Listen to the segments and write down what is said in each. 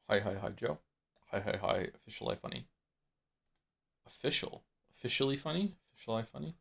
Hi, hi, hi, Joe. Hi, hi, hi. Official life funny. Official. Officially funny? Official life funny?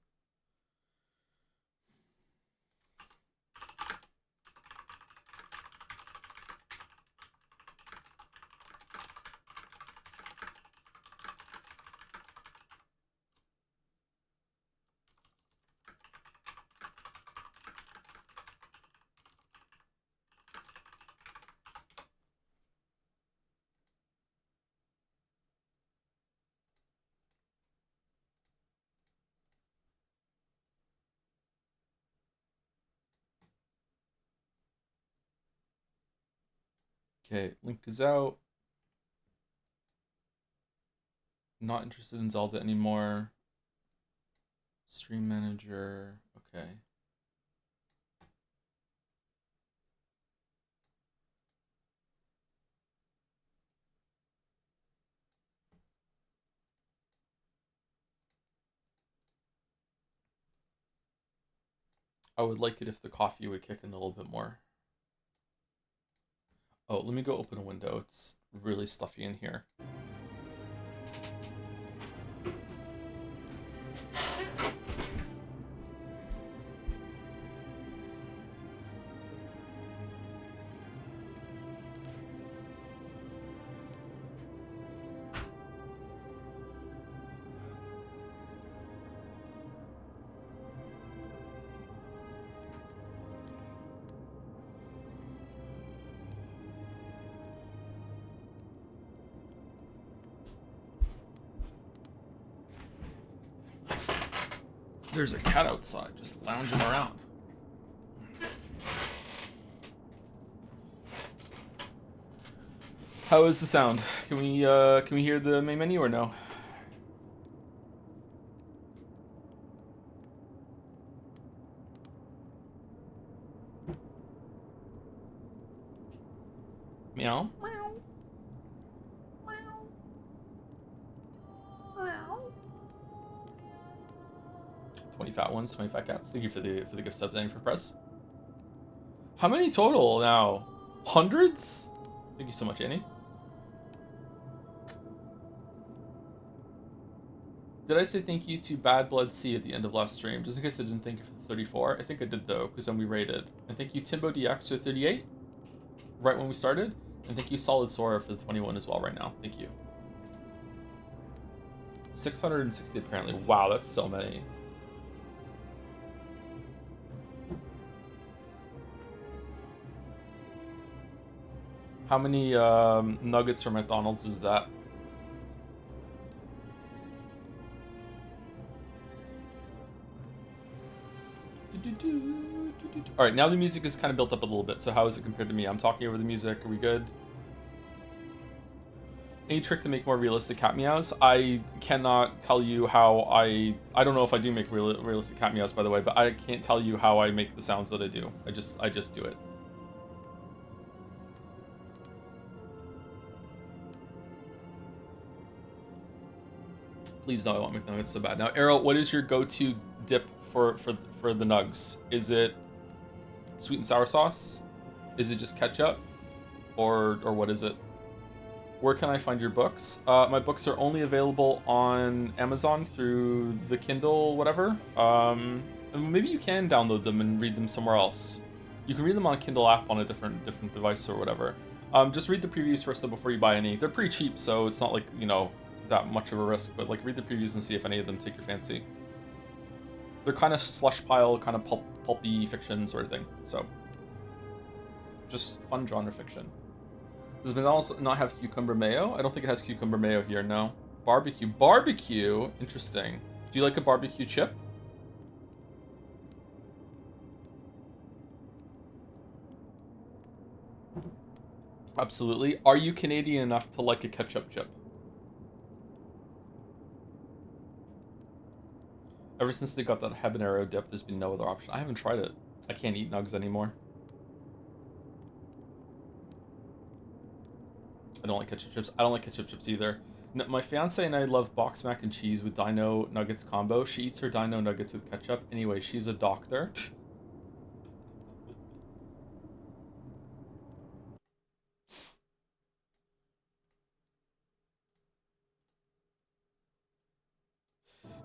Okay, link is out. Not interested in Zelda anymore. Stream manager. Okay. I would like it if the coffee would kick in a little bit more. Oh, let me go open a window. It's really stuffy in here. There's a cat outside just lounging around. How is the sound? Can we hear the main menu or no? Meow. 20 fat ones, 20 fat cats. Thank you for the gift subs and for press. How many total now? Hundreds? Thank you so much, Annie. Did I say thank you to Bad Blood C at the end of last stream? Just in case I didn't thank you for the 34. I think I did though, because then we rated. And thank you Timbo DX for 38, right when we started. And thank you Solid Sora for the 21 as well right now. Thank you. 660 apparently. Wow, that's so many. How many nuggets from McDonald's is that? All right, now the music is kind of built up a little bit. So how is it compared to me? I'm talking over the music. Are we good? Any trick to make more realistic cat meows? I cannot tell you how I don't know if I do make realistic cat meows, by the way, but I can't tell you how I make the sounds that I do. I just do it. Please no, I want McNuggets so bad. Now, Errol, what is your go-to dip for the nugs? Is it sweet and sour sauce? Is it just ketchup? Or what is it? Where can I find your books? My books are only available on Amazon through the Kindle, whatever. And maybe you can download them and read them somewhere else. You can read them on a Kindle app on a different device or whatever. Just read the previews first though before you buy any. They're pretty cheap, so it's not like, you know, that much of a risk. But like, read the previews and see if any of them take your fancy. They're kind of slush pile, kind of pulpy fiction sort of thing. So, just fun genre fiction. Does McDonald's not have cucumber mayo? I don't think it has cucumber mayo here, no. Barbecue. Barbecue? Interesting. Do you like a barbecue chip? Absolutely. Are you Canadian enough to like a ketchup chip? Ever since they got that habanero dip, there's been no other option. I haven't tried it. I can't eat nugs anymore. I don't like ketchup chips. I don't like ketchup chips either. No, my fiance and I love box mac and cheese with dino nuggets combo. She eats her dino nuggets with ketchup. Anyway, she's a doctor.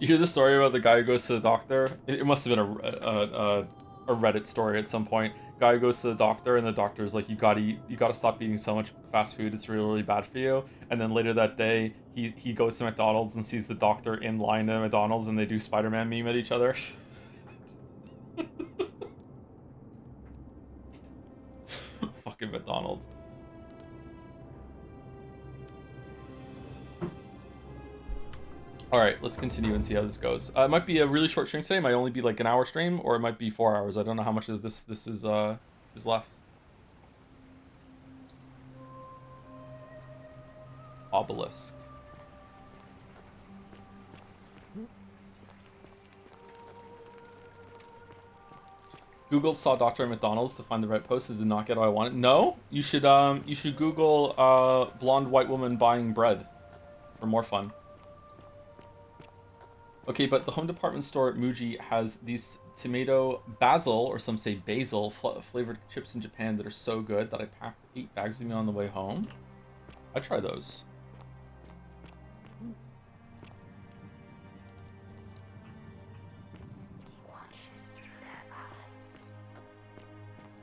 You hear the story about the guy who goes to the doctor? It must have been a Reddit story at some point. Guy who goes to the doctor, and the doctor's like, you gotta stop eating so much fast food. It's really, really bad for you. And then later that day, he goes to McDonald's and sees the doctor in line at McDonald's, and they do Spider-Man meme at each other. Fucking McDonald's. Alright, let's continue and see how this goes. It might be a really short stream today. It might only be like an hour stream, or it might be 4 hours. I don't know how much of this is left. Obelisk. Google saw Doctor at McDonald's to find the right post. It did not get what I wanted. No, you should Google blonde white woman buying bread for more fun. Okay, but the home department store at Muji has these tomato basil, or some say basil, flavored chips in Japan that are so good that I packed 8 bags with me on the way home. I'd try those.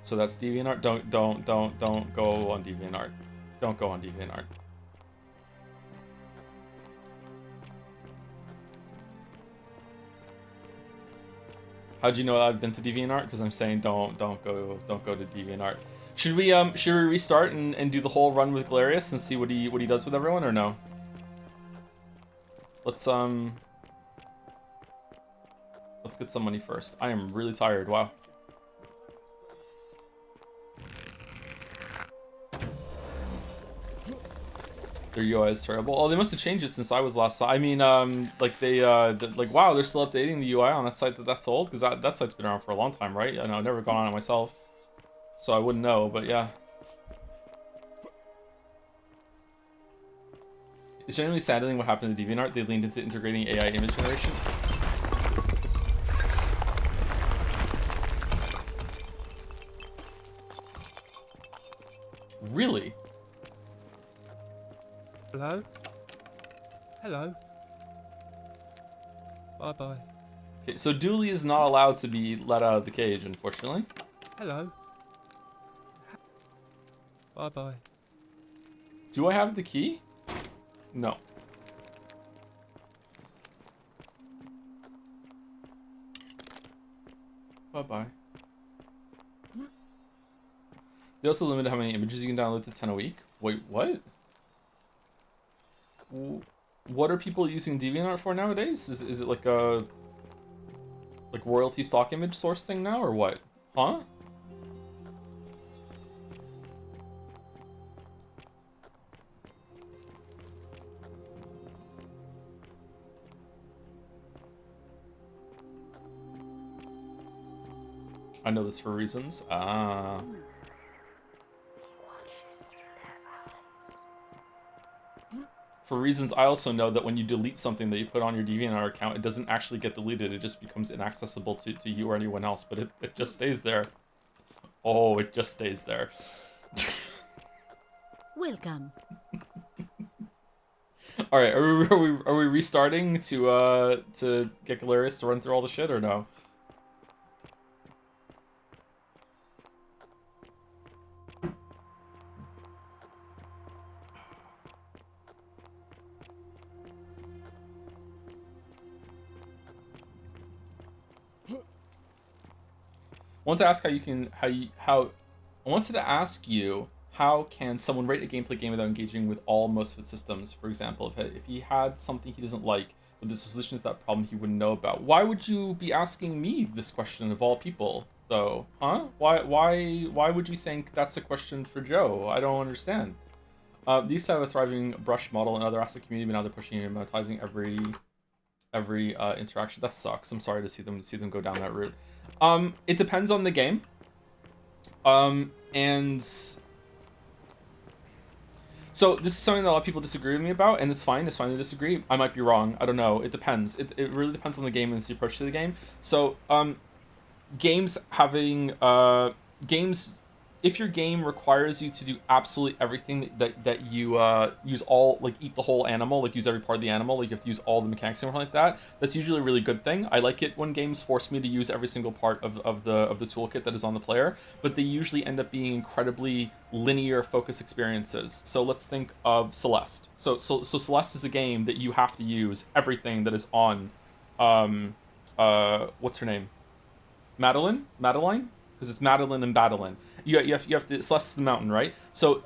So that's DeviantArt. Don't go on DeviantArt. Don't go on DeviantArt. How'd you know I've been to DeviantArt? Because I'm saying don't go to DeviantArt. Should we restart and do the whole run with Galerius and see what he does with everyone, or no? Let's get some money first. I am really tired. Wow. Their UI is terrible. Oh, they must have changed it since I was last. I mean, like they, like wow, they're still updating the UI on that site that's old, because that site's been around for a long time, right? I know, I've never gone on it myself, so I wouldn't know. But yeah, it's generally saddening what happened to DeviantArt. They leaned into integrating AI image generation. Really? Hello? Hello? Bye-bye. Okay, so Dooley is not allowed to be let out of the cage, unfortunately. Hello? Bye-bye. Do I have the key? No. Bye-bye. They also limited how many images you can download to 10 a week. Wait, what? What are people using DeviantArt for nowadays? Is it like a royalty stock image source thing now, or what? Huh? I know this for reasons. Ah. For reasons I also know that when you delete something that you put on your DeviantArt account, it doesn't actually get deleted. It just becomes inaccessible to you or anyone else, but it just stays there. Oh, it just stays there. Welcome. All right, are we restarting to get Galerius to run through all the shit, or no? I wanted to ask I wanted to ask you, how can someone rate a gameplay game without engaging with all most of its systems? For example, if he had something he doesn't like, but there's a solution to that problem he wouldn't know about. Why would you be asking me this question of all people, though? Huh? Why would you think that's a question for Joe? I don't understand. They used to have a thriving brush model and other asset community, but now they're pushing and monetizing every interaction. That sucks. I'm sorry to see them go down that route. It depends on the game. And so this is something that a lot of people disagree with me about, and it's fine to disagree. I might be wrong. I don't know. It depends. It really depends on the game and the approach to the game. So, games having, games, if your game requires you to do absolutely everything that you use all, like eat the whole animal, like use every part of the animal, like you have to use all the mechanics and everything like that, that's usually a really good thing. I like it when games force me to use every single part of the toolkit that is on the player, but they usually end up being incredibly linear focus experiences. So let's think of Celeste. So Celeste is a game that you have to use everything that is on what's her name? Madeline? Because it's Madeline and Badeline. You have to Celeste's the mountain, right? So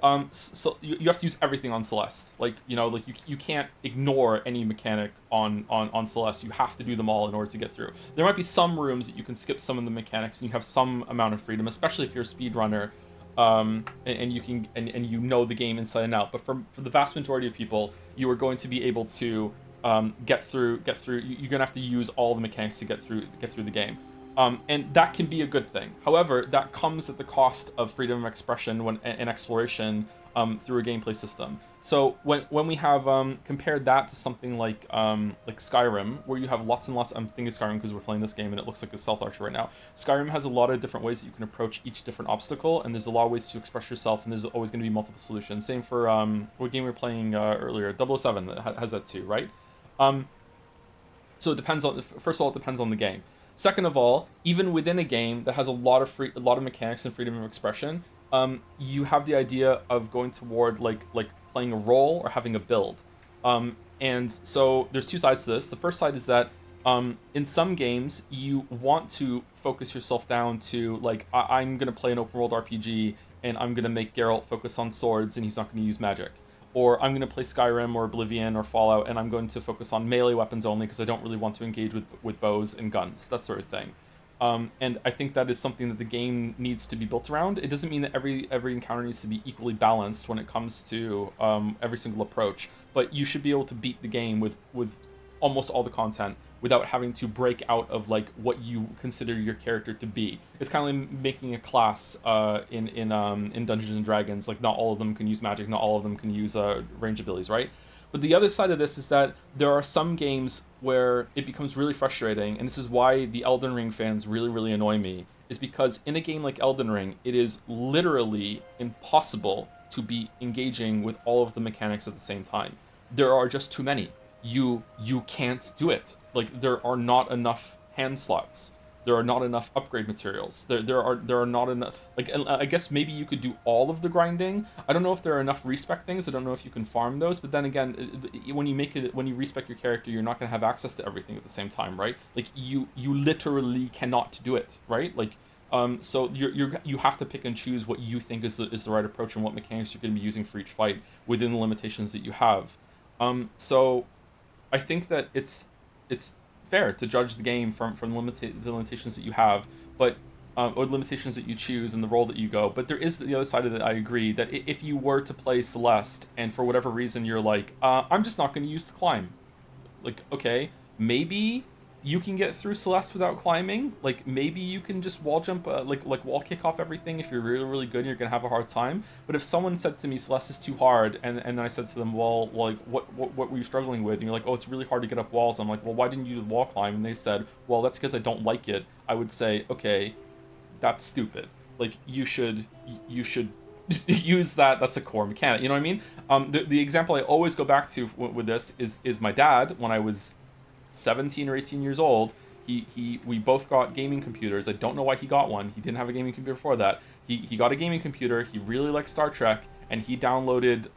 you have to use everything on Celeste. Like, like you can't ignore any mechanic on Celeste. You have to do them all in order to get through. There might be some rooms that you can skip some of the mechanics and you have some amount of freedom, especially if you're a speedrunner, and you can and you know the game inside and out. But for the vast majority of people, you are going to be able to get through. You're gonna have to use all the mechanics to get through the game. And that can be a good thing. However, that comes at the cost of freedom of expression and exploration through a gameplay system. So when we have compared that to something like Skyrim, where you have lots and lots. I'm thinking Skyrim because we're playing this game and it looks like a stealth archer right now. Skyrim has a lot of different ways that you can approach each different obstacle, and there's a lot of ways to express yourself, and there's always going to be multiple solutions. Same for what game we were playing earlier, 007 that has that too, right? So it depends on. First of all, it depends on the game. Second of all, even within a game that has a lot of mechanics and freedom of expression, you have the idea of going toward like playing a role or having a build. And so there's two sides to this. The first side is that in some games you want to focus yourself down to like I'm gonna play an open world RPG and I'm gonna make Geralt focus on swords and he's not gonna use magic. Or I'm going to play Skyrim or Oblivion or Fallout, and I'm going to focus on melee weapons only because I don't really want to engage with bows and guns, that sort of thing. And I think that is something that the game needs to be built around. It doesn't mean that every encounter needs to be equally balanced when it comes to every single approach, but you should be able to beat the game with almost all the content without having to break out of like what you consider your character to be. It's kind of like making a class in Dungeons and Dragons. Like not all of them can use magic, not all of them can use range abilities, right? But the other side of this is that there are some games where it becomes really frustrating, and this is why the Elden Ring fans really annoy me, is because in a game like Elden Ring, it is literally impossible to be engaging with all of the mechanics at the same time. There are just too many. You can't do it. Like there are not enough hand slots. There are not enough upgrade materials. There are not enough. Like I guess maybe you could do all of the grinding. I don't know if there are enough respec things. I don't know if you can farm those. But then again, when you respec your character, you're not gonna have access to everything at the same time, right? Like you literally cannot do it, right? Like so you have to pick and choose what you think is the right approach and what mechanics you're gonna be using for each fight within the limitations that you have. So I think that it's fair to judge the game from the limitations that you have, but or limitations that you choose and the role that you go. But there is the other side of it. I agree that if you were to play Celeste and for whatever reason you're like, I'm just not going to use the climb. Like, okay, maybe you can get through Celeste without climbing. Like maybe you can just wall jump, like wall kick off everything. If you're really good, you're gonna have a hard time. But if someone said to me Celeste is too hard, and then I said to them, well, like what were you struggling with? And you're like, oh, it's really hard to get up walls. I'm like, well, why didn't you do the wall climb? And they said, well, that's because I don't like it. I would say, okay, that's stupid. Like you should use that. That's a core mechanic. You know what I mean? The example I always go back to with this is my dad. When I was 17 or 18 years old, we both got gaming computers. I don't know why he got one. He didn't have a gaming computer before that. He got a gaming computer. He really liked Star Trek, and he downloaded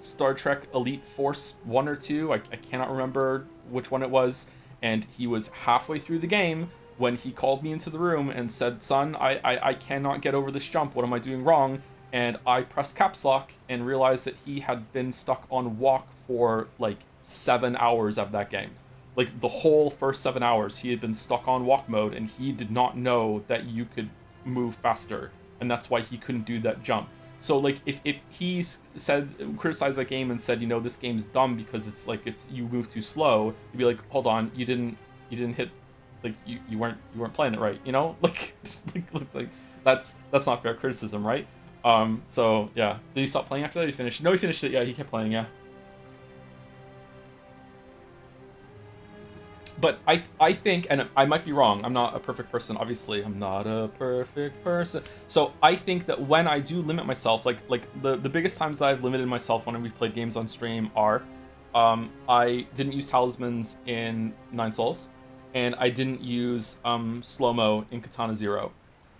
Star Trek Elite Force 1 or 2. I cannot remember which one it was. And he was halfway through the game when he called me into the room and said, son, I cannot get over this jump. What am I doing wrong? And I pressed caps lock and realized that he had been stuck on walk for like 7 hours of that game. Like the whole first 7 hours, he had been stuck on walk mode, and he did not know that you could move faster, and that's why he couldn't do that jump. So like if he criticized that game and said, this game's dumb because it's you move too slow, you'd be like, hold on, you didn't hit, like you weren't playing it right, like that's not fair criticism, right? So yeah, did he stop playing after that? He finished? No, he finished it. Yeah, he kept playing. Yeah. But I think, and I might be wrong, I'm not a perfect person, obviously, I'm not a perfect person. So I think that when I do limit myself, like the biggest times that I've limited myself when we've played games on stream are, I didn't use talismans in Nine Souls, and I didn't use slow-mo in Katana Zero.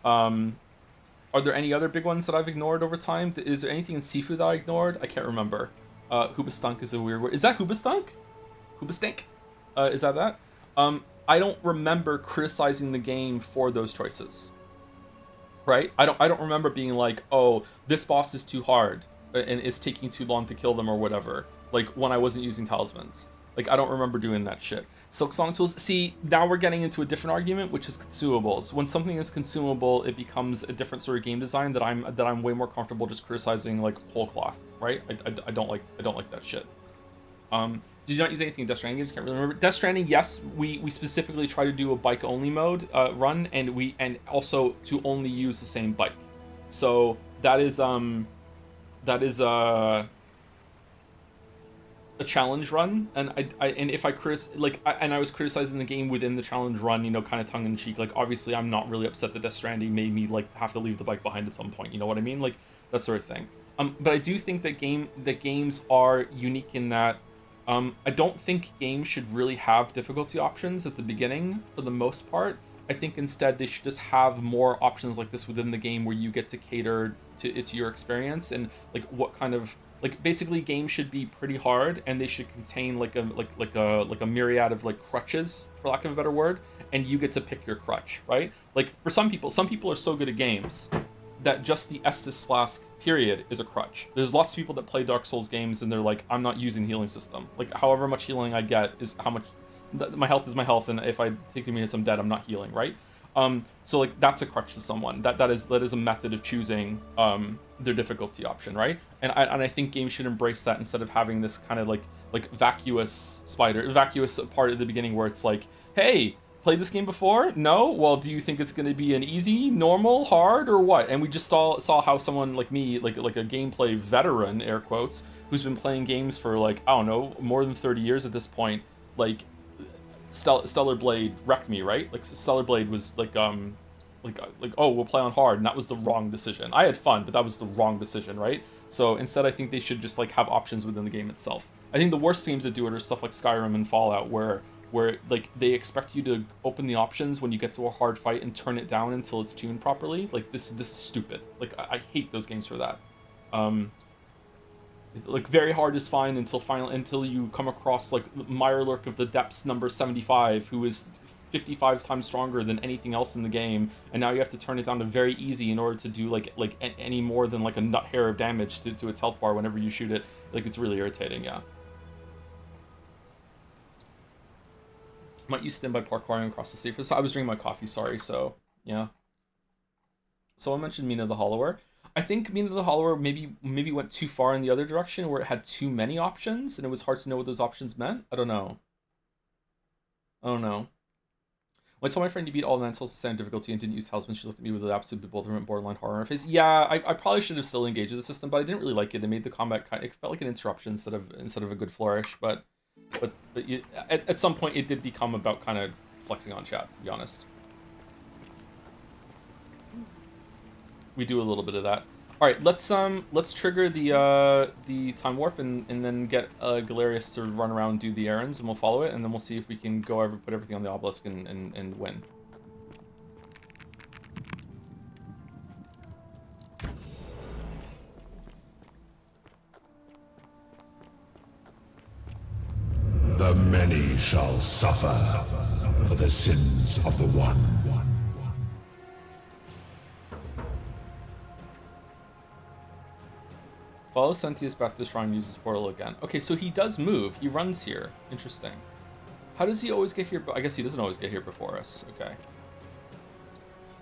Are there any other big ones that I've ignored over time? Is there anything in Sifu that I ignored? I can't remember. Hoobastunk is a weird word. Is that Hoobastunk? Hoobastink? Is that? I don't remember criticizing the game for those choices. Right? I don't remember being like, oh, this boss is too hard and it's taking too long to kill them or whatever. Like when I wasn't using talismans. Like I don't remember doing that shit. Silk Song tools. See, now we're getting into a different argument, which is consumables. When something is consumable, it becomes a different sort of game design that I'm way more comfortable just criticizing like whole cloth, right? I don't like that shit. Did you not use anything in Death Stranding games? Can't really remember. Death Stranding, yes, we specifically try to do a bike only mode run, and also to only use the same bike. So that is a challenge run, and and if I I was criticizing the game within the challenge run, you know, kind of tongue in cheek. Like obviously, I'm not really upset that Death Stranding made me like have to leave the bike behind at some point. You know what I mean? Like that sort of thing. But I do think that games are unique in that. I don't think games should really have difficulty options at the beginning for the most part. I think instead they should just have more options like this within the game where you get to cater to your experience and like what kind of like basically games should be pretty hard and they should contain like a myriad of like crutches, for lack of a better word, and you get to pick your crutch, right? Like for some people are so good at games that just the Estus Flask period is a crutch. There's lots of people that play Dark Souls games and they're like, I'm not using the healing system. Like however much healing I get is how much my health is my health, and if I take 2 minutes I'm dead, I'm not healing, right? So like that's a crutch to someone. That is a method of choosing their difficulty option, right? And I think games should embrace that instead of having this kind of like vacuous part at the beginning where it's like, hey, played this game before? No? Well, do you think it's going to be an easy, normal, hard, or what? And we just saw how someone like me, like a gameplay veteran, air quotes, who's been playing games for like, I don't know, more than 30 years at this point, like Stellar Blade wrecked me, right? Like Stellar Blade was like oh, we'll play on hard, and that was the wrong decision. I had fun, but that was the wrong decision, right? So instead, I think they should just like have options within the game itself. I think the worst games that do it are stuff like Skyrim and Fallout, where like they expect you to open the options when you get to a hard fight and turn it down until it's tuned properly. Like this is stupid. Like I hate those games for that. Like very hard is fine until you come across like Mirelurk of the Depths number 75, who is 55 times stronger than anything else in the game, and now you have to turn it down to very easy in order to do like any more than like a nut hair of damage to its health bar whenever you shoot it. Like it's really irritating, yeah. Might use standby parkouring across the stage. So I was drinking my coffee, sorry. So yeah. Someone mentioned Mina the Hollower. I think Mina the Hollower maybe went too far in the other direction where it had too many options and it was hard to know what those options meant. I don't know. When I told my friend to beat all 9 souls to standard difficulty and didn't use talisman, she looked at me with an absolute bewilderment, borderline horror on her face. Yeah, I probably should have still engaged with the system, but I didn't really like it. It made the combat it felt like an interruption instead of a good flourish. But at some point it did become about kind of flexing on chat, to be honest. We do a little bit of that. All right, let's trigger the time warp and then get Galerius to run around and do the errands, and we'll follow it, and then we'll see if we can put everything on the obelisk and win. The many shall suffer for the sins of the one. Follow Sentius back to the shrine and use his portal again. Okay, so he does move. He runs here. Interesting. How does he always get here? I guess he doesn't always get here before us. Okay.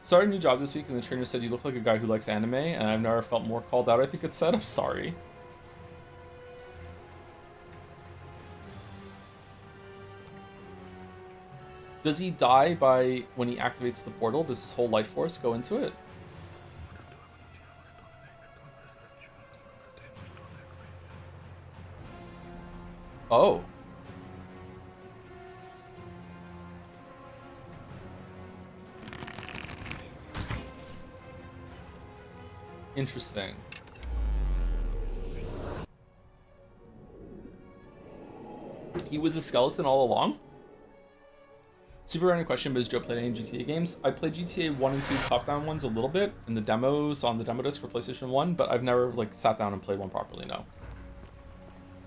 Started a new job this week, and the trainer said you look like a guy who likes anime, and I've never felt more called out, I think it said. I'm sorry. Does he die by when he activates the portal? Does his whole life force go into it? Oh. Interesting. He was a skeleton all along? Super random question, but has Joe played any GTA games? I played GTA 1 and 2 top-down ones a little bit in the demos on the demo disc for PlayStation 1, but I've never like sat down and played one properly, no.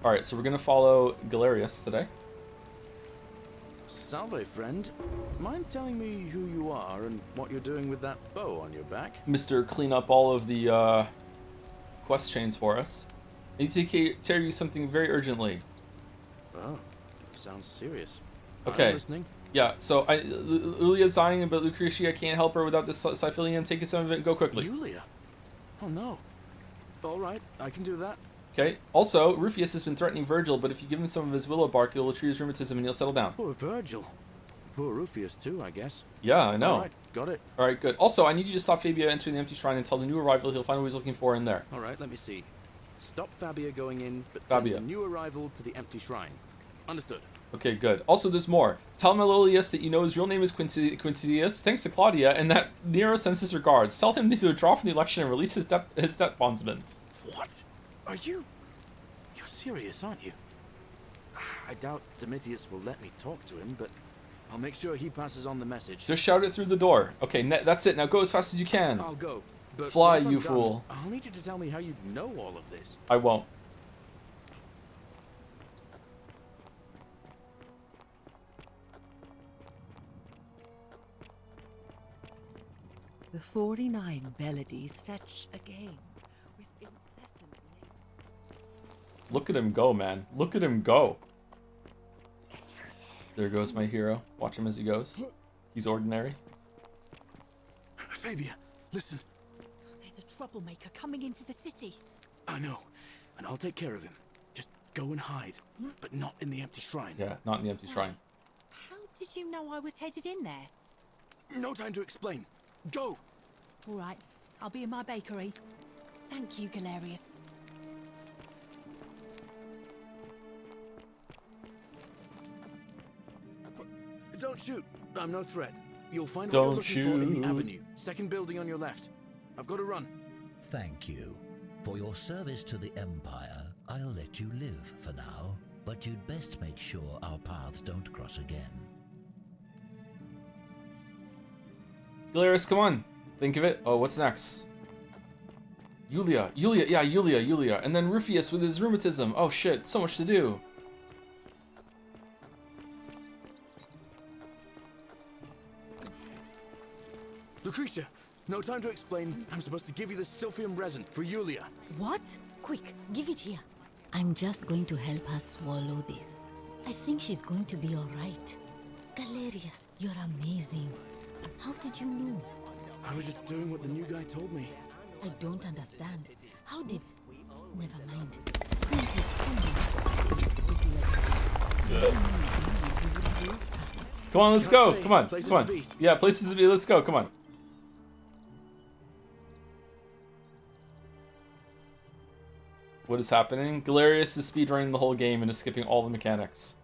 Alright, so we're gonna follow Galerius today. Salve, friend. Mind telling me who you are and what you're doing with that bow on your back? Mr. Clean up all of the quest chains for us. I need to tell you something very urgently. Oh, sounds serious. Okay. I'm listening. Yeah, so Julia's dying, but Lucretia can't help her without this Scyphilium. Take some of it and go quickly. Julia? Oh no. Alright, I can do that. Okay. Also, Rufius has been threatening Virgil, but if you give him some of his willow bark, it'll treat his rheumatism and he'll settle down. Poor Virgil. Poor Rufius too, I guess. Yeah, I know. Alright, got it. Alright, good. Also, I need you to stop Fabia entering the empty shrine and tell the new arrival he'll find what he's looking for in there. Alright, let me see. Stop Fabia going in, but Fabia. send the new arrival to the empty shrine. Understood. Okay, good. Also, there's more. Tell Malolius that you know his real name is Quintidius, thanks to Claudia, and that Nero sends his regards. Tell him to withdraw from the election and release his debt bondsman. What? Are you... You're serious, aren't you? I doubt Domitius will let me talk to him, but I'll make sure he passes on the message. Just shout it through the door. Okay, that's it. Now go as fast as you can. I'll go. But Fly, once I'm you done, fool. I'll need you to tell me how you know all of this. I won't. The 49 Beladies fetch again with incessant labor. Look at him go, man. Look at him go. There goes my hero. Watch him as he goes. He's ordinary. Fabia, listen. There's a troublemaker coming into the city. I know, and I'll take care of him. Just go and hide, but not in the empty shrine. Yeah, not in the empty shrine. How did you know I was headed in there? No time to explain. Go! All right, I'll be in my bakery. Thank you, Galerius. Don't shoot. I'm no threat. You'll find what you're Don't looking for in shoot. the avenue. Second building on your left. I've got to run. Thank you. For your service to the Empire, I'll let you live for now, but you'd best make sure our paths don't cross again. Galerius, come on. Think of it. Oh, what's next? Julia. Yeah, Julia. And then Rufius with his rheumatism. Oh shit, so much to do. Lucretia, no time to explain. I'm supposed to give you the Sylphium resin for Julia. What? Quick, give it here. I'm just going to help her swallow this. I think she's going to be all right. Galerius, you're amazing. How did you know? I was just doing what the new guy told me. I don't understand. How did... Never mind. Thank you so much. Come on, let's go. stay. Come on. Places Come on. to be. Yeah, places to be. Let's go. Come on. What is happening? Galerius is speedrunning the whole game and is skipping all the mechanics.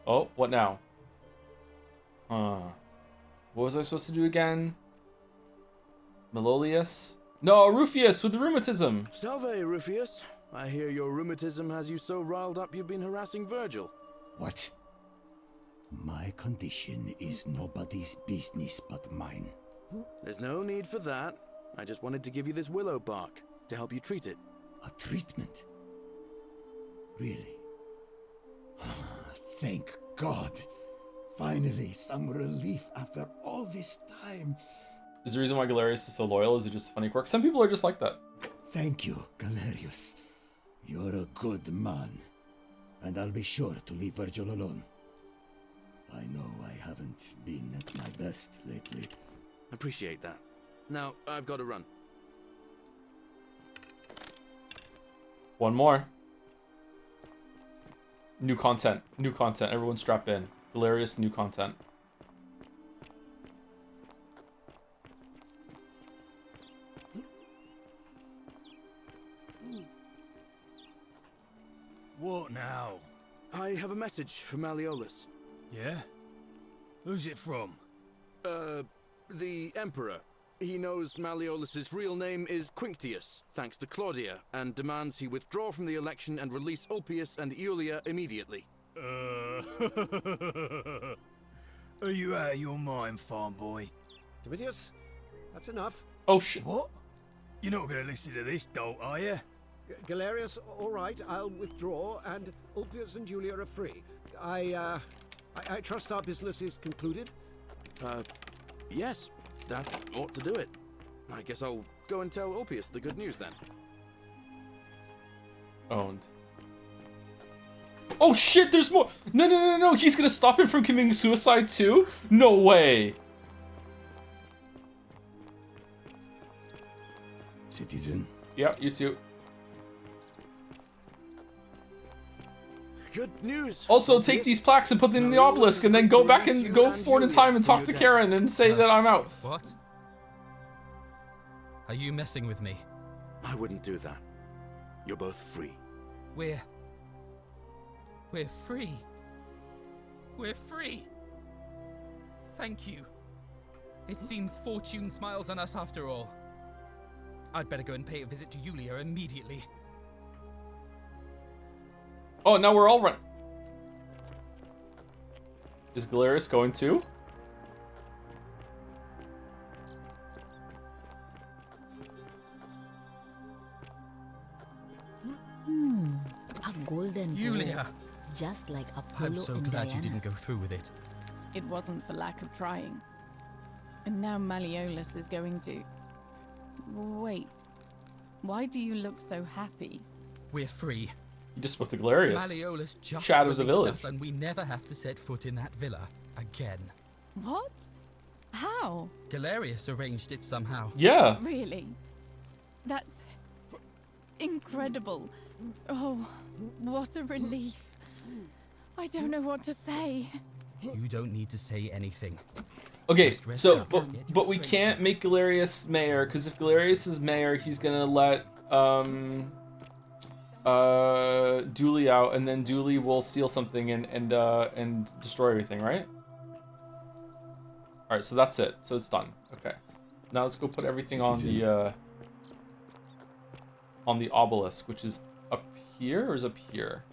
Oh, what now? What was I supposed to do again? Malolius? No, Rufius with the rheumatism. Salve, Rufius. I hear your rheumatism has you so riled up you've been harassing Virgil. What? My condition is nobody's business but mine. There's no need for that. I just wanted to give you this willow bark to help you treat it. A treatment? Really? Thank God. Finally, some relief after all this time. Is the reason why Galerius is so loyal? Is it just a funny quirk? Some people are just like that. Thank you, Galerius. You're a good man. And I'll be sure to leave Virgil alone. I know I haven't been at my best lately. Appreciate that. Now, I've got to run. One more. New content. New content. Everyone strap in. Galerius, new content. What now? I have a message from Malleolus. Yeah? Who's it from? The Emperor. He knows Malleolus's real name is Quinctius, thanks to Claudia, and demands he withdraw from the election and release Ulpius and Iulia immediately. Are you out of your mind, farm boy? Domitius, that's enough. Oh shit. What? You're not going to listen to this dolt, are you? Galerius, all right, I'll withdraw, and Ulpius and Julia are free. I trust our business is concluded. Yes, that ought to do it. I guess I'll go and tell Ulpius the good news then. Owned. Oh shit, there's more! No, he's gonna stop him from committing suicide too? No way! Citizen. Yeah, you too. Good news! Also, take these plaques and put them in the obelisk, and then go back and go forward in time and talk to Karen and say that I'm out. What? Are you messing with me? I wouldn't do that. You're both free. We're free. We're free. Thank you. It seems fortune smiles on us after all. I'd better go and pay a visit to Julia immediately. Oh, now we're all run. Is Galerius going too? A golden Julia! bow, just like Apollo I'm so and glad Diana. you didn't go through with it. It wasn't for lack of trying. And now Malleolus is going to... Wait. Why do you look so happy? We're free. You just spoke to Galerius. Malleolus just Chat of the released village. us and we never have to set foot in that villa again. What? How? Galerius arranged it somehow. Yeah. Really? That's... incredible. Oh, what a relief. I don't know what to say. You don't need to say anything. Okay, Just rest so up. but we can't make Galerius mayor, because if Galerius is mayor, he's gonna let Dooley out, and then Dooley will steal something and destroy everything, right? All right, so that's it. So it's done. Okay, now let's go put everything on the obelisk, which is up here or is up here?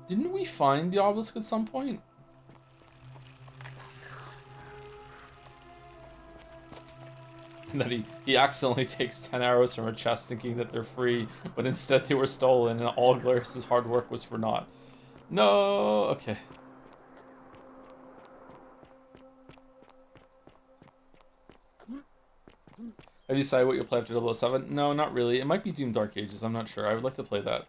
Didn't we find the obelisk at some point? And then he accidentally takes 10 arrows from her chest thinking that they're free, but instead they were stolen and all Galerius' hard work was for naught. No, okay. Have you decided what you'll play after 007? No, not really. It might be Doom Dark Ages, I'm not sure. I would like to play that.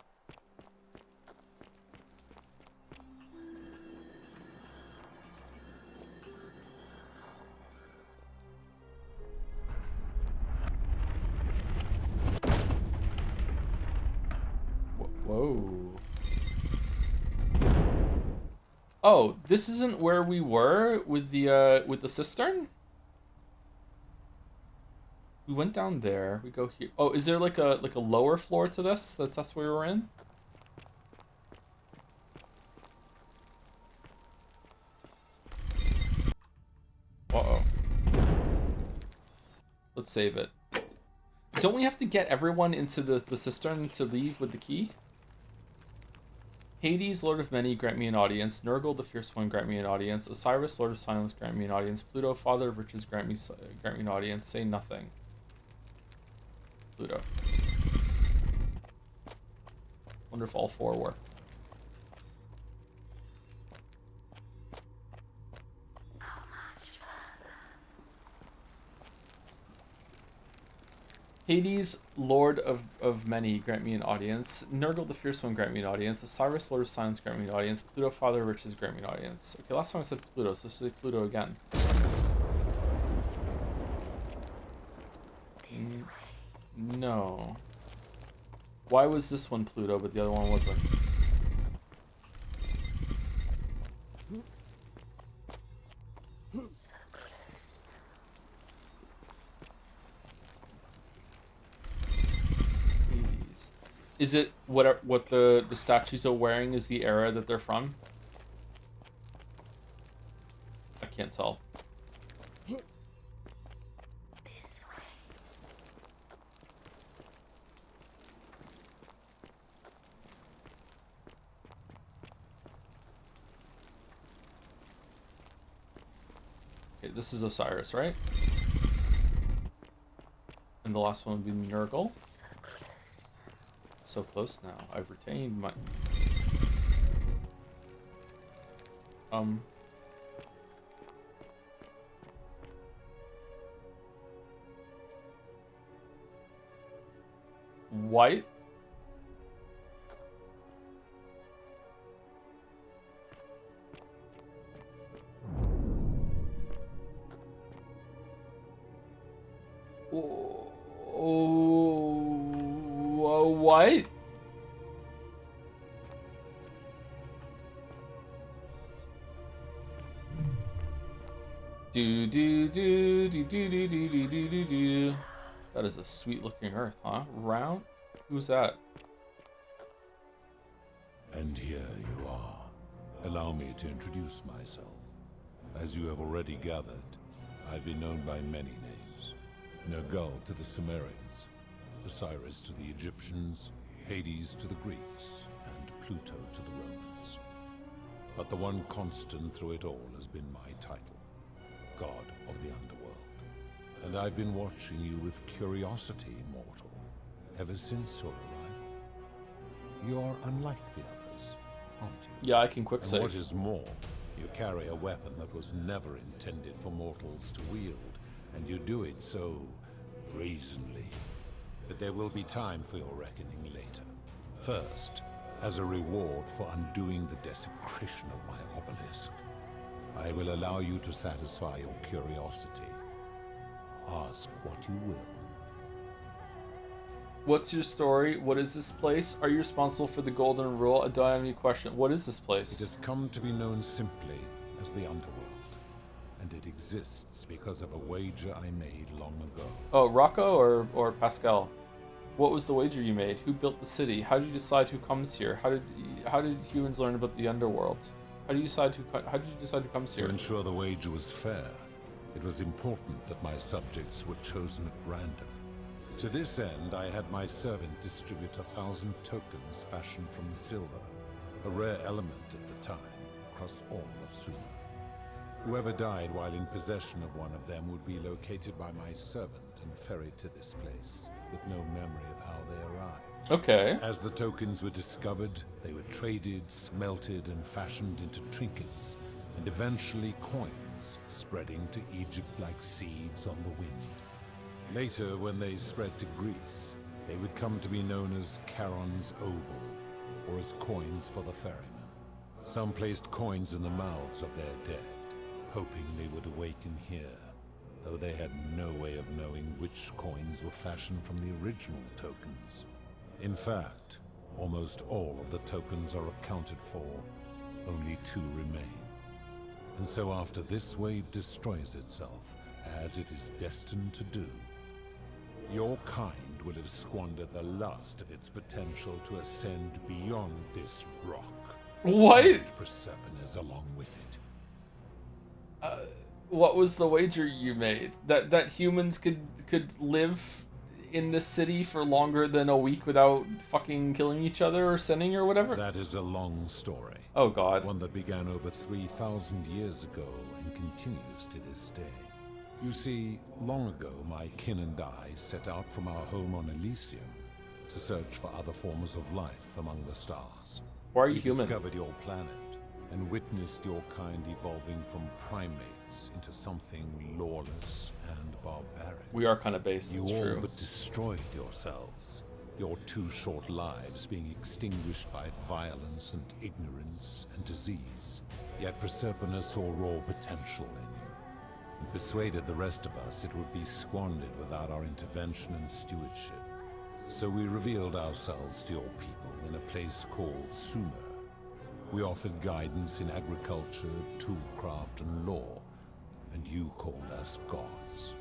Whoa. Oh, this isn't where we were with the cistern? We went down there. We go here. Oh, is there like a lower floor to this? That's where we're in? Uh-oh. Let's save it. Don't we have to get everyone into the cistern to leave with the key? Hades, Lord of Many, grant me an audience. Nurgle, the Fierce One, grant me an audience. Osiris, Lord of Silence, grant me an audience. Pluto, Father of Riches, grant me an audience. Say nothing. Pluto. Wonder if all four work. Hades, Lord of Many, grant me an audience. Nurgle, the Fierce One, grant me an audience. Osiris, Lord of Silence, grant me an audience. Pluto, Father of Riches, grant me an audience. Okay, last time I said Pluto, so let's say Pluto again. No. Why was this one Pluto, but the other one wasn't? Is it what the statues are wearing is the era that they're from? can't tell. Okay, this is Osiris, right? And the last one would be Nurgle. So close now. I've retained my... White? What? Do do do do do do do do do do do. That is a sweet looking earth, huh? Round? Who's that? And here you are. Allow me to introduce myself. As you have already gathered, I've been known by many names. Nergal to the Sumerians, Osiris to the Egyptians, Hades to the Greeks, and Pluto to the Romans. But the one constant through it all has been my title, God of the Underworld. And I've been watching you with curiosity, mortal, ever since your arrival. You're unlike the others, aren't you? Yeah, I can quick save. And what is more, you carry a weapon that was never intended for mortals to wield, and you do it so brazenly. But there will be time for your reckoning later. First, as a reward for undoing the desecration of my obelisk, I will allow you to satisfy your curiosity. Ask what you will. What's your story? What is this place? Are you responsible for the Golden Rule? I don't have any question. What is this place? It has come to be known simply as the Underworld, and it exists because of a wager I made long ago. Oh, Rocco or Pascal? What was the wager you made? Who built the city? How did you decide who comes here? How did humans learn about the Underworld? How do you decide who comes here? To ensure the wager was fair, it was important that my subjects were chosen at random. To this end, I had my servant distribute 1,000 tokens fashioned from silver, a rare element at the time, across all of Sumer. Whoever died while in possession of one of them would be located by my servant and ferried to this place, with no memory of how they arrived. Okay. As the tokens were discovered, they were traded, smelted, and fashioned into trinkets, and eventually coins, spreading to Egypt like seeds on the wind. Later, when they spread to Greece, they would come to be known as Charon's Obol, or as coins for the ferryman. Some placed coins in the mouths of their dead, hoping they would awaken here, though they had no way of knowing which coins were fashioned from the original tokens. In fact, almost all of the tokens are accounted for, only 2 remain. And so after this wave destroys itself, as it is destined to do, your kind will have squandered the last of its potential to ascend beyond this rock. What? And Persepolis along with it. What was the wager you made? That humans could live in this city for longer than a week without fucking killing each other or sinning or whatever? That is a long story. Oh god. One that began over 3,000 years ago and continues to this day. You see, long ago my kin and I set out from our home on Elysium to search for other forms of life among the stars. Why are you we human? Discovered your planet and witnessed your kind evolving from primates into something lawless and barbaric. We are kind of base, You that's all true. but destroyed yourselves, your 2 short lives being extinguished by violence and ignorance and disease. Yet Persepolis saw raw potential in you, and persuaded the rest of us it would be squandered without our intervention and stewardship. So we revealed ourselves to your people in a place called Sumer. We offered guidance in agriculture, toolcraft, and law, and you called us gods.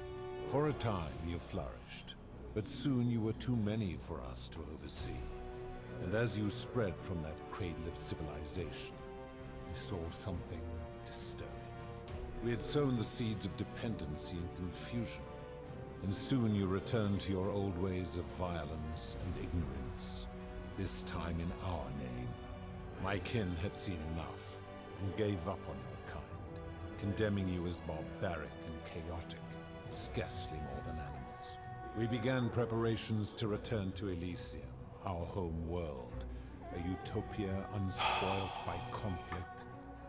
For a time you flourished, but soon you were too many for us to oversee. And as you spread from that cradle of civilization, we saw something disturbing. We had sown the seeds of dependency and confusion, and soon you returned to your old ways of violence and ignorance, this time in our name. My kin had seen enough, and gave up on your kind, condemning you as barbaric and chaotic, scarcely more than animals. We began preparations to return to Elysium, our home world, a utopia unspoilt by conflict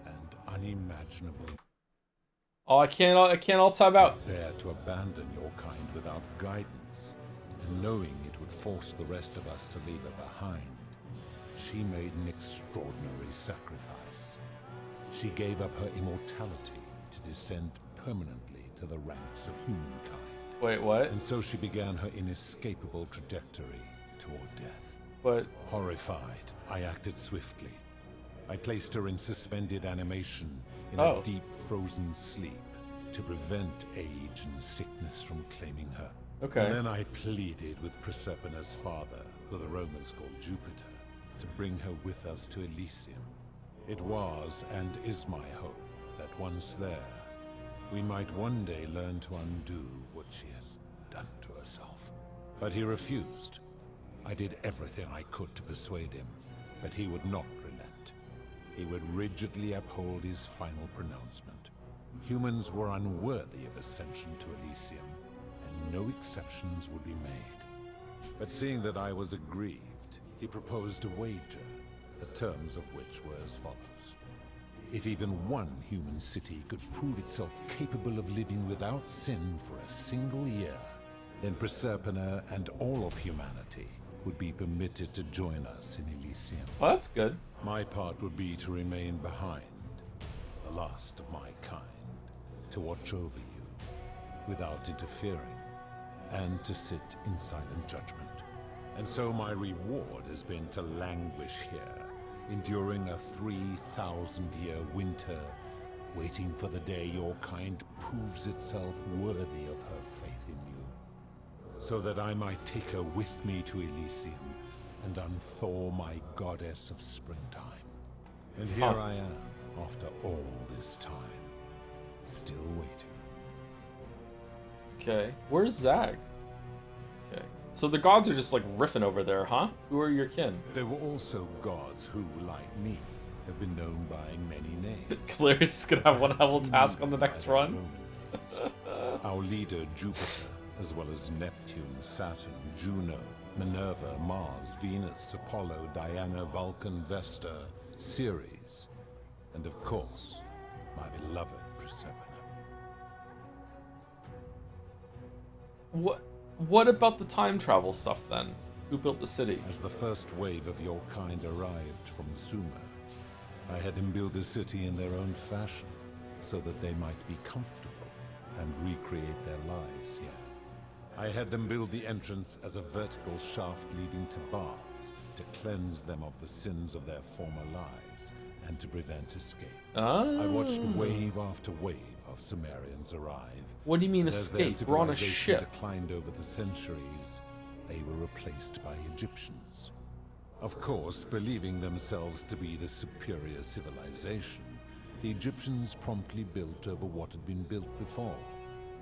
and unimaginable. Oh, I can't all time out. Prepare to abandon your kind without guidance, and knowing it would force the rest of us to leave her behind, she made an extraordinary sacrifice. She gave up her immortality to descend permanently to the ranks of humankind. Wait, what? And so she began her inescapable trajectory toward death. What? Horrified, I acted swiftly. I placed her in suspended animation in Oh. a deep frozen sleep to prevent age and sickness from claiming her. Okay. And then I pleaded with Proserpina's father, who the Romans called Jupiter, to bring her with us to Elysium. It was and is my hope that once there, we might one day learn to undo what she has done to herself. But he refused. I did everything I could to persuade him, but he would not relent. He would rigidly uphold his final pronouncement. Humans were unworthy of ascension to Elysium, and no exceptions would be made. But seeing that I was aggrieved, he proposed a wager, the terms of which were as follows. If even one human city could prove itself capable of living without sin for a single year, then Proserpina and all of humanity would be permitted to join us in Elysium. Well, that's good. My part would be to remain behind, the last of my kind, to watch over you without interfering, and to sit in silent judgment. And so my reward has been to languish here, enduring a 3,000-year winter, waiting for the day your kind proves itself worthy of her faith in you, so that I might take her with me to Elysium and unthaw my goddess of springtime. And here I am, after all this time, still waiting. Okay, where's Zag? Okay, so the gods are just like riffing over there, huh? Who are your kin? There were also gods who, like me, have been known by many names. Galerius is gonna have one hell of a task on the next run. Our leader, Jupiter, as well as Neptune, Saturn, Juno, Minerva, Mars, Venus, Apollo, Diana, Vulcan, Vesta, Ceres, and of course, my beloved Proserpina. What about the time travel stuff then? Who built the city? As the first wave of your kind arrived from Sumer, I had them build a city in their own fashion, so that they might be comfortable and recreate their lives here. I had them build the entrance as a vertical shaft leading to baths, to cleanse them of the sins of their former lives, and to prevent escape. I watched wave after wave of Sumerians arrive. What do you mean As their escape? We're on a civilization ship. declined over the centuries, they were replaced by Egyptians. Of course, believing themselves to be the superior civilization, the Egyptians promptly built over what had been built before,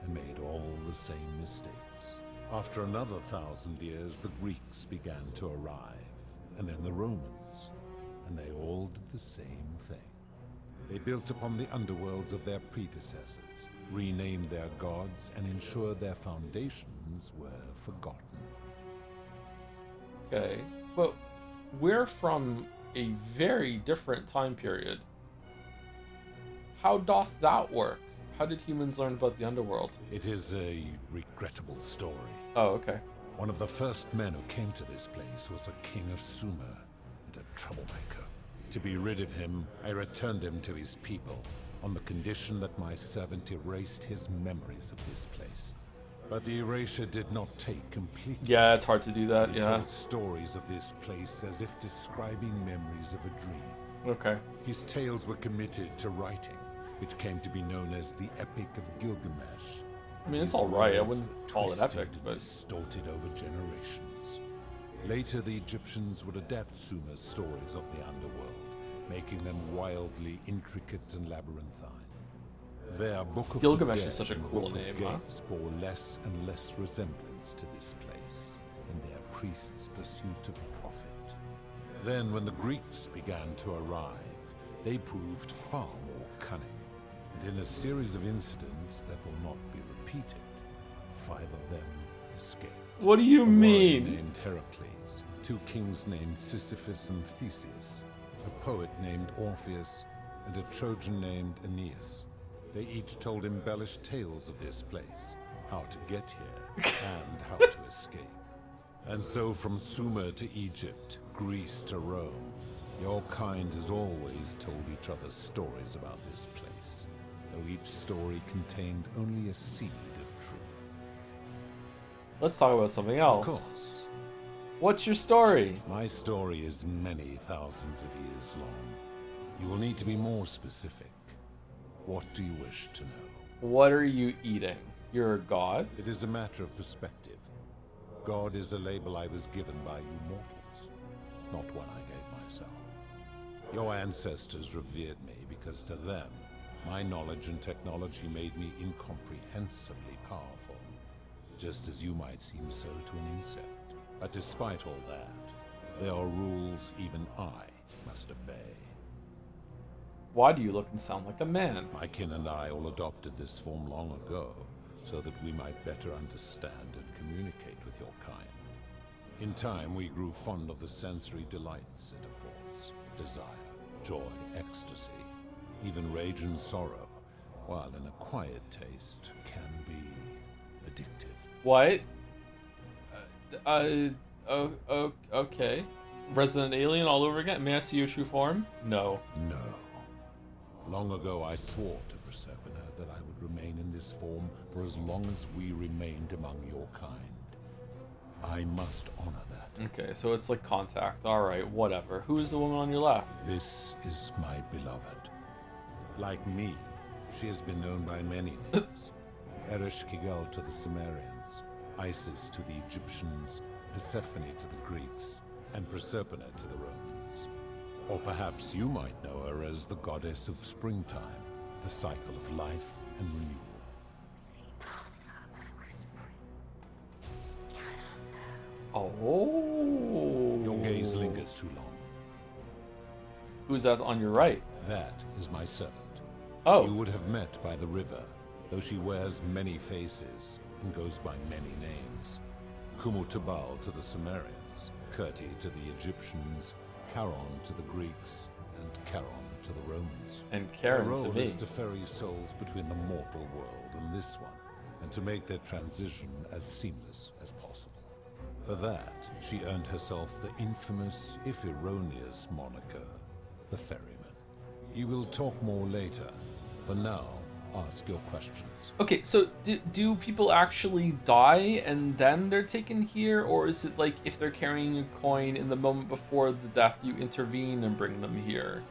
and made all the same mistakes. After another 1,000 years, the Greeks began to arrive, and then the Romans, and they all did the same thing. They built upon the underworlds of their predecessors, renamed their gods, and ensured their foundations were forgotten. Okay, but we're from a very different time period. How doth that work? How did humans learn about the underworld? It is a regrettable story. Oh, okay. One of the first men who came to this place was a king of Sumer and a troublemaker. To be rid of him, I returned him to his people, on the condition that my servant erased his memories of this place. But the erasure did not take completely. Yeah, it's hard to do that, He yeah. told stories of this place as if describing memories of a dream. Okay. His tales were committed to writing, which came to be known as the Epic of Gilgamesh. I mean, it's His alright, I words wouldn't were call it twisted epic, and but... distorted over generations. Later, the Egyptians would adapt Sumer's stories of the underworld, making them wildly intricate and labyrinthine. Their Book of Gilgamesh the is such a Dead and cool Book of name, huh? Gates bore less and less resemblance to this place in their priests' pursuit of profit. Then, when the Greeks began to arrive, they proved far more cunning, and in a series of incidents that will not be repeated, 5 of them escaped. What do you a mean? warrior named Heracles, 2 kings named Sisyphus and Theseus, a poet named Orpheus, and a Trojan named Aeneas. They each told embellished tales of this place, how to get here, and how to escape. And so from Sumer to Egypt, Greece to Rome, your kind has always told each other stories about this place, though each story contained only a seed of truth. Let's talk about something else. Of course. What's your story? My story is many thousands of years long. You will need to be more specific. What do you wish to know? What are you eating? You're a god? It is a matter of perspective. God is a label I was given by you mortals, not one I gave myself. Your ancestors revered me because to them, my knowledge and technology made me incomprehensibly powerful, just as you might seem so to an insect. But despite all that, there are rules even I must obey. Why do you look and sound like a man? My kin and I all adopted this form long ago, so that we might better understand and communicate with your kind. In time, we grew fond of the sensory delights it affords: desire, joy, ecstasy, even rage and sorrow, while an acquired taste can be addictive. What? Okay. Resident Alien all over again? May I see your true form? No. No. Long ago, I swore to Persephone that I would remain in this form for as long as we remained among your kind. I must honor that. Okay, so it's like Contact. Alright, whatever. Who is the woman on your left? This is my beloved. Like me, she has been known by many names. Ereshkigal to the Sumerians, Isis to the Egyptians, Persephone to the Greeks, and Proserpine to the Romans. Or perhaps you might know her as the goddess of springtime, the cycle of life and renewal. Oh. Your gaze lingers too long. Who's that on your right? That is my servant. Oh. You would have met by the river, though she wears many faces and goes by many names. Kumutubal to the Sumerians, Kirti to the Egyptians, Charon to the Greeks, and Charon to the Romans. And Charon Her to role me. is to ferry souls between the mortal world and this one, and to make their transition as seamless as possible. For that, she earned herself the infamous, if erroneous, moniker, the Ferryman. You will talk more later. For now, ask your questions. Okay, so do people actually die and then they're taken here? Or is it like if they're carrying a coin in the moment before the death, you intervene and bring them here?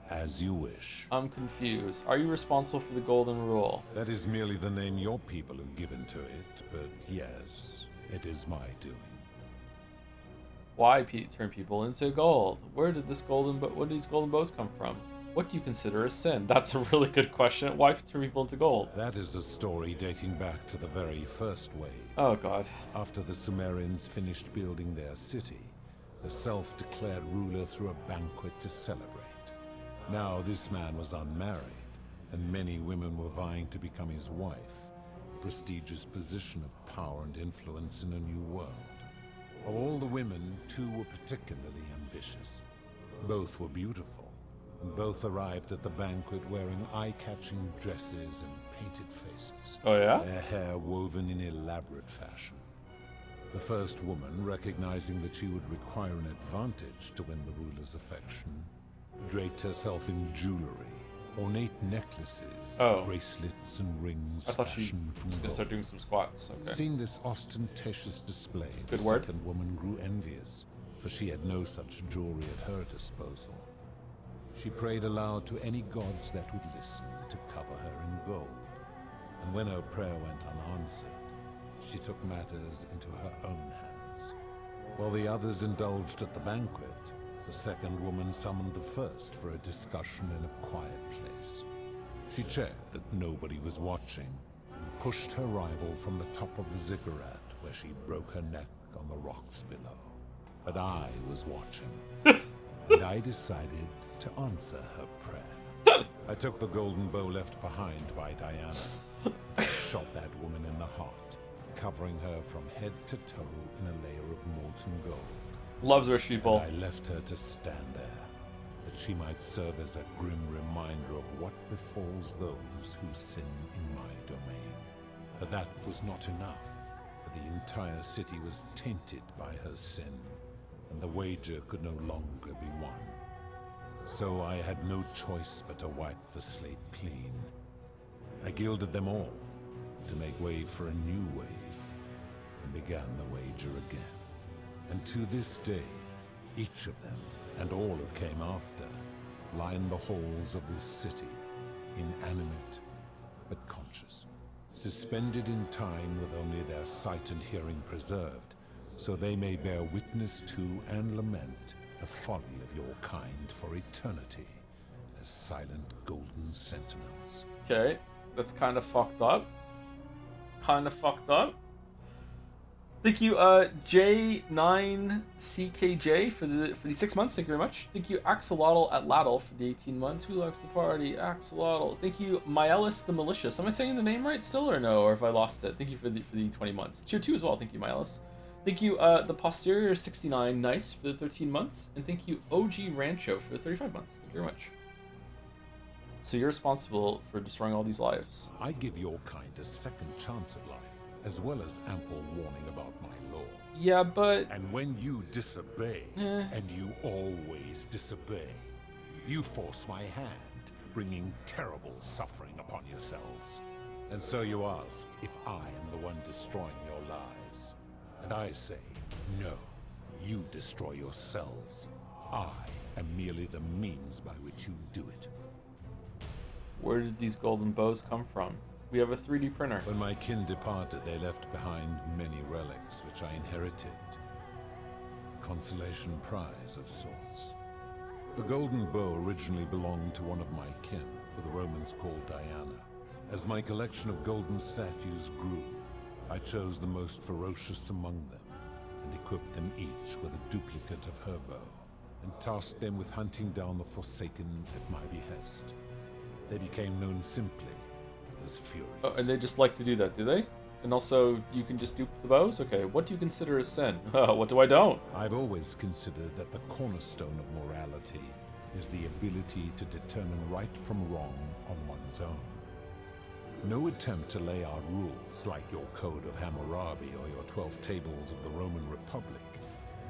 As you wish. I'm confused. Are you responsible for the Golden Rule? That is merely the name your people have given to it, but yes, it is my doing. Why turn people into gold? Where did these golden bows come from? What do you consider a sin? That's a really good question. Why turn people into gold? That is a story dating back to the very first wave. Oh god. After the Sumerians finished building their city, the self-declared ruler threw a banquet to celebrate. Now this man was unmarried, and many women were vying to become his wife, a prestigious position of power and influence in a new world. Of all the women, 2 were particularly ambitious. Both were beautiful, and both arrived at the banquet wearing eye-catching dresses and painted faces. Oh yeah? Their hair woven in elaborate fashion. The first woman, recognizing that she would require an advantage to win the ruler's affection, draped herself in jewelry, ornate necklaces, bracelets, and rings I thought she fashioned from was gonna gold. start doing some squats. Okay. Seeing this ostentatious display, Good the word. second woman grew envious, for she had no such jewelry at her disposal. She prayed aloud to any gods that would listen to cover her in gold, and when her prayer went unanswered, she took matters into her own hands. While the others indulged at the banquet, the second woman summoned the first for a discussion in a quiet place. She checked that nobody was watching and pushed her rival from the top of the ziggurat where she broke her neck on the rocks below. But I was watching, and I decided to answer her prayer. I took the golden bow left behind by Diana. I shot that woman in the heart, covering her from head to toe in a layer of molten gold. Loves rich people. And I left her to stand there, that she might serve as a grim reminder of what befalls those who sin in my domain. But that was not enough, for the entire city was tainted by her sin, and the wager could no longer be won. So I had no choice but to wipe the slate clean. I gilded them all to make way for a new wave, and began the wager again. And to this day, each of them, and all who came after, line the halls of this city, inanimate but conscious, suspended in time with only their sight and hearing preserved, so they may bear witness to and lament the folly of your kind for eternity, as silent golden sentinels. Okay, that's kind of fucked up. Thank you, J9CKJ for the 6 months. Thank you very much. Thank you, Axolotl at Laddle for the 18 months. Who likes the party? Axolotl. Thank you, Myelis the Malicious. Am I saying the name right still or no? Or have I lost it? Thank you for the 20 months. Tier 2 as well. Thank you, Myelis. Thank you, the Posterior 69 Nice for the 13 months. And thank you, OG Rancho for the 35 months. Thank you very much. So you're responsible for destroying all these lives. I give your kind a second chance at life, as well as ample warning about my law. Yeah, but... And when you disobey, and you always disobey, you force my hand, bringing terrible suffering upon yourselves. And so you ask if I am the one destroying your lives. And I say, no, you destroy yourselves. I am merely the means by which you do it. Where did these golden bows come from? We have a 3D printer. When my kin departed, they left behind many relics, which I inherited. A consolation prize of sorts. The golden bow originally belonged to one of my kin, who the Romans called Diana. As my collection of golden statues grew, I chose the most ferocious among them, and equipped them each with a duplicate of her bow, and tasked them with hunting down the Forsaken at my behest. They became known simply as Furies. Oh, and they just like to do that, do they? And also, you can just dupe the bows? Okay, what do you consider a sin? What do I don't? I've always considered that the cornerstone of morality is the ability to determine right from wrong on one's own. No attempt to lay out rules like your Code of Hammurabi or your 12 Tables of the Roman Republic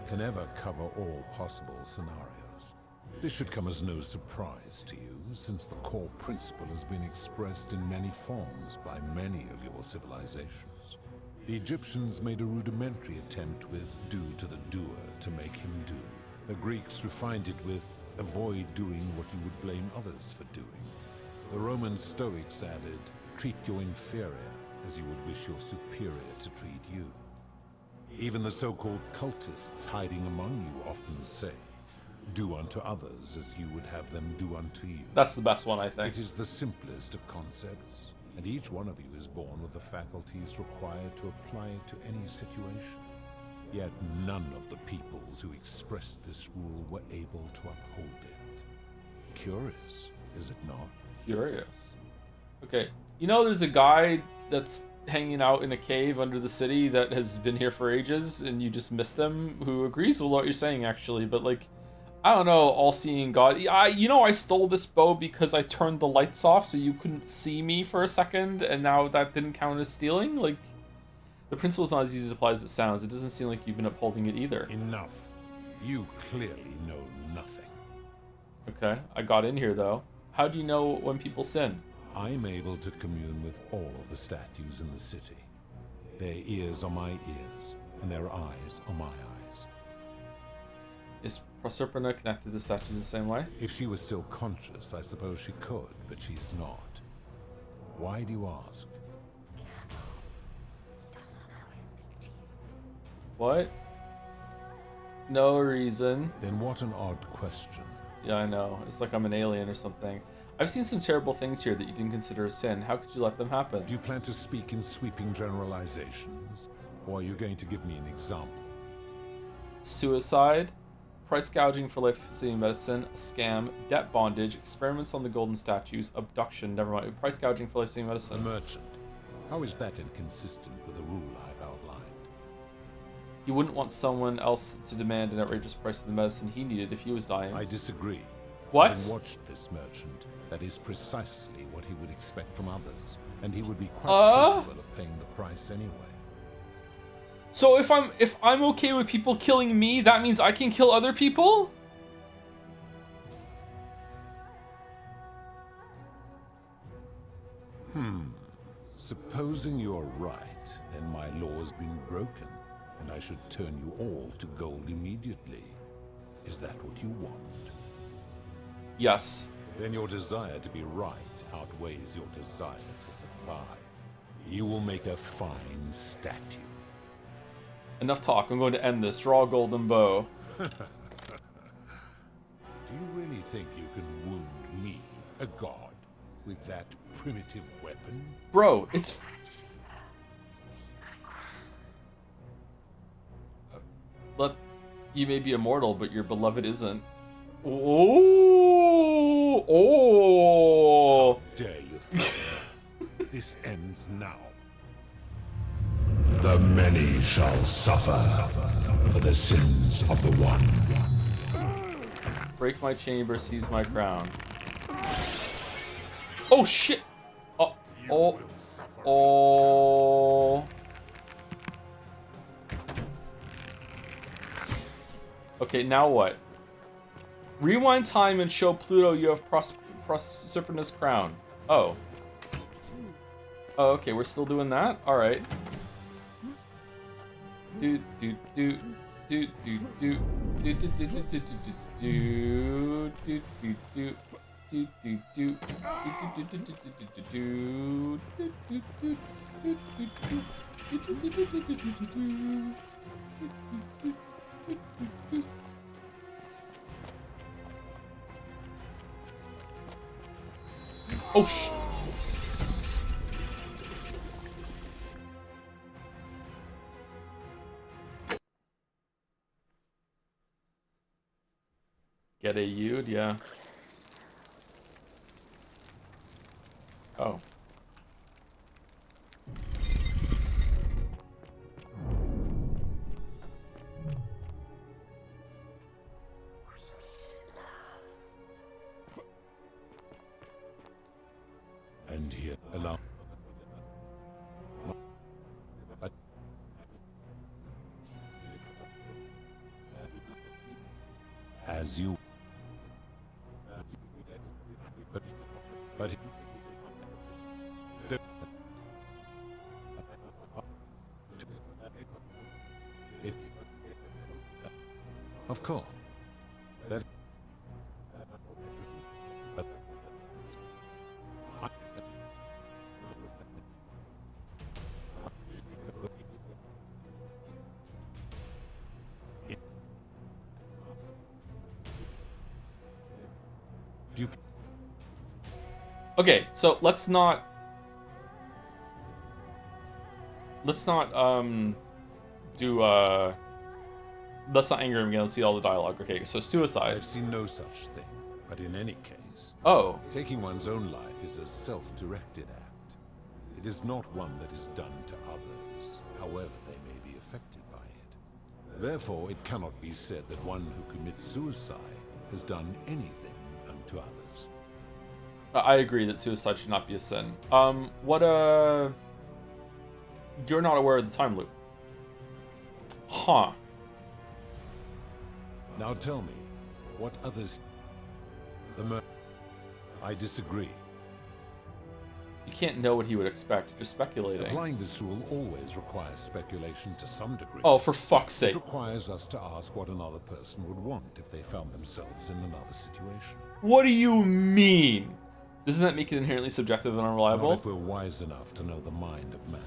can ever cover all possible scenarios. This should come as no surprise to you, since the core principle has been expressed in many forms by many of your civilizations. The Egyptians made a rudimentary attempt with do to the doer to make him do. The Greeks refined it with avoid doing what you would blame others for doing. The Roman Stoics added, treat your inferior as you would wish your superior to treat you. Even the so-called cultists hiding among you often say, do unto others as you would have them do unto you. That's the best one, I think. It is the simplest of concepts, and each one of you is born with the faculties required to apply it to any situation. Yet none of the peoples who expressed this rule were able to uphold it. Curious, is it not? Curious. Okay, you know there's a guy that's hanging out in a cave under the city that has been here for ages, and you just missed him, who agrees with what you're saying, actually, but like, I don't know, all-seeing God. I stole this bow because I turned the lights off so you couldn't see me for a second, and now that didn't count as stealing? Like, the principle's not as easy to apply as it sounds. It doesn't seem like you've been upholding it either. Enough. You clearly know nothing. Okay, I got in here, though. How do you know when people sin? I'm able to commune with all of the statues in the city. Their ears are my ears, and their eyes are my eyes. Is Proserpina connected to the statues the same way? If she was still conscious, I suppose she could, but she's not. Why do you ask? What? No reason. Then what an odd question. Yeah, I know. It's like I'm an alien or something. I've seen some terrible things here that you didn't consider a sin. How could you let them happen? Do you plan to speak in sweeping generalizations, or are you going to give me an example? Suicide, price gouging for life-saving medicine, a scam, debt bondage, experiments on the golden statues, abduction, never mind, price gouging for life-saving medicine. A merchant. How is that inconsistent with the rule I've outlined? He wouldn't want someone else to demand an outrageous price for the medicine he needed if he was dying. I disagree. What? Having watched this merchant, that is precisely what he would expect from others, and he would be quite capable of paying the price anyway. So if I'm okay with people killing me, that means I can kill other people? Supposing you're right, then my law has been broken, and I should turn you all to gold immediately. Is that what you want? Yes. Then your desire to be right outweighs your desire to survive. You will make a fine statue. Enough talk. I'm going to end this. Draw a golden bow. Do you really think you can wound me, a god, with that primitive weapon? Bro, it's... You may be immortal, but your beloved isn't. Oh! Oh! How dare you think this ends now? The many shall suffer for the sins of the one. Break my chamber, seize my crown. Oh shit! Oh, oh, oh. Okay, now what? Rewind time and show Pluto you have Proserpina's crown. Oh. Oh, okay, we're still doing that? Alright. Do do do do do do do do do do do do do do do do do. Oh sh! Get a U'd, yeah. Oh. And here, allow. But as you. But it, of course, that. But Okay, so let's not do let's not anger him again. Let's see all the dialogue. Okay, so suicide. I've seen no such thing, but in any case, taking one's own life is a self-directed act. It is not one that is done to others, however they may be affected by it. Therefore, it cannot be said that one who commits suicide has done anything unto others. I agree that suicide should not be a sin. You're not aware of the time loop. Huh. Now tell me, what others... I disagree. You can't know what he would expect. You're just speculating. Applying this rule always requires speculation to some degree. Oh, for fuck's sake. It requires us to ask what another person would want if they found themselves in another situation. What do you mean? Doesn't that make it inherently subjective and unreliable? Not if we're wise enough to know the mind of man.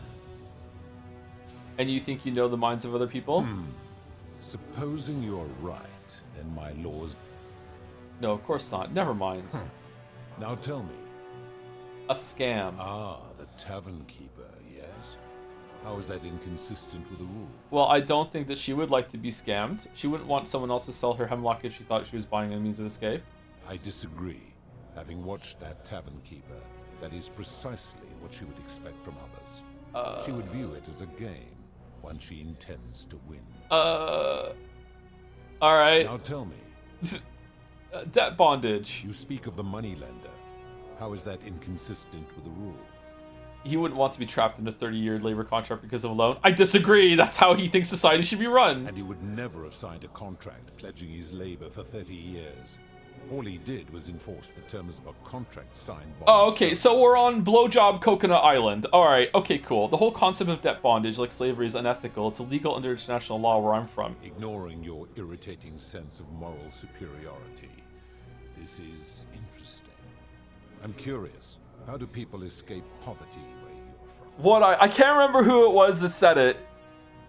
And you think you know the minds of other people? Supposing you're right, then my laws... No, of course not. Never mind. Now tell me. A scam. Ah, the tavern keeper, yes? How is that inconsistent with the rule? Well, I don't think that she would like to be scammed. She wouldn't want someone else to sell her hemlock if she thought she was buying a means of escape. I disagree. Having watched that tavern keeper, that is precisely what she would expect from others. She would view it as a game, one she intends to win. Alright. Now tell me. Debt bondage. You speak of the moneylender. How is that inconsistent with the rule? He wouldn't want to be trapped in a 30-year labor contract because of a loan. I disagree. That's how he thinks society should be run. And he would never have signed a contract pledging his labor for 30 years. All he did was enforce the terms of a contract signed. Oh, okay, so we're on Blowjob Coconut Island. Alright, okay, cool. The whole concept of debt bondage, like slavery, is unethical. It's illegal under international law where I'm from. Ignoring your irritating sense of moral superiority, this is interesting. I'm curious, how do people escape poverty where you're from? I can't remember who it was that said it.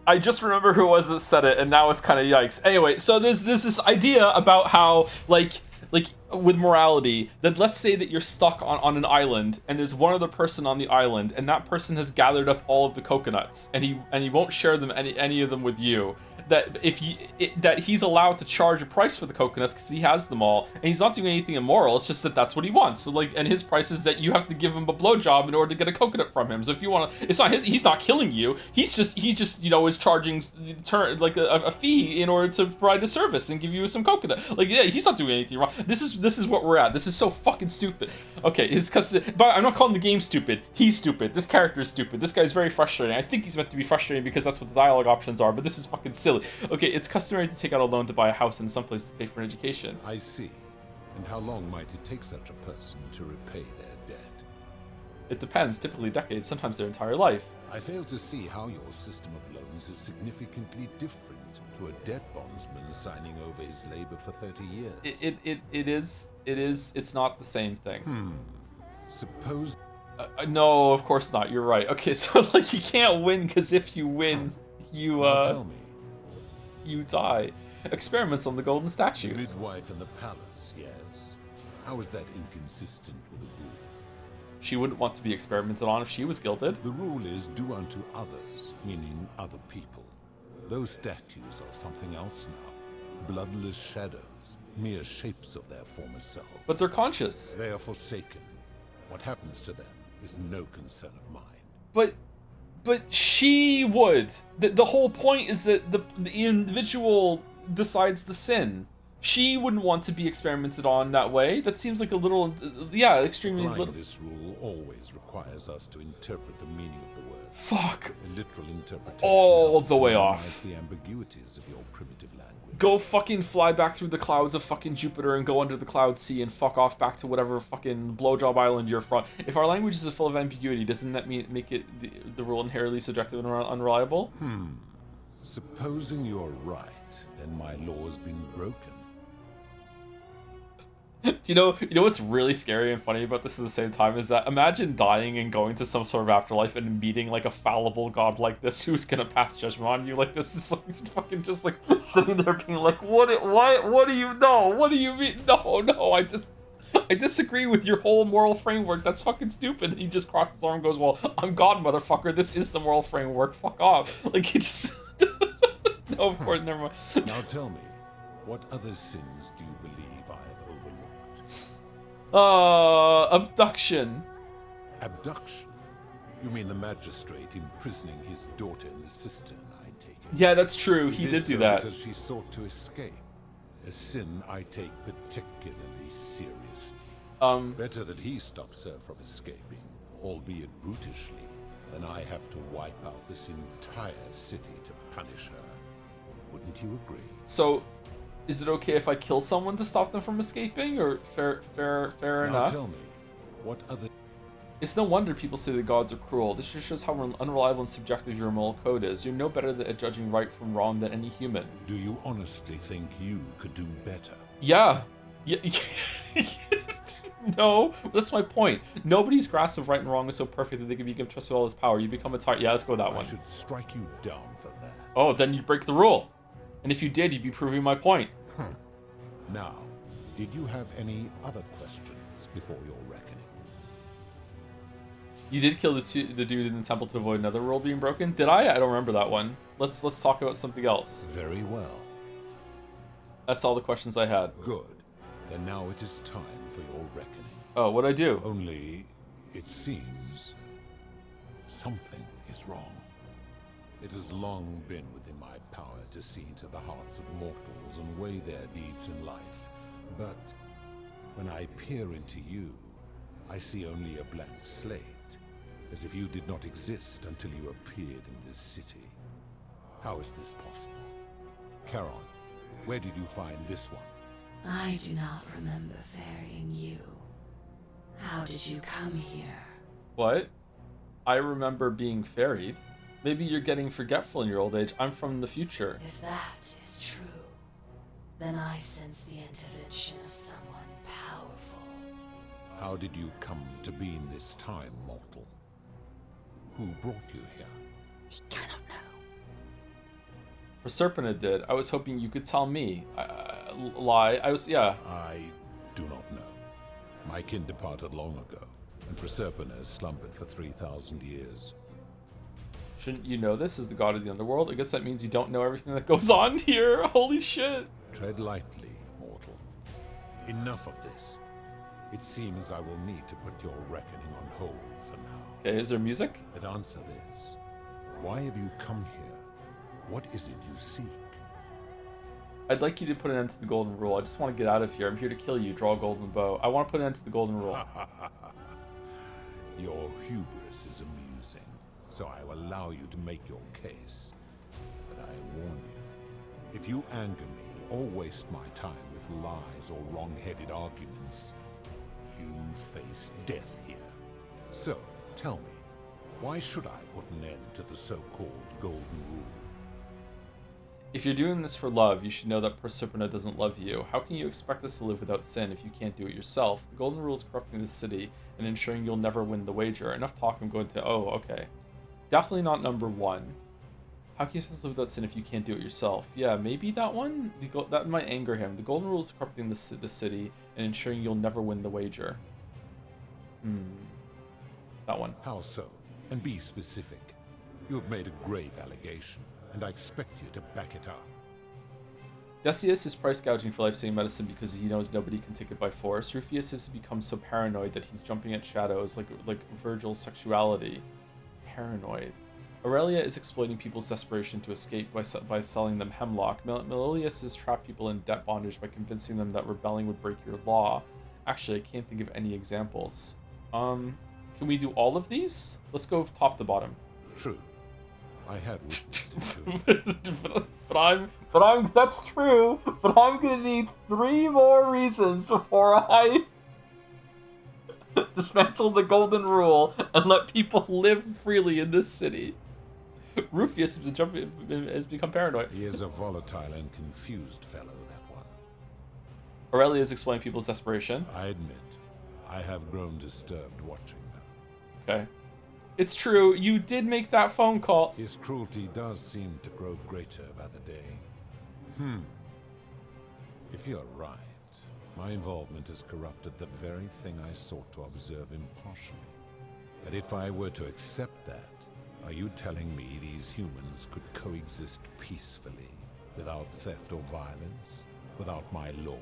I just remember who it was that said it, and now it's kind of yikes. Anyway, so there's this idea about how, like with morality, that let's say that you're stuck on an island and there's one other person on the island and that person has gathered up all of the coconuts and he won't share them any of them with you. That that he's allowed to charge a price for the coconuts because he has them all and he's not doing anything immoral. It's just that that's what he wants. So and his price is that you have to give him a blowjob in order to get a coconut from him. So if you want to, it's not he's not killing you. He's just is charging a fee in order to provide a service and give you some coconut. Yeah, he's not doing anything wrong. This is what we're at. This is so fucking stupid. Okay, but I'm not calling the game stupid. He's stupid. This character is stupid. This guy's very frustrating. I think he's meant to be frustrating because that's what the dialogue options are. But this is fucking silly. Okay, it's customary to take out a loan to buy a house in some place to pay for an education. I see. And how long might it take such a person to repay their debt? It depends. Typically decades, sometimes their entire life. I fail to see how your system of loans is significantly different to a debt bondsman signing over his labor for 30 years. It's not the same thing. Suppose... no, of course not. You're right. Okay, so you can't win because if you win, you tell me. You die. Experiments on the golden statues. The midwife in the palace, yes. How is that inconsistent with the rule? She wouldn't want to be experimented on if she was guilted. The rule is do unto others, meaning other people. Those statues are something else now. Bloodless shadows, mere shapes of their former selves. But they're conscious. They are forsaken. What happens to them is no concern of mine. But she would. The whole point is that the individual decides to sin. She wouldn't want to be experimented on that way. That seems like a little, extremely little. This rule always requires us to interpret the meaning of the word. Fuck. A literal interpretation all the way off. The ambiguities of your primitive language. Go fucking fly back through the clouds of fucking Jupiter and go under the cloud sea and fuck off back to whatever fucking blowjob island you're from. If our language is full of ambiguity, doesn't that make it the rule inherently subjective and unreliable? Supposing you're right, then my law has been broken. You know what's really scary and funny about this at the same time is that imagine dying and going to some sort of afterlife and meeting like a fallible god like this who's gonna pass judgment on you. Like this is like fucking just like sitting there being like, what do you know? What do you mean? No, I disagree with your whole moral framework. That's fucking stupid. And he just crosses his arm and goes, well, I'm God, motherfucker. This is the moral framework. Fuck off. Like he just no, of course, never mind. Now tell me, what other sins do you believe I have overlooked? Abduction. Abduction? You mean the magistrate imprisoning his daughter in the cistern, I take it? Yeah, that's true. He did do that. Because she sought to escape. A sin I take particularly seriously. Better that he stops her from escaping, albeit brutishly, than I have to wipe out this entire city to punish her. Wouldn't you agree? So, is it okay if I kill someone to stop them from escaping, or fair enough? Now tell me, what other... It's no wonder people say the gods are cruel. This just shows how unreliable and subjective your moral code is. You're no better at judging right from wrong than any human. Do you honestly think you could do better? Yeah. No, that's my point. Nobody's grasp of right and wrong is so perfect that they can be trusted with all his power. You become a tyrant. Yeah, let's go with that one. I should strike you down for that. Oh, then you break the rule. And if you did, you'd be proving my point. Now, did you have any other questions? centuries before your reckoning. You did kill the dude in the temple to avoid another rule being broken? Did I? I don't remember that one. Let's talk about something else. Very well. That's all the questions I had. Good. Then now it is time for your reckoning. Oh, what'd I do? Only, it seems, something is wrong. It has long been within my power to see into the hearts of mortals and weigh their deeds in life. But when I peer into you, I see only a blank slate, as if you did not exist until you appeared in this city. How is this possible? Charon, where did you find this one? I do not remember ferrying you. How did you come here? What? I remember being ferried. Maybe you're getting forgetful in your old age. I'm from the future. If that is true, then I sense the intervention of someone powerful. How did you come to be in this time, mortal? Who brought you here? He cannot know. Proserpina did. I was hoping you could tell me. Lie. Yeah. I do not know. My kin departed long ago, and Proserpina has slumbered for 3,000 years. Shouldn't you know this as the god of the underworld? I guess that means you don't know everything that goes on here. Holy shit. Tread lightly, mortal. Enough of this. It seems I will need to put your reckoning on hold for now. Okay, is there music? But answer this. Why have you come here? What is it you seek? I'd like you to put an end to the golden rule. I just want to get out of here. I'm here to kill you. Draw a golden bow. I want to put an end to the golden rule. Your hubris is amusing, so I will allow you to make your case. But I warn you, if you anger me or waste my time with lies or wrong-headed arguments, you face death here. So, tell me, why should I put an end to the so-called golden rule? If you're doing this for love, you should know that Proserpina doesn't love you. How can you expect us to live without sin if you can't do it yourself? The golden rule is corrupting the city and ensuring you'll never win the wager. Enough talk, I'm going to... Oh, okay. Definitely not number one. How can you live without sin if you can't do it yourself? Yeah, maybe that one? That might anger him. The golden rule is corrupting the city and ensuring you'll never win the wager. That one. How so? And be specific. You have made a grave allegation, and I expect you to back it up. Decius is price gouging for life-saving medicine because he knows nobody can take it by force. Rufius has become so paranoid that he's jumping at shadows like Virgil's sexuality. Paranoid. Aurelia is exploiting people's desperation to escape by selling them hemlock. Melilius has trapped people in debt bondage by convincing them that rebelling would break your law. Actually, I can't think of any examples. Can we do all of these? Let's go top to bottom. True. I had witnessed it too. That's true, but I'm gonna need 3 more reasons before I dismantle the golden rule and let people live freely in this city. Rufius has become paranoid. He is a volatile and confused fellow, that one. Aurelia is explaining people's desperation. I admit, I have grown disturbed watching them. Okay. It's true, you did make that phone call. His cruelty does seem to grow greater by the day. If you're right, my involvement has corrupted the very thing I sought to observe impartially. But if I were to accept that, are you telling me these humans could coexist peacefully, without theft or violence, without my law?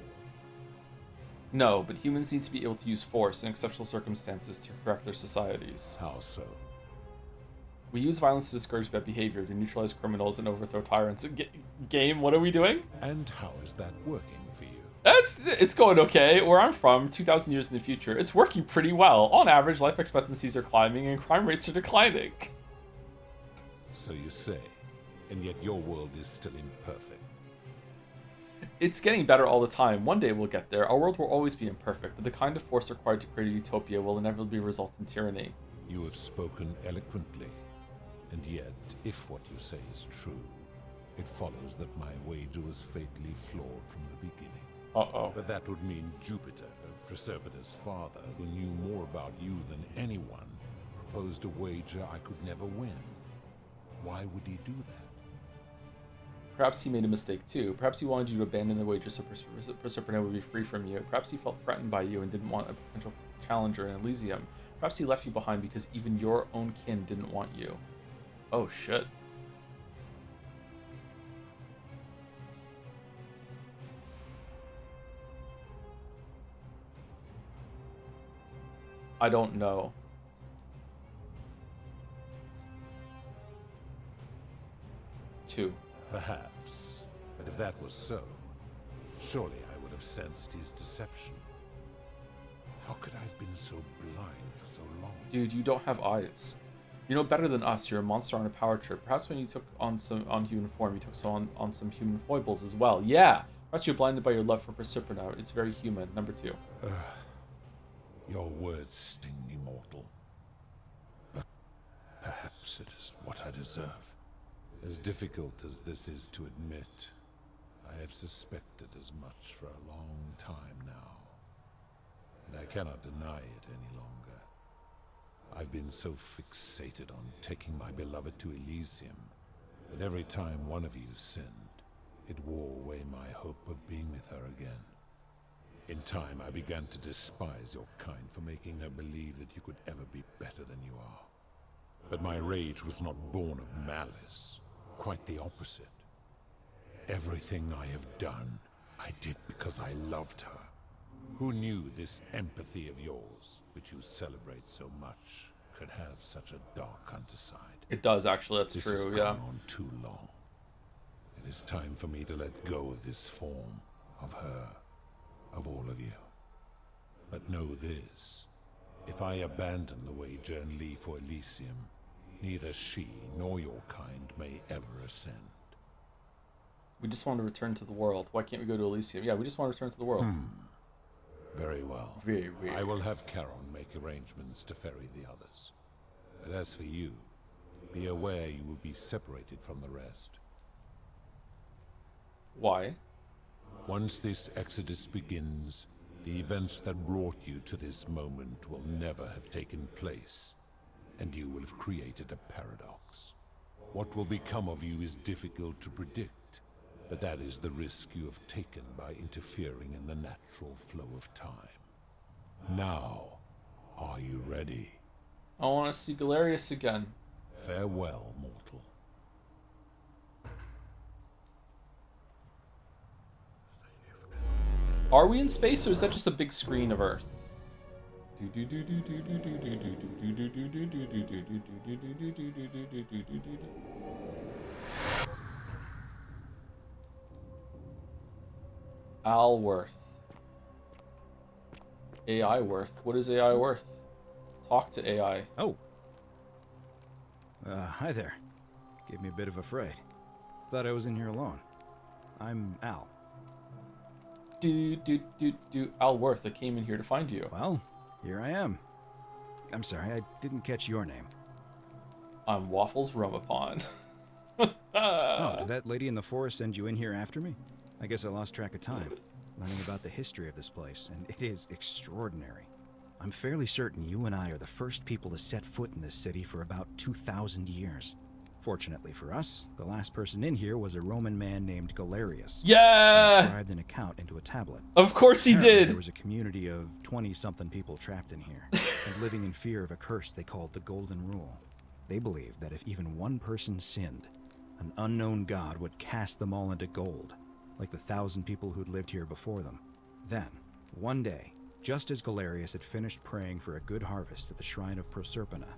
No, but humans need to be able to use force in exceptional circumstances to correct their societies. How so? We use violence to discourage bad behavior, to neutralize criminals and overthrow tyrants. Game, what are we doing? And how is that working for you? It's going okay. Where I'm from, 2,000 years in the future, it's working pretty well. On average, life expectancies are climbing and crime rates are declining. So you say, and yet your world is still imperfect. It's getting better all the time. One day we'll get there. Our world will always be imperfect, but the kind of force required to create a utopia will inevitably result in tyranny. You have spoken eloquently. And yet, if what you say is true, it follows that my wager was fatally flawed from the beginning. Uh-oh. But that would mean Jupiter, Proserpina's father, who knew more about you than anyone, proposed a wager I could never win. Why would he do that? Perhaps he made a mistake too. Perhaps he wanted you to abandon the wager so Proserpina would be free from you. Perhaps he felt threatened by you and didn't want a potential challenger in Elysium. Perhaps he left you behind because even your own kin didn't want you. Oh shit. I don't know. Two. Perhaps. But if that was so, surely I would have sensed his deception. How could I have been so blind for so long? Dude, you don't have eyes. You know better than us. You're a monster on a power trip. Perhaps when you took on human form, you took on some human foibles as well. Yeah. Perhaps you're blinded by your love for Proserpina. It's very human. Number 2. Your words sting me, mortal. But perhaps it is what I deserve. As difficult as this is to admit, I have suspected as much for a long time now. And I cannot deny it any longer. I've been so fixated on taking my beloved to Elysium that every time one of you sinned, it wore away my hope of being with her again. In time, I began to despise your kind for making her believe that you could ever be better than you are. But my rage was not born of malice. Quite the opposite. Everything I have done, I did because I loved her. Who knew this empathy of yours, which you celebrate so much, could have such a dark underside? It does, actually. That's this true, has yeah. gone on too long. It is time for me to let go of this form, of her, of all of you. But know this. If I abandon the wager and leave for Elysium, neither she nor your kind may ever ascend. We just want to return to the world. Why can't we go to Elysium? Yeah, we just want to return to the world. Very well. Very weird. I will have Charon make arrangements to ferry the others. But as for you, be aware you will be separated from the rest. Why? Once this exodus begins, the events that brought you to this moment will never have taken place, and you will have created a paradox. What will become of you is difficult to predict, but that is the risk you have taken by interfering in the natural flow of time. Now, are you ready? I want to see Galerius again. Farewell, mortal. Are we in space, or is that just a big screen of Earth? Alworth. AI worth. What is AI worth? Talk to AI. Oh. Hi there. Gave me a bit of a fright. Thought I was in here alone. I'm Al. Alworth, I came in here to find you. Well, here I am. I'm sorry, I didn't catch your name. I'm Waffles Rumapon. Oh, did that lady in the forest send you in here after me? I guess I lost track of time, learning about the history of this place, and it is extraordinary. I'm fairly certain you and I are the first people to set foot in this city for about 2,000 years. Fortunately for us, the last person in here was a Roman man named Galerius. Yeah! He inscribed an account into a tablet. Of course he Apparently, did! There was a community of 20-something people trapped in here, and living in fear of a curse they called the Golden Rule. They believed that if even one person sinned, an unknown god would cast them all into gold, like the 1,000 people who'd lived here before them. Then, one day, just as Galerius had finished praying for a good harvest at the shrine of Proserpina,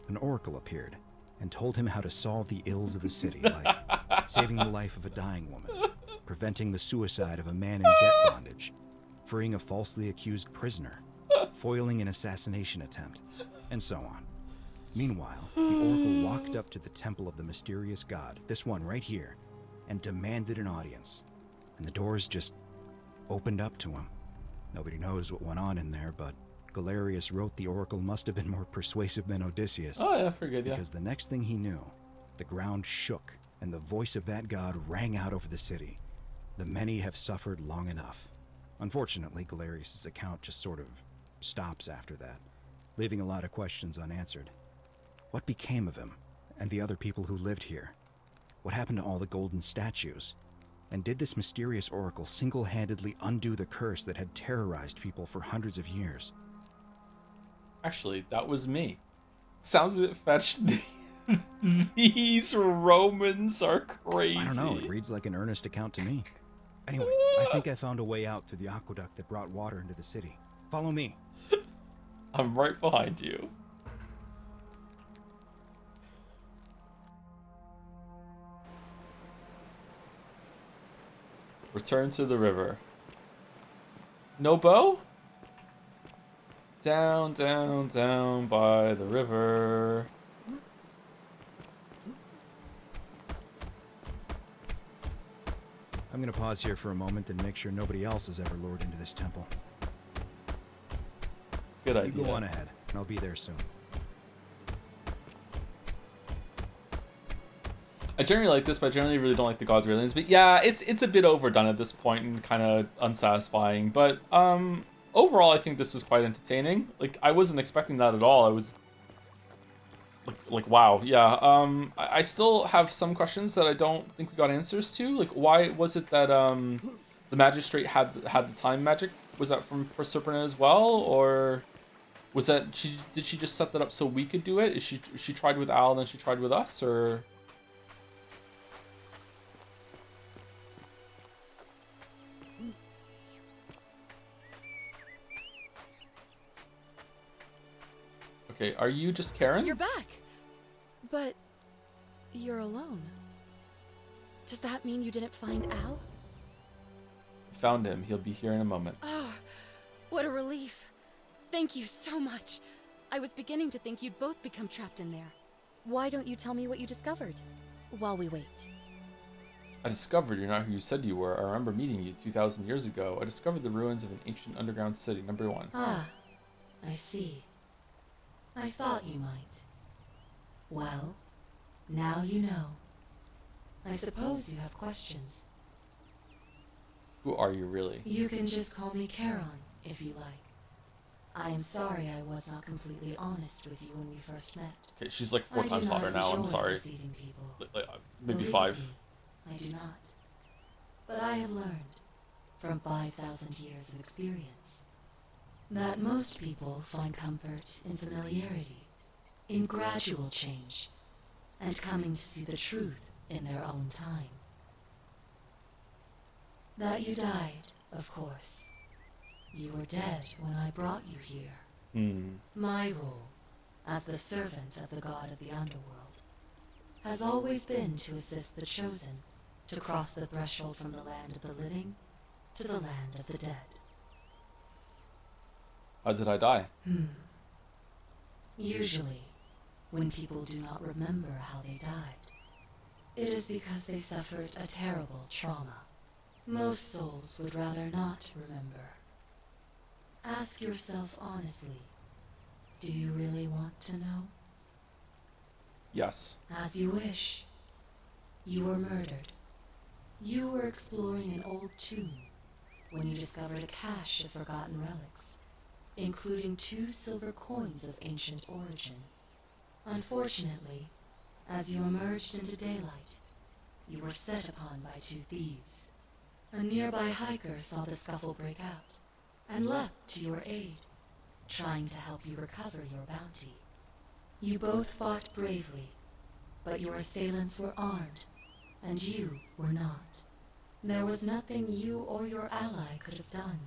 an oracle appeared and told him how to solve the ills of the city, like saving the life of a dying woman, preventing the suicide of a man in debt bondage, freeing a falsely accused prisoner, foiling an assassination attempt, and so on. Meanwhile, the oracle walked up to the temple of the mysterious god, this one right here, and demanded an audience. And the doors just opened up to him. Nobody knows what went on in there, but Galerius wrote the oracle must have been more persuasive than Odysseus. Oh yeah, pretty good, yeah. Because the next thing he knew, the ground shook, and the voice of that god rang out over the city. The many have suffered long enough. Unfortunately, Galerius' account just sort of stops after that, leaving a lot of questions unanswered. What became of him, and the other people who lived here? What happened to all the golden statues? And did this mysterious oracle single-handedly undo the curse that had terrorized people for hundreds of years? Actually, that was me. Sounds a bit fetched. These Romans are crazy. I don't know, it reads like an earnest account to me. Anyway, I think I found a way out through the aqueduct that brought water into the city. Follow me. I'm right behind you. Return to the river. No bow? Down, down, down by the river. I'm gonna pause here for a moment and make sure nobody else has ever lured into this temple. Good You idea. go on ahead, and I'll be there soon. I generally like this, but I generally really don't like the gods of aliens. But yeah, it's a bit overdone at this point and kind of unsatisfying. But overall, I think this was quite entertaining. Like, I wasn't expecting that at all. I was like wow, yeah. I still have some questions that I don't think we got answers to. Like, why was it that the magistrate had the time magic? Was that from Proserpina as well, or was that did she just set that up so we could do it? Is she tried with Al and then she tried with us, or? Okay, are you just Karen? You're back! But you're alone. Does that mean you didn't find Al? Found him. He'll be here in a moment. Oh, what a relief. Thank you so much. I was beginning to think you'd both become trapped in there. Why don't you tell me what you discovered while we wait? I discovered you're not who you said you were. I remember meeting you 2,000 years ago. I discovered the ruins of an ancient underground city, number 1. Ah, I see. I thought you might. Well, now you know. I suppose you have questions. Who are you, really? You can just call me Charon, if you like. I am sorry I was not completely honest with you when we first met. Okay, she's like 4 times hotter now. I'm sorry. Deceiving people. Maybe Believe 5. me, I do not. But I have learned, from 5,000 years of experience, that most people find comfort in familiarity, in gradual change, and coming to see the truth in their own time. That you died, of course. You were dead when I brought you here. My role, as the servant of the god of the underworld, has always been to assist the chosen to cross the threshold from the land of the living to the land of the dead. How did I die? Usually, when people do not remember how they died, it is because they suffered a terrible trauma. Most souls would rather not remember. Ask yourself honestly, do you really want to know? Yes. As you wish. You were murdered. You were exploring an old tomb when you discovered a cache of forgotten relics, including 2 silver coins of ancient origin. Unfortunately, as you emerged into daylight, you were set upon by 2 thieves. A nearby hiker saw the scuffle break out and leapt to your aid, trying to help you recover your bounty. You both fought bravely, but your assailants were armed, and you were not. There was nothing you or your ally could have done.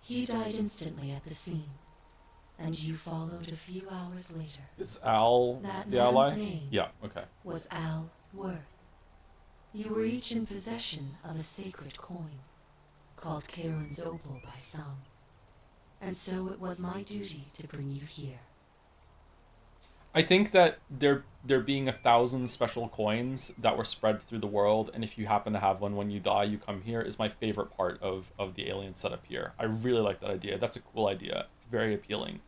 He died instantly at the scene, and you followed a few hours later. Is Al That the man's ally? name Yeah, okay. was Al Worth. You were each in possession of a sacred coin, called Charon's Opal by some. And so it was my duty to bring you here. I think that there being 1,000 special coins that were spread through the world, and if you happen to have one when you die, you come here, is my favorite part of the alien setup here. I really like that idea. That's a cool idea. It's very appealing.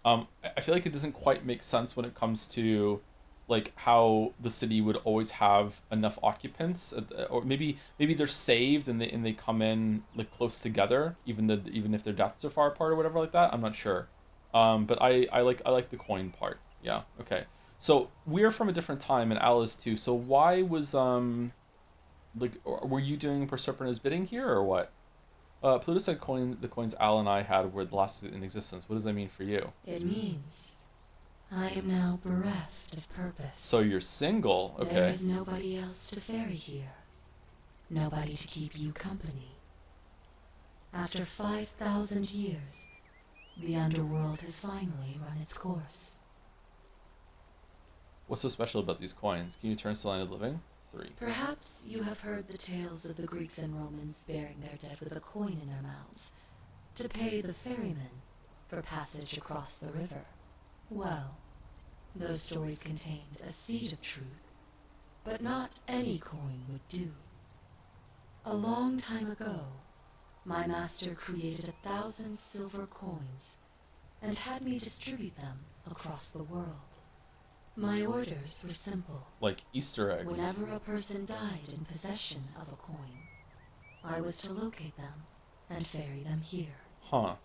I feel like it doesn't quite make sense when it comes to like how the city would always have enough occupants, or maybe they're saved and they come in like close together, even if their deaths are far apart or whatever like that. I'm not sure. But I like the coin part. Yeah. Okay. So we're from a different time, and Al is too. So why was like, were you doing Proserpina's bidding here, or what? Pluto said the coins Al and I had were the last in existence. What does that mean for you? It means I am now bereft of purpose. So you're single, okay. There is nobody else to ferry here. Nobody to keep you company. After 5,000 years, the underworld has finally run its course. What's so special about these coins? Can you turn to the land of the living? 3. Perhaps you have heard the tales of the Greeks and Romans burying their dead with a coin in their mouths to pay the ferryman for passage across the river. Well, those stories contained a seed of truth, but not any coin would do. A long time ago, my master created 1,000 silver coins and had me distribute them across the world. My orders were simple. Like Easter eggs. Whenever a person died in possession of a coin, I was to locate them and ferry them here. Huh.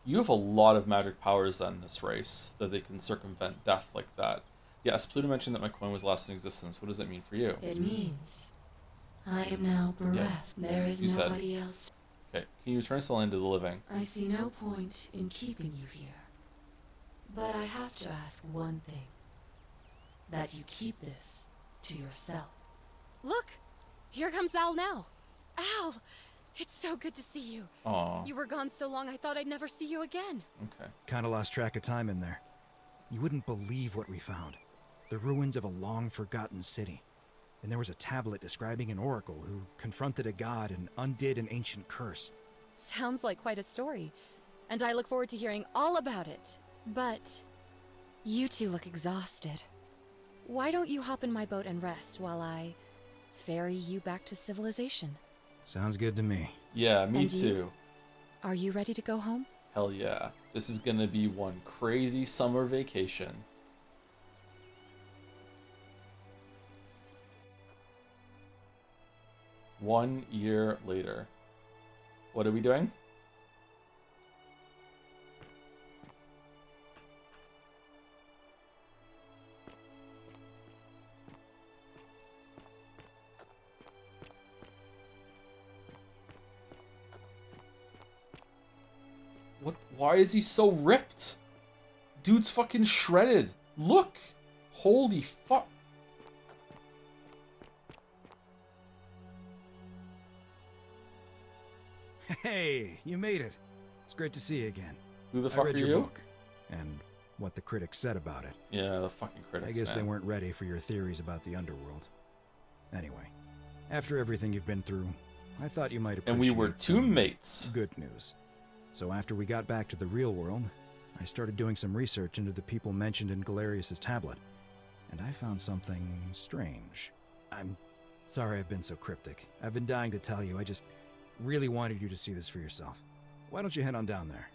You have a lot of magic powers then in this race, that they can circumvent death like that. Yes, Pluto mentioned that my coin was last in existence. What does that mean for you? It means I am now bereft. Yeah, there is nobody else. Okay, can you return us the land of the living? I see no point in keeping you here. But I have to ask one thing. That you keep this to yourself. Look! Here comes Al now. Al! It's so good to see you. Aww. You were gone so long I thought I'd never see you again. Okay. Kinda lost track of time in there. You wouldn't believe what we found. The ruins of a long-forgotten city. And there was a tablet describing an oracle who confronted a god and undid an ancient curse. Sounds like quite a story. And I look forward to hearing all about it. But you two look exhausted. Why don't you hop in my boat and rest while I ferry you back to civilization? Sounds good to me. Yeah, me And too. you? Are you ready to go home? Hell yeah. This is gonna be one crazy summer vacation. One year later. What are we doing? What? Why is he so ripped? Dude's fucking shredded. Look! Holy fuck. Hey, you made it. It's great to see you again. Who the I fuck read are your you? book and what the critics said about it. Yeah, the fucking critics, I guess man. they weren't ready for your theories about the underworld. Anyway, after everything you've been through, I thought you might appreciate And we were two mates. Good news. So after we got back to the real world, I started doing some research into the people mentioned in Galerius' tablet. And I found something strange. I'm sorry I've been so cryptic. I've been dying to tell you. I just really wanted you to see this for yourself. Why don't you head on down there?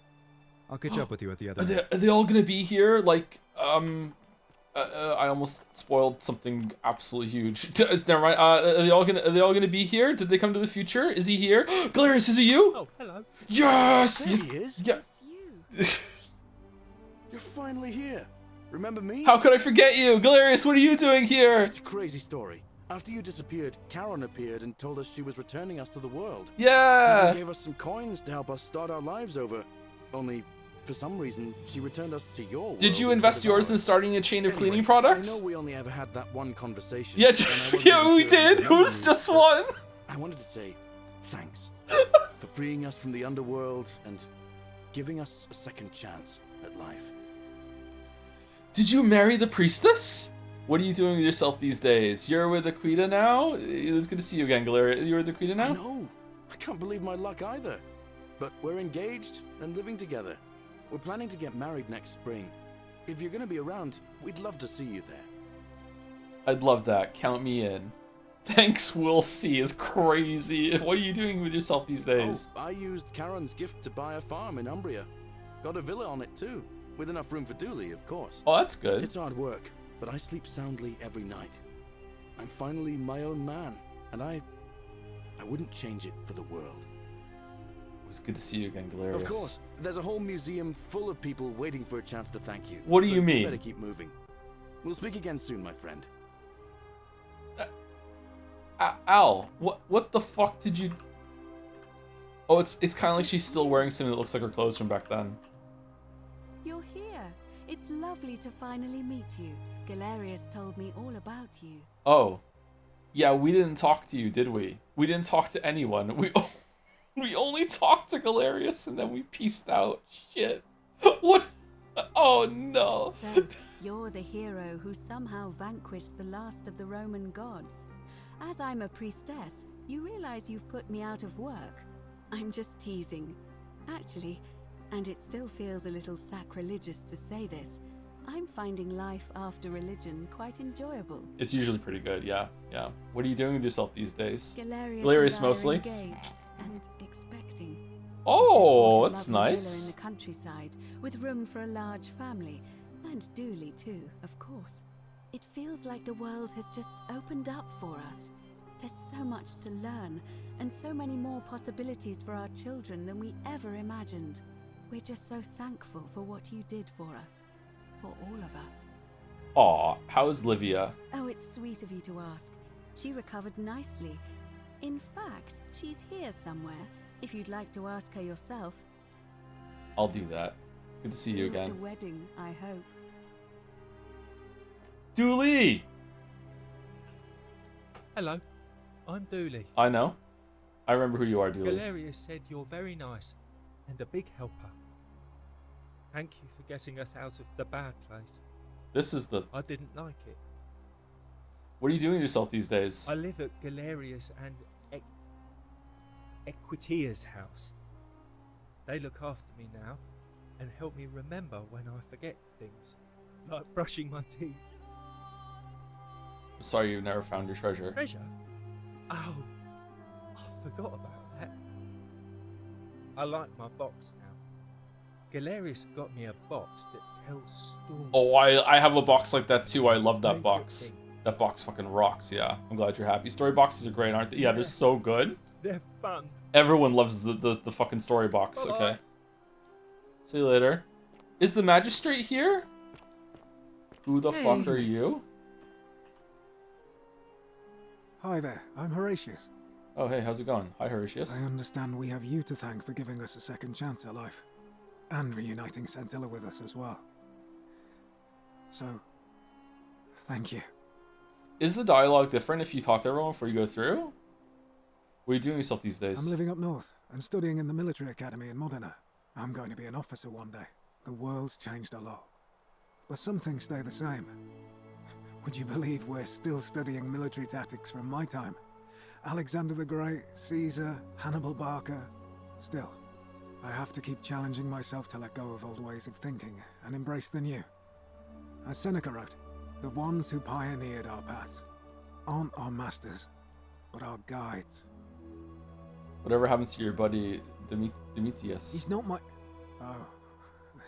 I'll catch up with you at the other end. Are they all gonna be here? Like, I almost spoiled something absolutely huge. Never mind. Are they all gonna be here? Did they come to the future? Is he here? Galerius, is it you? Oh, hello. Yes! There he is. Yeah. It's you. You're finally here. Remember me? How could I forget you? Galerius, what are you doing here? It's a crazy story. After you disappeared, Charon appeared and told us she was returning us to the world. Yeah! Even gave us some coins to help us start our lives over. Only, for some reason, she returned us to your world. Did you invest instead of yours in ours. starting a chain of Anyway, cleaning products? I know we only ever had that one conversation. Yeah, and I wasn't yeah, even we sure did. you It was remembered, just but one. I wanted to say thanks for freeing us from the underworld and giving us a second chance at life. Did you marry the priestess? What are you doing with yourself these days? You're with Aquita now? It was good to see you again, Galerius. You're with Aquita now? I know. I can't believe my luck either. But we're engaged and living together. We're planning to get married next spring. If you're going to be around, we'd love to see you there. I'd love that. Count me in. Thanks, we'll see is crazy. What are you doing with yourself these days? Oh, I used Charon's gift to buy a farm in Umbria. Got a villa on it too, with enough room for Dooley, of course. Oh, that's good. It's hard work, but I sleep soundly every night. I'm finally my own man, and I wouldn't change it for the world. It was good to see you again, Galerius. Of course. There's a whole museum full of people waiting for a chance to thank you. What do so you mean? You better keep moving. We'll speak again soon, my friend. Al, what the fuck did you... Oh, it's kind of like she's still wearing something that looks like her clothes from back then. You're here. It's lovely to finally meet you. Galerius told me all about you. Oh. Yeah, we didn't talk to you, did we? We didn't talk to anyone. We only talked to Galerius and then we peaced out. Shit. What? Oh, no. So, you're the hero who somehow vanquished the last of the Roman gods. As I'm a priestess, you realize you've put me out of work. I'm just teasing. Actually, and it still feels a little sacrilegious to say this, I'm finding life after religion quite enjoyable. It's usually pretty good, yeah. What are you doing with yourself these days? Galerius mostly. Engaged and expecting. Oh, that's Just bought a lovely nice. villa in the countryside, with room for a large family, and Dooley too, of course. It feels like the world has just opened up for us. There's so much to learn, and so many more possibilities for our children than we ever imagined. We're just so thankful for what you did for us. For all of us. Aw, how's Livia? Oh, it's sweet of you to ask. She recovered nicely. In fact, she's here somewhere, if you'd like to ask her yourself. I'll do that. Good to see you At the again. wedding, I hope. Dooley! Hello, I'm Dooley. I know. I remember who you are, Dooley. Galerius said you're very nice and a big helper. Thank you for getting us out of the bad place. This is the... I didn't like it. What are you doing with yourself these days? I live at Galerius and Equitia's house. They look after me now and help me remember when I forget things, like brushing my teeth. I'm sorry you never found your treasure. Treasure? Oh, I forgot about that. I like my box now. Galerius got me a box that tells stories. Oh, I have a box like that too. I love that box. That box fucking rocks, yeah. I'm glad you're happy. Story boxes are great, aren't they? Yeah, they're so good. They're fun. Everyone loves the fucking story box, Bye-bye. okay. See you later. Is the magistrate here? Who the fuck are you? Hi there, I'm Horatius. Oh, hey, how's it going? Hi, Horatius. I understand we have you to thank for giving us a second chance at life. And reuniting Centilla with us as well. So, thank you. Is the dialogue different if you talk to everyone before you go through? What are you doing with yourself these days? I'm living up north and studying in the military academy in Modena. I'm going to be an officer one day. The world's changed a lot. But some things stay the same. Would you believe we're still studying military tactics from my time? Alexander the Great, Caesar, Hannibal Barca. Still, I have to keep challenging myself to let go of old ways of thinking and embrace the new. As Seneca wrote, the ones who pioneered our paths aren't our masters, but our guides. Whatever happens to your buddy Demetrius? He's not my... Oh,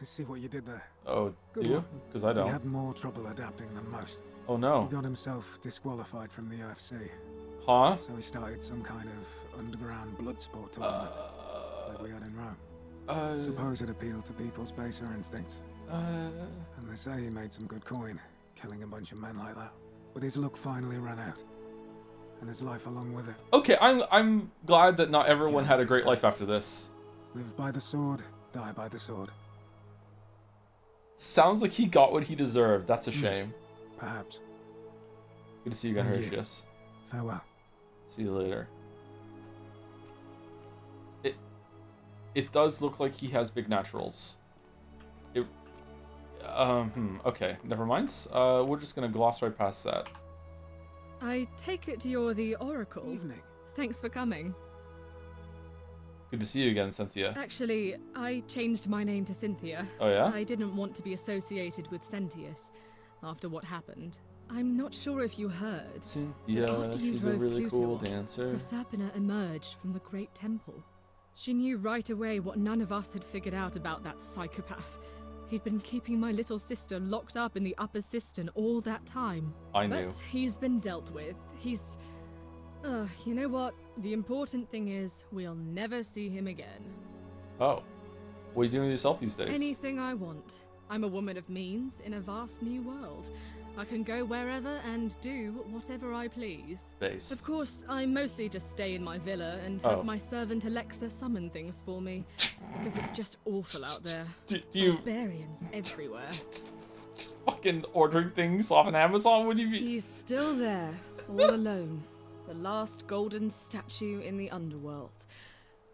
I see what you did there. Oh, Good do you? one. Because I don't. He had more trouble adapting than most. Oh no. He got himself disqualified from the UFC. Huh? So he started some kind of underground blood sport tournament like we had in Rome. Suppose it appealed to people's baser instincts. And they say he made some good coin, killing a bunch of men like that. But his luck finally ran out. And his life along with it. Okay, I'm glad that not everyone had a great life after this. Live by the sword, die by the sword. Sounds like he got what he deserved. That's a shame. Perhaps. Good to see you again, And you. Horatius. Farewell. See you later. It does look like he has big naturals. Okay, never mind. We're just gonna gloss right past that. I take it you're the Oracle. Evening. Thanks for coming. Good to see you again, Cynthia. Actually, I changed my name to Cynthia. Oh, yeah? I didn't want to be associated with Sentius after what happened. I'm not sure if you heard. Cynthia, but after you she's a drove really Pluto cool off, dancer. Proserpina emerged from the Great Temple. She knew right away what none of us had figured out about that psychopath. He'd been keeping my little sister locked up in the upper cistern all that time. I knew. But he's been dealt with. He's... you know what? The important thing is we'll never see him again. Oh. What are you doing with yourself these days? Anything I want. I'm a woman of means in a vast new world. I can go wherever and do whatever I please. Based. Of course, I mostly just stay in my villa and have my servant Alexa summon things for me, because it's just awful out there. Do you... Barbarians everywhere. Just fucking ordering things off an Amazon? What do you mean? He's still there, all alone. The last golden statue in the underworld.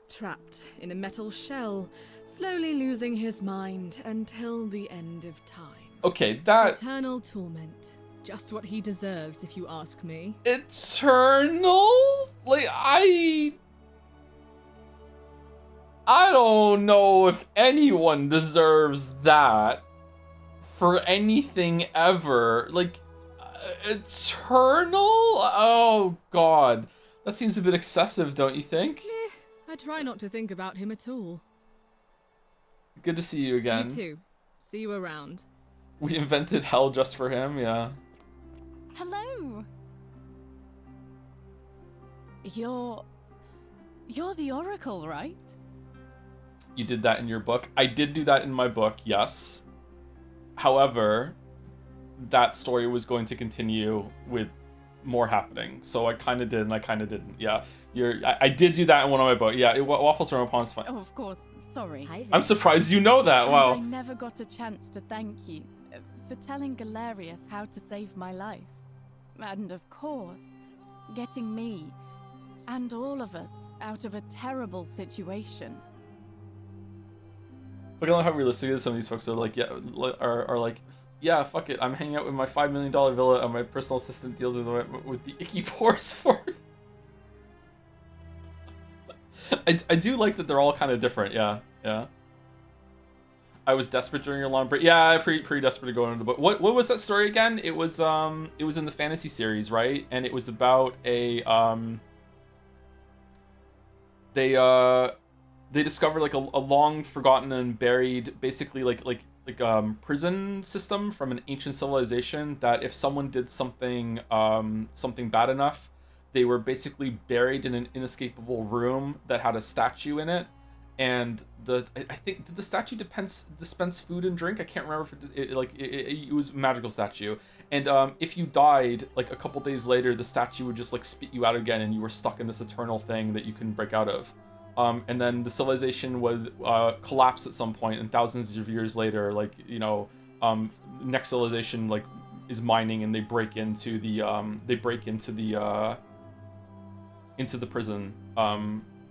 Trapped in a metal shell, slowly losing his mind until the end of time. Okay, that... Eternal torment. Just what he deserves, if you ask me. Eternal? Like, I don't know if anyone deserves that for anything ever. Like, eternal? Oh, God. That seems a bit excessive, don't you think? I try not to think about him at all. Good to see you again. You too. See you around. We invented hell just for him, yeah. Hello. You're the Oracle, right? You did that in your book. I did do that in my book, yes. However, that story was going to continue with more happening. So I kind of did and I kind of didn't. Yeah. I did do that in one of my books. Yeah, Waffles from Pond's fine. Oh, of course. Sorry. I'm surprised you know that. And wow. I never got a chance to thank you for telling Galerius how to save my life. And of course, getting me and all of us out of a terrible situation. Look at how realistic it is. Some of these folks are like, yeah, are like, yeah, fuck it. I'm hanging out with my $5 million villa, and my personal assistant deals with the icky pores for me. I do like that they're all kind of different. Yeah, yeah. I was desperate during your long break. Yeah, pretty desperate to go into the book. What was that story again? It was in the fantasy series, right? And it was about a they discovered like a long forgotten and buried, basically like prison system from an ancient civilization, that if someone did something bad enough, they were basically buried in an inescapable room that had a statue in it. And I think, did the statue dispense food and drink? I can't remember if it was a magical statue. And if you died, like a couple days later, the statue would just like spit you out again, and you were stuck in this eternal thing that you couldn't break out of. And then the civilization would collapse at some point, and thousands of years later, like, you know, next civilization like is mining, and they break into the prison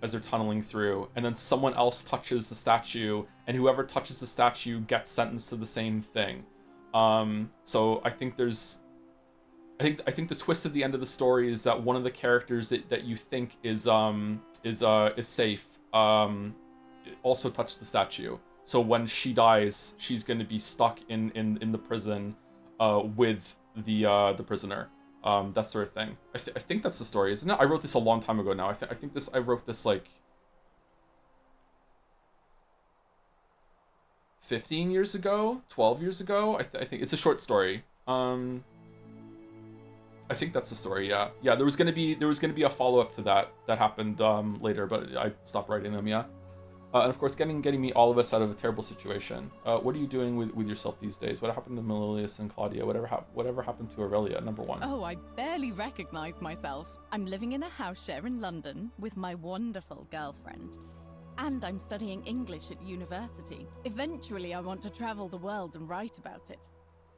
as they're tunneling through, and then someone else touches the statue, and whoever touches the statue gets sentenced to the same thing. So I think I think the twist at the end of the story is that one of the characters that you think is safe also touched the statue. So when she dies, she's going to be stuck in the prison with the prisoner. That sort of thing. I think that's the story, isn't it? I wrote this a long time ago now. I wrote this like 15 years ago, 12 years ago. I think it's a short story. I think that's the story. Yeah. There was gonna be a follow up to that happened later, but I stopped writing them. Yeah. And of course, getting me all of us out of a terrible situation. What are you doing with yourself these days? What happened to Malilius and Claudia? Whatever happened to Aurelia? Number one. Oh, I barely recognize myself. I'm living in a house share in London with my wonderful girlfriend. And I'm studying English at university. Eventually, I want to travel the world and write about it.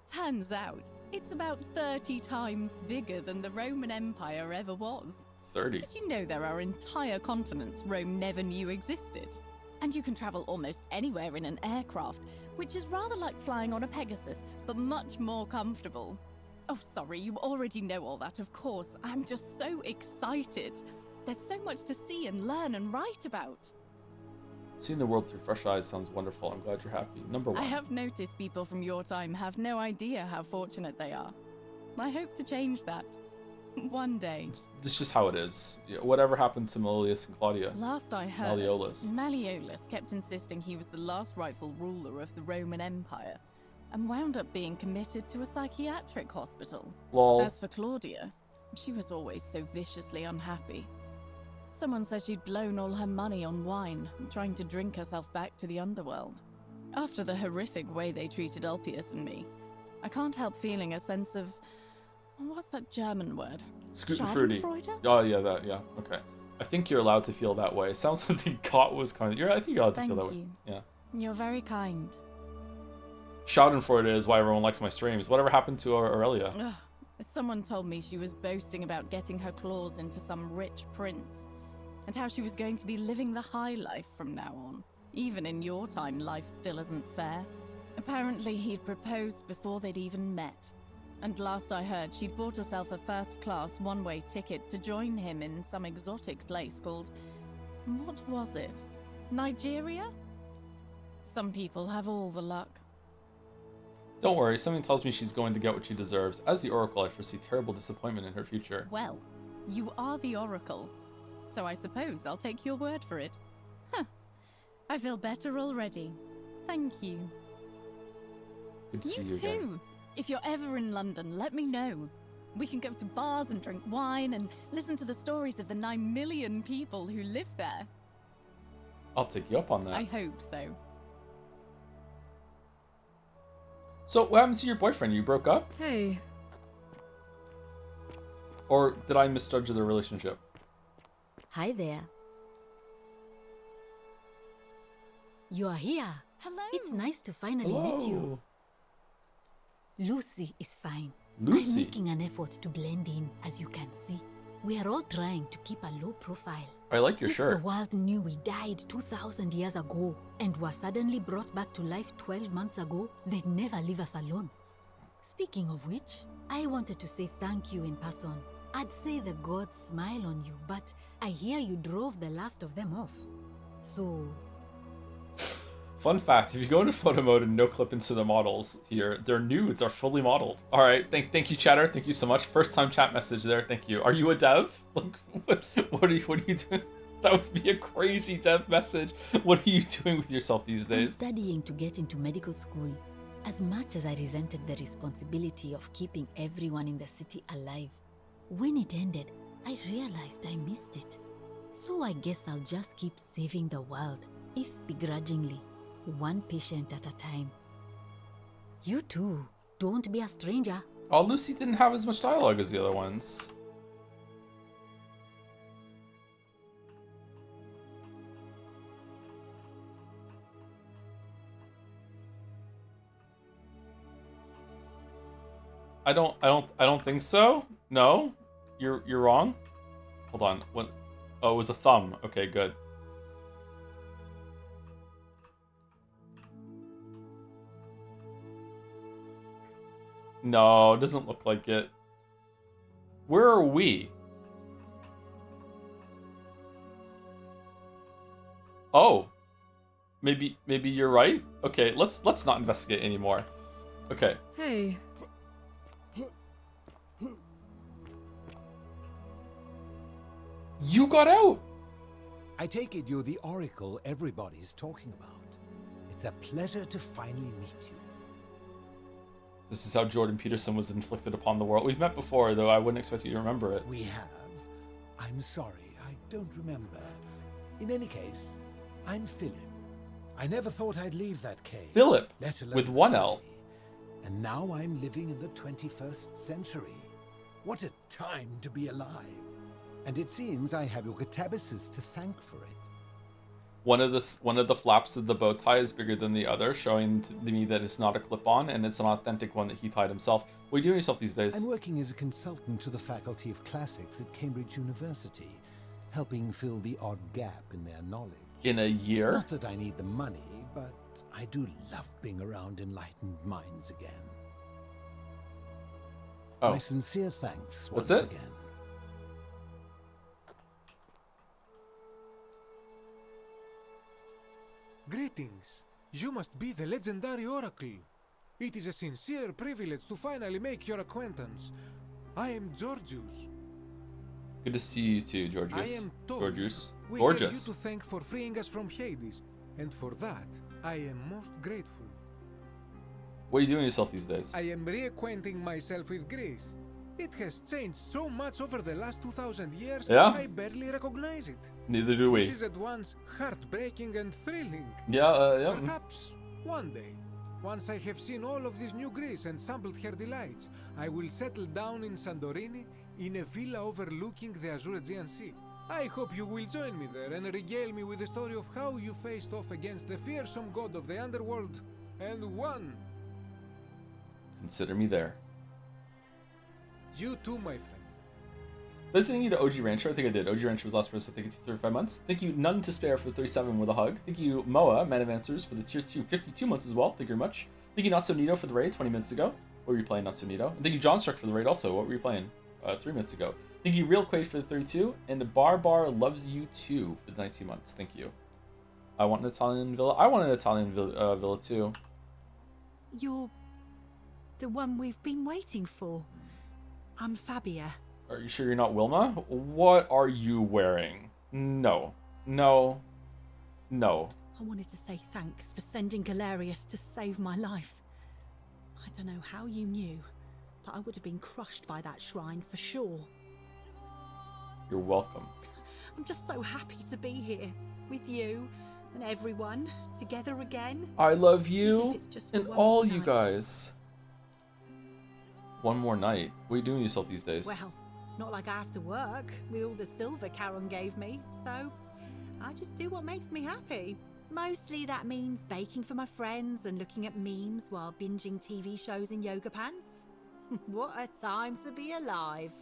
Turns out, it's about 30 times bigger than the Roman Empire ever was. 30? Did you know there are entire continents Rome never knew existed? And you can travel almost anywhere in an aircraft, which is rather like flying on a Pegasus, but much more comfortable. Oh, sorry, you already know all that, of course. I'm just so excited. There's so much to see and learn and write about. Seeing the world through fresh eyes sounds wonderful. I'm glad you're happy. Number one. I have noticed people from your time have no idea how fortunate they are. I hope to change that. One day. It's just how it is. Whatever happened to Malleus and Claudia? Last I heard, Malleolus. Malleolus kept insisting he was the last rightful ruler of the Roman Empire, and wound up being committed to a psychiatric hospital. Lol. As for Claudia, she was always so viciously unhappy. Someone said she'd blown all her money on wine, trying to drink herself back to the underworld. After the horrific way they treated Ulpius and me, I can't help feeling a sense of... What's that German word? Schadenfreude. Schadenfreude? Oh, yeah, okay. I think you're allowed to feel that way. It sounds like the got was kind of... I think you're allowed to feel that way. Yeah. You're very kind. Schadenfreude is why everyone likes my streams. Whatever happened to Aurelia? Ugh. Someone told me she was boasting about getting her claws into some rich prince, and how she was going to be living the high life from now on. Even in your time, life still isn't fair. Apparently, he'd proposed before they'd even met. And last I heard, she'd bought herself a first-class one-way ticket to join him in some exotic place called... What was it? Nigeria? Some people have all the luck. Don't worry, something tells me she's going to get what she deserves. As the Oracle, I foresee terrible disappointment in her future. Well, you are the Oracle, so I suppose I'll take your word for it. Huh. I feel better already. Thank you. Good to see you too. again. If you're ever in London, let me know. We can go to bars and drink wine and listen to the stories of the 9 million people who live there. I'll take you up on that. I hope so. So, what happened to your boyfriend? You broke up? Hey. Or did I misjudge the relationship? Hi there. You are here. Hello. It's nice to finally meet you. Lucy is fine. Lucy? I'm making an effort to blend in, as you can see. We are all trying to keep a low profile. I like your If shirt. the world knew we died 2,000 years ago and were suddenly brought back to life 12 months ago, they'd never leave us alone. Speaking of which, I wanted to say thank you in person. I'd say the gods smile on you, but I hear you drove the last of them off. So... Fun fact, if you go into photo mode and no clip into the models here, their nudes are fully modeled. Alright, thank you, chatter. Thank you so much. First time chat message there, thank you. Are you a dev? Like, what are you doing? That would be a crazy dev message. What are you doing with yourself these I'm days? studying to get into medical school. As much as I resented the responsibility of keeping everyone in the city alive, when it ended, I realized I missed it. So I guess I'll just keep saving the world, if begrudgingly, one patient at a time. You too, don't be a stranger. Oh, Lucy didn't have as much dialogue as the other ones. I don't think so. No, you're wrong. Hold on. What? Oh, it was a thumb. Okay, good. No, it doesn't look like it. Where are we? Oh, maybe you're right. Okay, let's not investigate anymore. Okay. Hey. You got out! I take it you're the Oracle everybody's talking about. It's a pleasure to finally meet you. This is how Jordan Peterson was inflicted upon the world. We've met before, though I wouldn't expect you to remember it. We have? I'm sorry, I don't remember. In any case, I'm Philip. I never thought I'd leave that cave. Philip, let alone with the one city. L. And now I'm living in the 21st century. What a time to be alive. And it seems I have your catabasis to thank for it. One of the flaps of the bow tie is bigger than the other, showing to me that it's not a clip-on and it's an authentic one that he tied himself. What are you doing yourself these days? I'm working as a consultant to the Faculty of Classics at Cambridge University, helping fill the odd gap in their knowledge. In a year? Not that I need the money, but I do love being around enlightened minds again. Oh. My sincere thanks once That's it? again. Greetings. You must be the legendary Oracle. It is a sincere privilege to finally make your acquaintance. I am Georgius. Good to see you too, Georgius. I am told Georgius. we Gorgeous. have you to thank for freeing us from Hades, and for that, I am most grateful. What are you doing yourself these days? I am reacquainting myself with Greece. It has changed so much over the last 2,000 years, Yeah? I barely recognize it. Neither do we. This is at once heartbreaking and thrilling. Yeah, yeah. Perhaps One day, once I have seen all of this new Greece and sampled her delights, I will settle down in Santorini in a villa overlooking the Azure Aegean Sea. I hope you will join me there and regale me with the story of how you faced off against the fearsome god of the underworld and won. Consider me there. You too, my friend. Listening you to OG Rancher, I think I did. OG Rancher was last person, thank you, 35 months. Thank you, None to Spare for the 37 with a hug. Thank you, Moa, Man of Answers, for the tier 2, 52 months as well. Thank you very much. Thank you, Not So Neato, for the raid 20 minutes ago. What were you playing, Not So Neato? And thank you, Johnstruck, for the raid also. What were you playing 3 minutes ago? Thank you, Real Quaid, for the 32. And Barbar Loves You Too for the 19 months. Thank you. I want an Italian villa. I want an Italian villa too. You're the one we've been waiting for. I'm Fabia. Are you sure you're not Wilma? What are you wearing? No. No. No. I wanted to say thanks for sending Galerius to save my life. I don't know how you knew, but I would have been crushed by that shrine for sure. You're welcome. I'm just so happy to be here with you and everyone together again. I love you just and one all more you night. guys. One more night. What are you doing with yourself these days? Well, it's not like I have to work with all the silver Charon gave me, so I just do what makes me happy. Mostly that means baking for my friends and looking at memes while binging TV shows in yoga pants. What a time to be alive.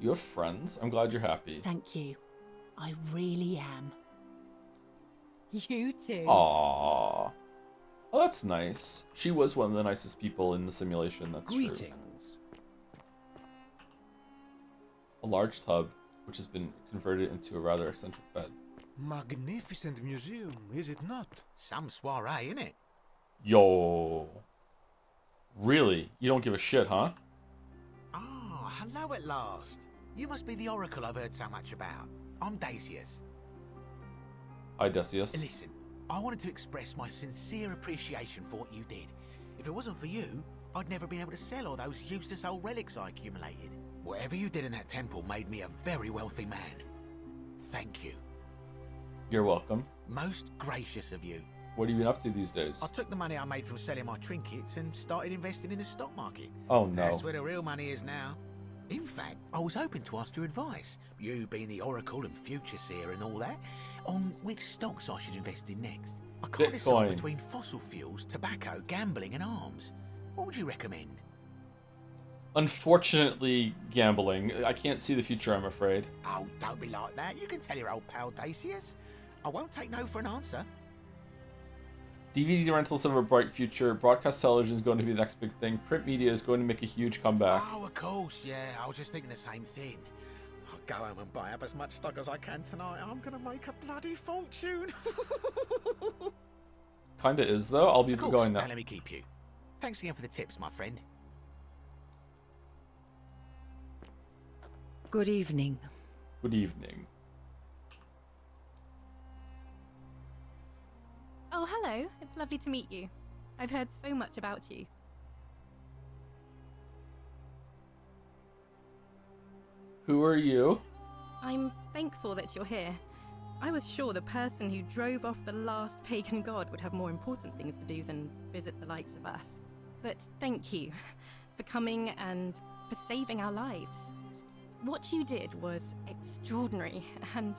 You have friends? I'm glad you're happy. Thank you. I really am. You too. Aww. Oh, that's nice. She was one of the nicest people in the simulation, that's true. Greetings. A large tub, which has been converted into a rather eccentric bed. Magnificent museum, is it not? Some soiree, innit? Yo. Really? You don't give a shit, huh? Oh, hello at last. You must be the oracle I've heard so much about. I'm Dacius. Hi, Decius. Listen, I wanted to express my sincere appreciation for what you did. If it wasn't for you, I'd never been able to sell all those useless old relics I accumulated. Whatever you did in that temple made me a very wealthy man. Thank you. You're welcome. Most gracious of you. What have you been up to these days? I took the money I made from selling my trinkets and started investing in the stock market. Oh, no. That's where the real money is now. In fact, I was hoping to ask your advice, you being the oracle and future seer and all that, on which stocks I should invest in next. I can't decide between fossil fuels, tobacco, gambling and arms. What would you recommend? Unfortunately, gambling. I can't see the future, I'm afraid. Oh, don't be like that. You can tell your old pal Dacius. I won't take no for an answer. DVD rentals have a bright future. Broadcast television is going to be the next big thing. Print media is going to make a huge comeback. Oh, of course, yeah. I was just thinking the same thing. I'll go home and buy up as much stock as I can tonight. I'm going to make a bloody fortune. Kinda is, though. I'll be going now. Now let me keep you. Thanks again for the tips, my friend. Good evening. Good evening. Oh, hello. It's lovely to meet you. I've heard so much about you. Who are you? I'm thankful that you're here. I was sure the person who drove off the last pagan god would have more important things to do than visit the likes of us. But thank you for coming and for saving our lives. What you did was extraordinary, and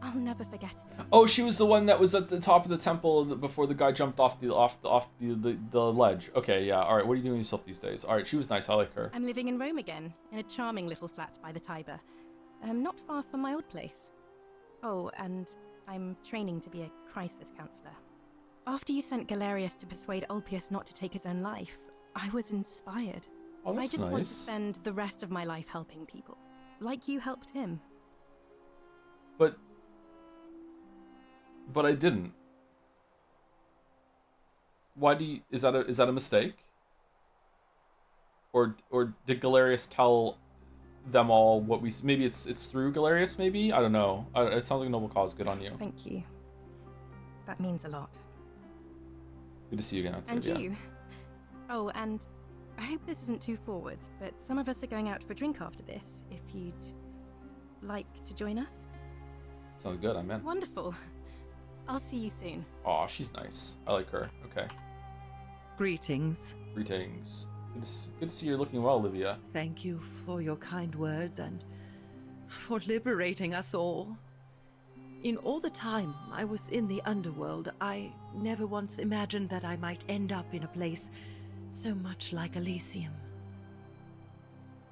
I'll never forget it. Oh, she was the one that was at the top of the temple before the guy jumped off the ledge. Okay, yeah. All right. What are you doing with yourself these days? All right. She was nice. I like her. I'm living in Rome again, in a charming little flat by the Tiber. Not far from my old place. Oh, and I'm training to be a crisis counselor. After you sent Galerius to persuade Ulpius not to take his own life, I was inspired. Oh, that's I just want to nice. spend the rest of my life helping people, like you helped him. But I didn't. Why do you, is that a mistake? Or did Galerius tell them all what we, maybe it's through Galerius, maybe? I don't know. It sounds like a noble cause. Good on you. Thank you. That means a lot. Good to see you again, And Octavia. you. Oh, and I hope this isn't too forward, but some of us are going out for a drink after this, if you'd like to join us. Sounds good, I'm in. Wonderful. I'll see you soon. Aw, she's nice. I like her. Okay. Greetings. Greetings. Good to see you're looking well, Olivia. Thank you for your kind words and for liberating us all. In all the time I was in the underworld, I never once imagined that I might end up in a place so much like Elysium.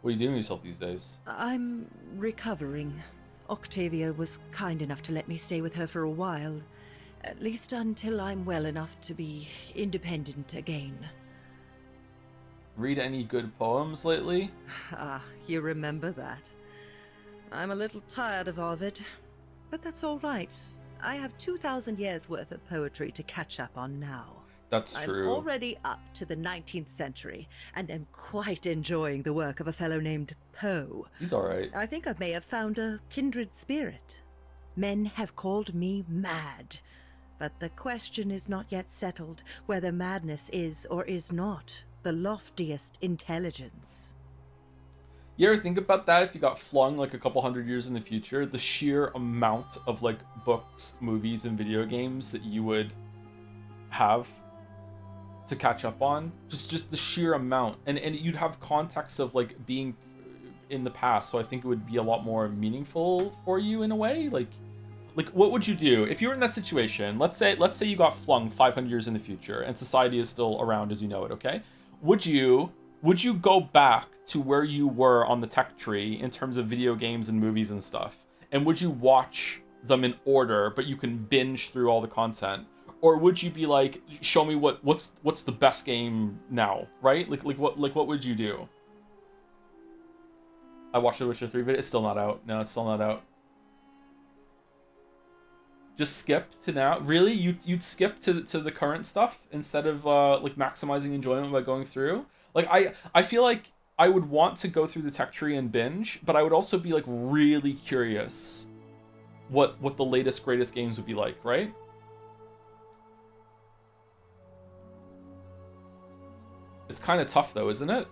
What are you doing with yourself these days? I'm recovering. Octavia was kind enough to let me stay with her for a while, at least until I'm well enough to be independent again. Read any good poems lately? Ah, you remember that. I'm a little tired of Ovid, but that's all right. I have 2,000 years worth of poetry to catch up on now. That's true. I'm already up to the 19th century, and am quite enjoying the work of a fellow named Poe. He's alright. I think I may have found a kindred spirit. Men have called me mad, but the question is not yet settled whether madness is or is not the loftiest intelligence. You ever think about that if you got flung like a couple hundred years in the future? The sheer amount of like books, movies, and video games that you would have to catch up on. Just the sheer amount. And you'd have context of like being in the past, so I think it would be a lot more meaningful for you in a way. Like what would you do if you were in that situation? Let's say you got flung 500 years in the future and society is still around as you know it, okay? Would you go back to where you were on the tech tree in terms of video games and movies and stuff? And would you watch them in order, but you can binge through all the content? Or would you be like, show me what's the best game now, right? Like what would you do? I watched The Witcher 3 video. It's still not out. No, it's still not out. Just skip to now? Really? You'd skip to the current stuff instead of like maximizing enjoyment by going through? Like I feel like I would want to go through the tech tree and binge, but I would also be like really curious what the latest greatest games would be like, right? It's kind of tough though, isn't it?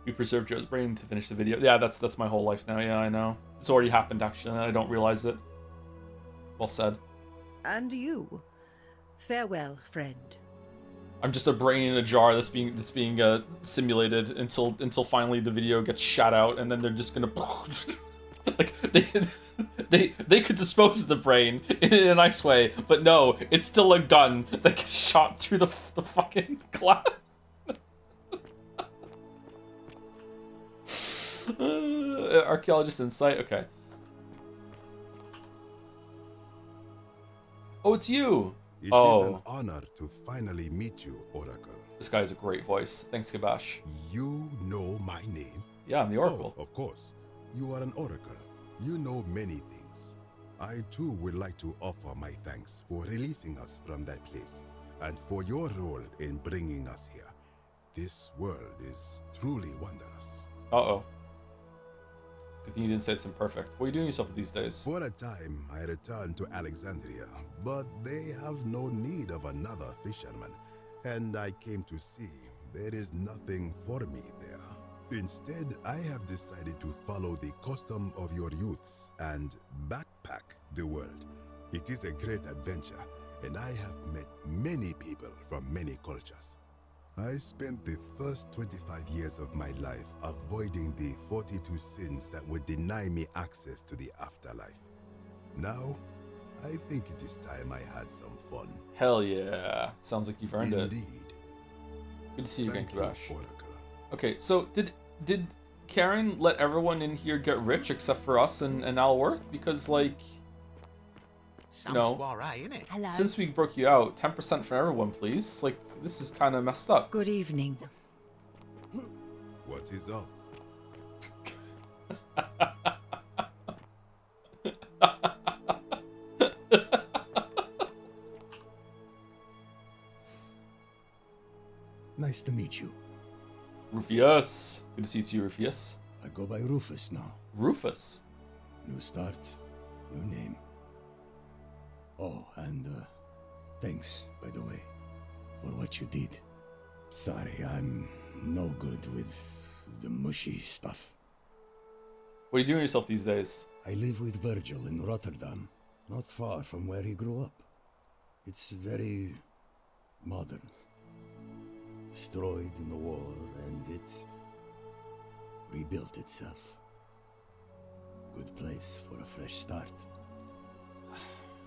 We preserved Joe's brain to finish the video. Yeah, that's my whole life now. Yeah, I know. It's already happened actually, and I don't realize it. Well said. And you. Farewell, friend. I'm just a brain in a jar that's being simulated until finally the video gets shot out, and then they're just gonna like they could dispose of the brain in a nice way, but no, it's still a gun that gets shot through the fucking glass. Archaeologist insight. Okay. Oh, it's you. It is an honor to finally meet you, Oracle. This guy has a great voice. Thanks, Kabash. You know my name? Yeah, I'm the Oracle. Oh, of course. You are an Oracle. You know many things. I too would like to offer my thanks for releasing us from that place and for your role in bringing us here. This world is truly wondrous. Uh-oh. Good thing you didn't say it's imperfect. What are you doing yourself these days? For a time, I returned to Alexandria, but they have no need of another fisherman, and I came to see there is nothing for me there. Instead, I have decided to follow the custom of your youths and backpack the world. It is a great adventure, and I have met many people from many cultures. I spent the first 25 years of my life avoiding the 42 sins that would deny me access to the afterlife. Now, I think it is time I had some fun. Hell yeah. Sounds like you've earned it. Indeed. Good to see you again, Karash. Oracle. Okay, so did Karen let everyone in here get rich except for us and Alworth? Because, like, you know, soiree, innit? Hello. Since we broke you out, 10% for everyone, please. Like, this is kind of messed up. Good evening. What is up? Nice to meet you. Rufus. Good to see you, Rufus. I go by Rufus now. Rufus? New start, new name. Oh, and thanks, by the way, for what you did. Sorry, I'm no good with The mushy stuff. What are you doing with yourself these days? I live with Virgil in Rotterdam, not far from where he grew up. It's very modern. Destroyed in the war, and it rebuilt itself. Good place for a fresh start.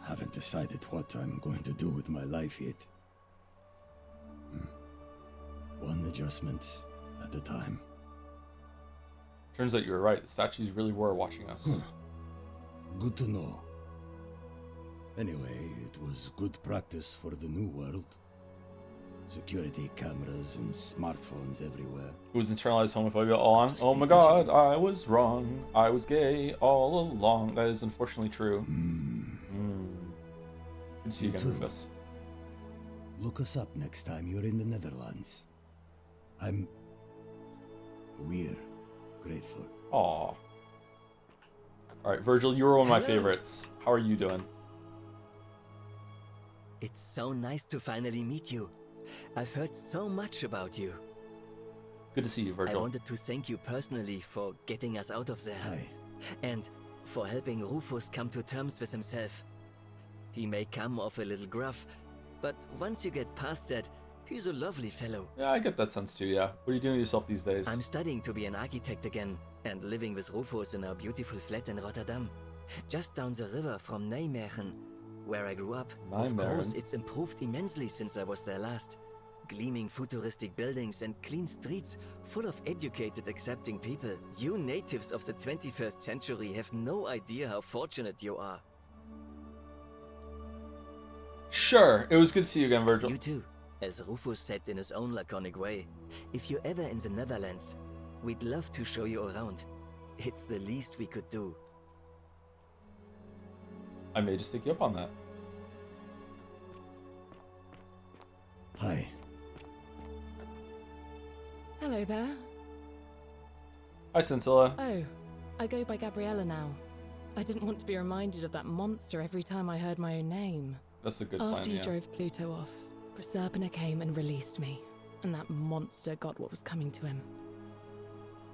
Haven't decided what I'm going to do with my life yet. One adjustment at a time. Turns out you were right. The statues really were watching us. Good to know. Anyway, it was good practice for the new world. Security cameras and smartphones everywhere. It was internalized homophobia all along. Oh my god, I was wrong. I was gay all along. That is unfortunately true. Good to see you again, Rufus. Look us up next time you're in the Netherlands. We're grateful. Aw. Alright, Virgil, you were one of my favorites. How are you doing? It's so nice to finally meet you. I've heard so much about you. Good to see you, Virgil. I wanted to thank you personally for getting us out of there. Hi. And for helping Rufus come to terms with himself. He may come off a little gruff, but once you get past that, he's a lovely fellow. Yeah, I get that sense too, yeah. What are you doing with yourself these days? I'm studying to be an architect again, and living with Rufus in our beautiful flat in Rotterdam. Just down the river from Nijmegen, where I grew up. Of course, it's improved immensely since I was there last. Gleaming futuristic buildings and clean streets full of educated, accepting people. You natives of the 21st century have no idea how fortunate you are. Sure, it was good to see you again, Virgil. You too. As Rufus said in his own laconic way, if you're ever in the Netherlands, we'd love to show you around. It's the least we could do. I may just take you up on that. Hi. Hello there. Hi, Scintilla. Oh, I go by Gabriella now. I didn't want to be reminded of that monster every time I heard my own name. That's a good plan, After you yeah. drove Pluto off, Proserpina came and released me, and that monster got what was coming to him.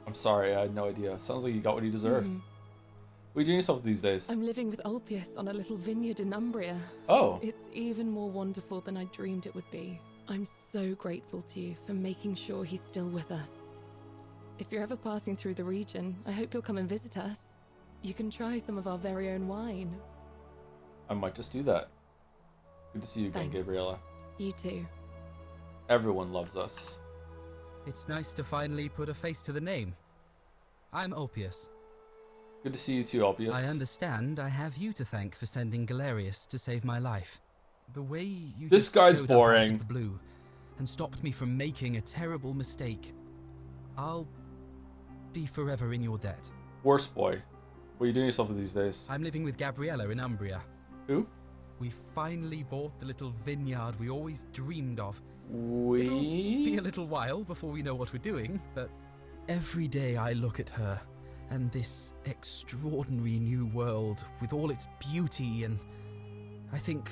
I'm sorry, I had no idea. Sounds like you got what you deserved. What are you doing yourself these days? I'm living with Ulpius on a little vineyard in Umbria. Oh. It's even more wonderful than I dreamed it would be. I'm so grateful to you for making sure he's still with us. If you're ever passing through the region, I hope you'll come and visit us. You can try some of our very own wine. I might just do that. Good to see you again, Thanks. Gabriella. You too. Everyone loves us. It's nice to finally put a face to the name. I'm Ulpius. Good to see you too, Ulpius. I understand I have you to thank for sending Galerius to save my life. The way you This just guy's showed boring. up out of the blue and stopped me from making a terrible mistake. I'll be forever in your debt. Worst boy. What are you doing yourself these days? I'm living with Gabriella in Umbria. Who? We finally bought the little vineyard we always dreamed of. We? It'll be a little while before we know what we're doing, but every day I look at her and this extraordinary new world with all its beauty, and I think,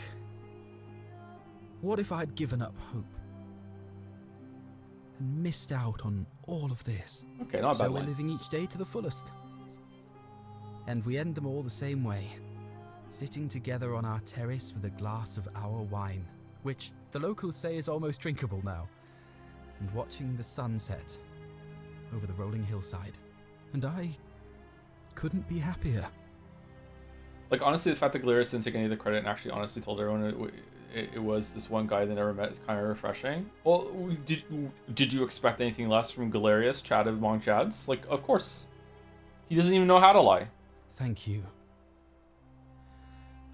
what if I'd given up hope and missed out on all of this? Okay, not a bad So we're line. living each day to the fullest. And we end them all the same way, sitting together on our terrace with a glass of our wine, which the locals say is almost drinkable now, and watching the sunset over the rolling hillside. And I couldn't be happier. Like, honestly, the fact that Galerius didn't take any of the credit and actually honestly told everyone it was this one guy they never met is kind of refreshing. Well, did you expect anything less from Galerius, Chad among Chads? Like, of course. He doesn't even know how to lie. Thank you.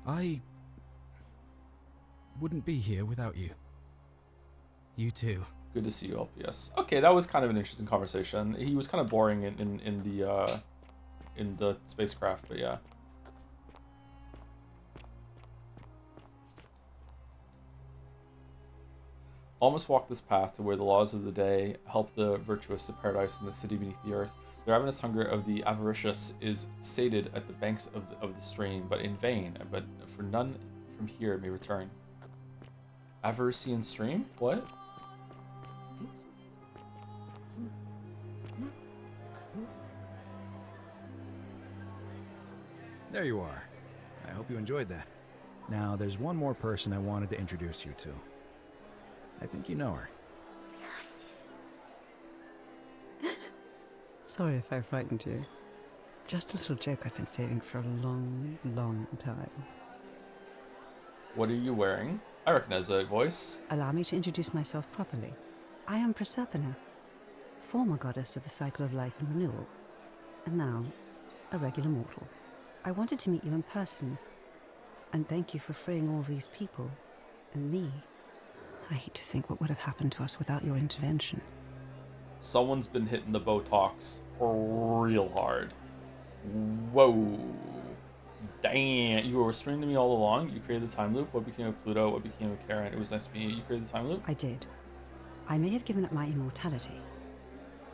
I wouldn't be here without you. You too. Good to see you, LPS. Okay, that was kind of an interesting conversation. He was kind of boring in the spacecraft, but yeah. Almost walk this path to where the laws of the day help the virtuous to paradise in the city beneath the earth. The ravenous hunger of the avaricious is sated at the banks of the stream, but in vain. But for none from here may return. Avarician stream? What? There you are. I hope you enjoyed that. Now, there's one more person I wanted to introduce you to. I think you know her. Sorry if I frightened you. Just a little joke I've been saving for a long, long time. What are you wearing? I recognize that voice. Allow me to introduce myself properly. I am Proserpina, former goddess of the cycle of life and renewal, and now a regular mortal. I wanted to meet you in person, and thank you for freeing all these people, and me. I hate to think what would have happened to us without your intervention. Someone's been hitting the Botox real hard. Whoa. Damn. You were whispering to me all along. You created the time loop. What became of Pluto? What became of Karen? It was nice meeting you. You created the time loop? I did. I may have given up my immortality,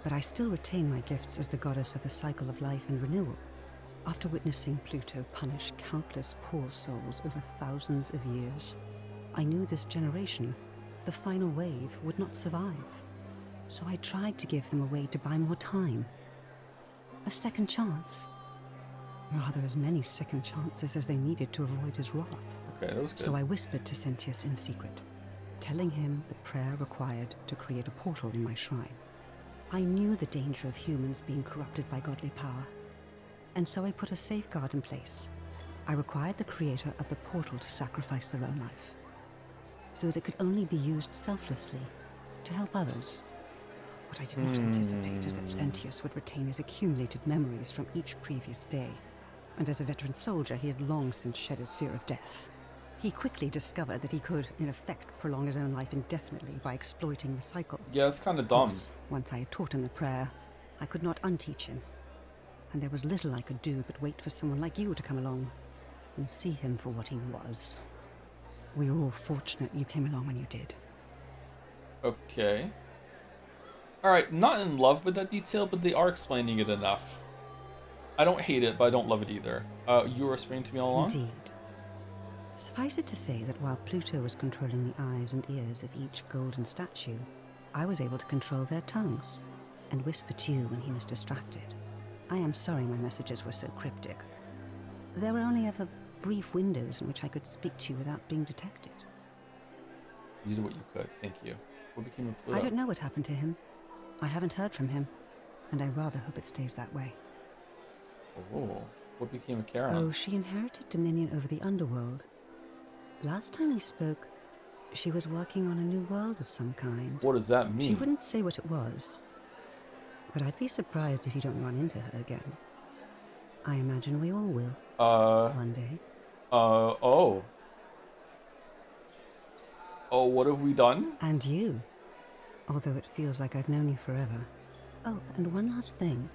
but I still retain my gifts as the goddess of the cycle of life and renewal. After witnessing Pluto punish countless poor souls over thousands of years, I knew this generation, the final wave, would not survive. So I tried to give them a way to buy more time. A second chance. Rather, as many second chances as they needed to avoid his wrath. Okay, that was good. So I whispered to Sentius in secret, telling him the prayer required to create a portal in my shrine. I knew the danger of humans being corrupted by godly power, and so I put a safeguard in place. I required the creator of the portal to sacrifice their own life, so that it could only be used selflessly to help others. What I did not anticipate is that Sentius would retain his accumulated memories from each previous day, and as a veteran soldier, he had long since shed his fear of death. He quickly discovered that he could, in effect, prolong his own life indefinitely by exploiting the cycle. Yeah, that's kind of dumb. Course, once I had taught him the prayer, I could not unteach him, and there was little I could do but wait for someone like you to come along and see him for what he was. We were all fortunate you came along when you did. Okay. Alright, not in love with that detail, but they are explaining it enough. I don't hate it, but I don't love it either. You were whispering to me all along? Indeed. Suffice it to say that while Pluto was controlling the eyes and ears of each golden statue, I was able to control their tongues and whisper to you when he was distracted. I am sorry my messages were so cryptic. There were only ever brief windows in which I could speak to you without being detected. You did what you could, thank you. What became of Pluto? I don't know what happened to him. I haven't heard from him, and I rather hope it stays that way. Oh, what became of Karen? Oh, she inherited dominion over the underworld. Last time we spoke, she was working on a new world of some kind. What does that mean? She wouldn't say what it was, but I'd be surprised if you don't run into her again. I imagine we all will. One day. Oh. Oh, what have we done? And you. Although it feels like I've known you forever. Oh, and one last thing.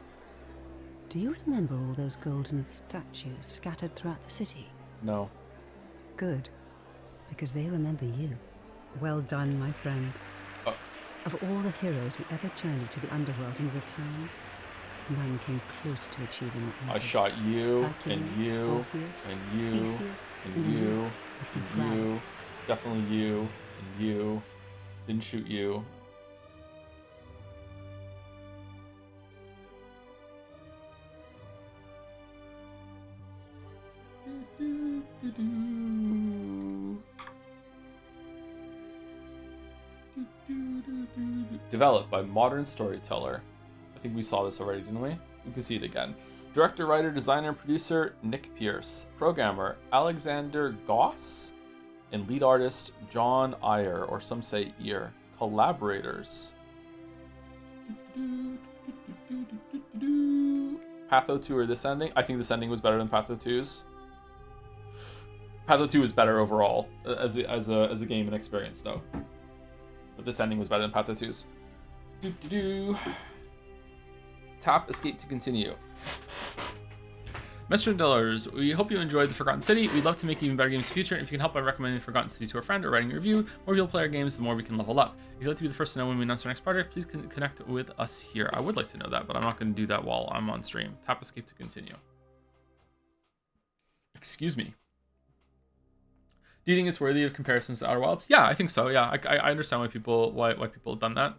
Do you remember all those golden statues scattered throughout the city? No. Good. Because they remember you. Well done, my friend. Of all the heroes who ever journeyed to the underworld and returned, none came close to achieving what you I did. shot you, Hercules, and you, Orpheus, and you, Theseus, and you, and you, definitely you, and you. Didn't shoot you. Developed by Modern Storyteller. I think we saw this already, didn't we? We can see it again. Director, writer, designer, and producer, Nick Pierce. Programmer, Alexander Goss. And lead artist, John Iyer, or some say Ear. Collaborators. Patho 2 or this ending? I think this ending was better than Patho 2's. Patho 2 is better overall as a game and experience, though. But this ending was better than Patho 2's. Tap escape to continue. Mr. Dillers, we hope you enjoyed The Forgotten City. We'd love to make even better games in the future. If you can help by recommending Forgotten City to a friend or writing a review, the more people play our games, the more we can level up. If you'd like to be the first to know when we announce our next project, please connect with us here. I would like to know that, but I'm not going to do that while I'm on stream. Tap escape to continue. Excuse me. Do you think it's worthy of comparisons to Outer Wilds? Yeah, I think so. Yeah, I understand why people have done that.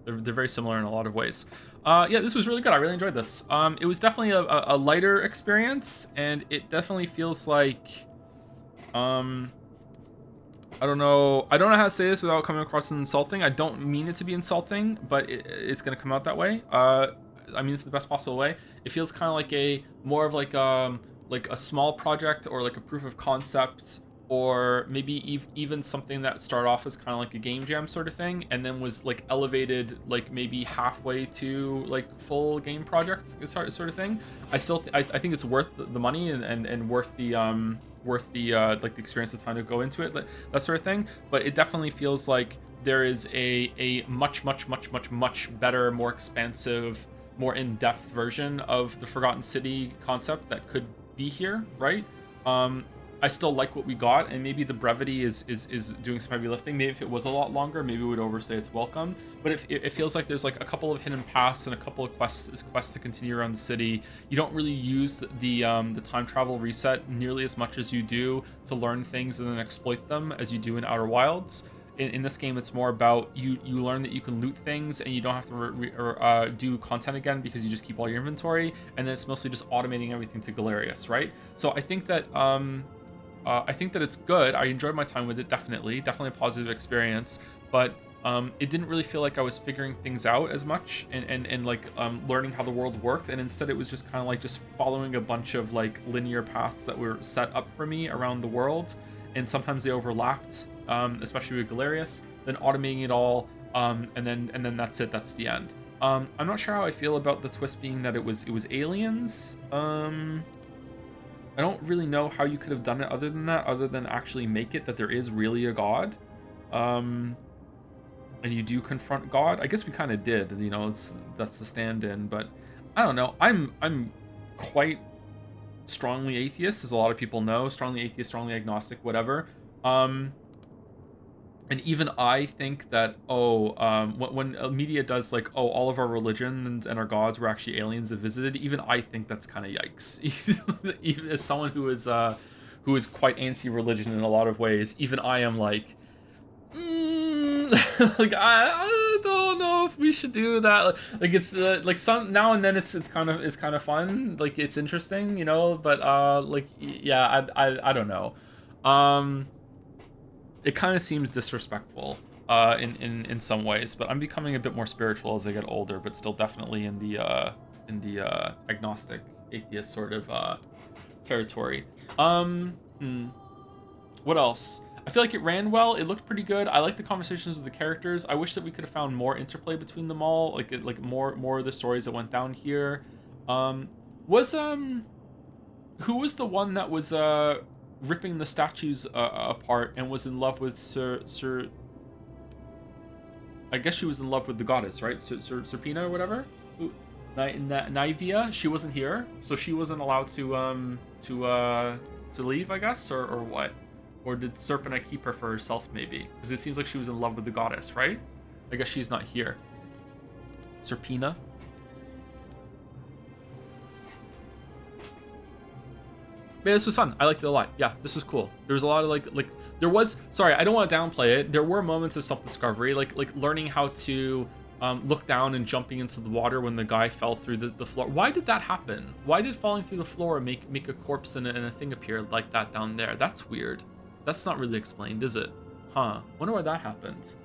They're very similar in a lot of ways. Yeah, this was really good. I really enjoyed this. It was definitely a lighter experience, and it definitely feels like, I don't know how to say this without coming across as insulting. I don't mean it to be insulting, but it's gonna come out that way. I mean, it's the best possible way. It feels kind of like more of like a small project, or like a proof of concept, or maybe even something that started off as kind of like a game jam sort of thing, and then was like elevated like maybe halfway to like full game project sort of thing. I think it's worth the money, and worth the like the experience, the time to go into it, that sort of thing. But it definitely feels like there is a much better, more expansive, more in-depth version of the Forgotten City concept that could be here, right? I still like what we got, and maybe the brevity is doing some heavy lifting. Maybe if it was a lot longer, maybe it would overstay its welcome. But it feels like there's like a couple of hidden paths and a couple of quests to continue around the city. You don't really use the time travel reset nearly as much as you do to learn things and then exploit them as you do in Outer Wilds. In this game, it's more about you learn that you can loot things, and you don't have to do content again, because you just keep all your inventory, and then it's mostly just automating everything to Galerius, right? So I think that it's good. I enjoyed my time with it, definitely a positive experience, but it didn't really feel like I was figuring things out as much and like learning how the world worked, and instead it was just kind of like just following a bunch of like linear paths that were set up for me around the world, and sometimes they overlapped, especially with Galerius, then automating it all, and then that's it, that's the end. I'm not sure how I feel about the twist being that it was aliens. I don't really know how you could have done it other than that, other than actually make it that there is really a god. And you do confront God. I guess we kind of did, you know, that's the stand-in, but I don't know. I'm quite strongly atheist, as a lot of people know, strongly atheist, strongly agnostic, whatever. And even I think that, when media does like, all of our religions and our gods were actually aliens that visited, even I think that's kind of yikes. Even as someone who is quite anti-religion in a lot of ways, even I am like, like I don't know if we should do that. Like it's like some now and then it's kind of fun, like it's interesting, you know. But like yeah, I don't know. It kind of seems disrespectful in some ways, but I'm becoming a bit more spiritual as I get older, but still definitely in the agnostic atheist sort of territory. What else? I feel like it ran well. It looked pretty good. I like the conversations with the characters. I wish that we could have found more interplay between them all, like more of the stories that went down here. Who was the one that was ripping the statues apart and was in love with Sir? I guess she was in love with the goddess, right? Serpina or whatever. Naivia. She wasn't here, so she wasn't allowed to leave, I guess, or what? Or did Serpina keep her for herself, maybe? Because it seems like she was in love with the goddess, right? I guess she's not here. Serpina. Yeah, this was fun. I liked it a lot. Yeah, this was cool. There was a lot of there was, sorry, I don't want to downplay it. There were moments of self-discovery, like learning how to look down and jumping into the water when the guy fell through the floor. Why did that happen? Why did falling through the floor make a corpse and a thing appear like that down there? That's weird. That's not really explained, is it? Huh. Wonder why that happened.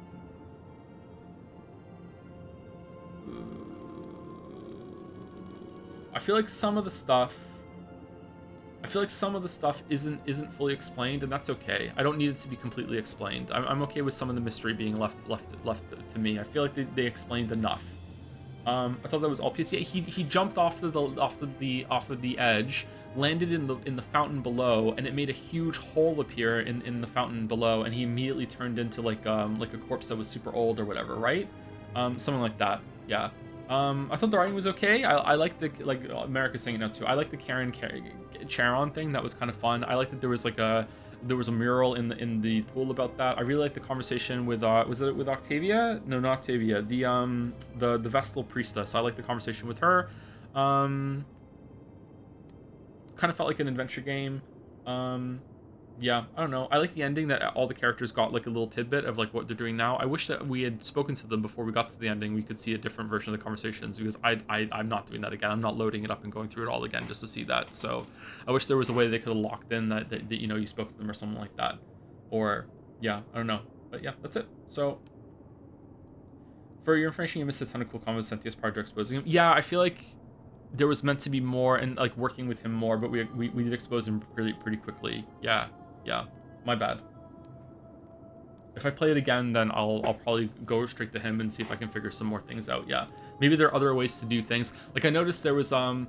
I feel like some of the stuff isn't fully explained, and that's okay. I don't need it to be completely explained. I'm okay with some of the mystery being left to me. I feel like they explained enough. I thought that was all piece. Yeah, he jumped off of the edge, landed in the fountain below, and it made a huge hole appear in the fountain below, and he immediately turned into like a corpse that was super old or whatever, right? Something like that. Yeah. I thought the writing was okay. I like the, like America's saying it now too, I like the Karen Charon thing. That was kind of fun. I like that there was a mural in the pool about that. I really liked the conversation with was it with Octavia? No, not Octavia. The Vestal priestess. I liked the conversation with her. Kind of felt like an adventure game. Yeah, I don't know. I like the ending that all the characters got like a little tidbit of like what they're doing now. I wish that we had spoken to them before we got to the ending. We could see a different version of the conversations, because I'm not doing that again. I'm not loading it up and going through it all again just to see that. So I wish there was a way they could have locked in that you know, you spoke to them or something like that. Or yeah, I don't know. But yeah, that's it. So for your information, you missed a ton of cool comments sent to us prior to exposing him. Yeah, I feel like there was meant to be more and like working with him more, but we did expose him pretty quickly. Yeah, my bad. If I play it again, then I'll probably go straight to him and see if I can figure some more things out. Yeah, maybe there are other ways to do things. Like I noticed there were some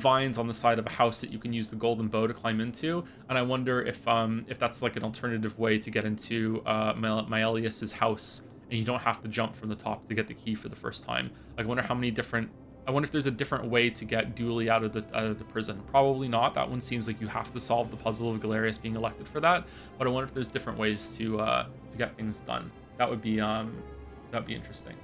vines on the side of a house that you can use the golden bow to climb into, and I wonder if that's like an alternative way to get into Maelius's house, and you don't have to jump from the top to get the key for the first time. Like I wonder how many different. I wonder if there's a different way to get Dooley out of the prison. Probably not. That one seems like you have to solve the puzzle of Galerius being elected for that. But I wonder if there's different ways to get things done. That would be interesting.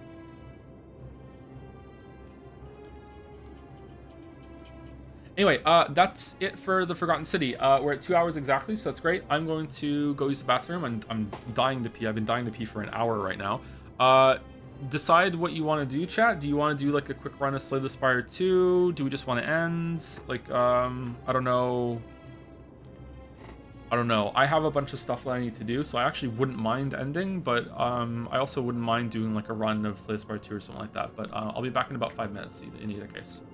Anyway, that's it for the Forgotten City. We're at 2 hours exactly, so that's great. I'm going to go use the bathroom, and I'm dying to pee. I've been dying to pee for an hour right now. Decide what you want to do, chat. Do you want to do like a quick run of Slay the Spire 2? Do we just want to end? Like, I don't know. I have a bunch of stuff that I need to do, so I actually wouldn't mind ending, but I also wouldn't mind doing like a run of Slay the Spire 2 or something like that. But I'll be back in about 5 minutes in either case.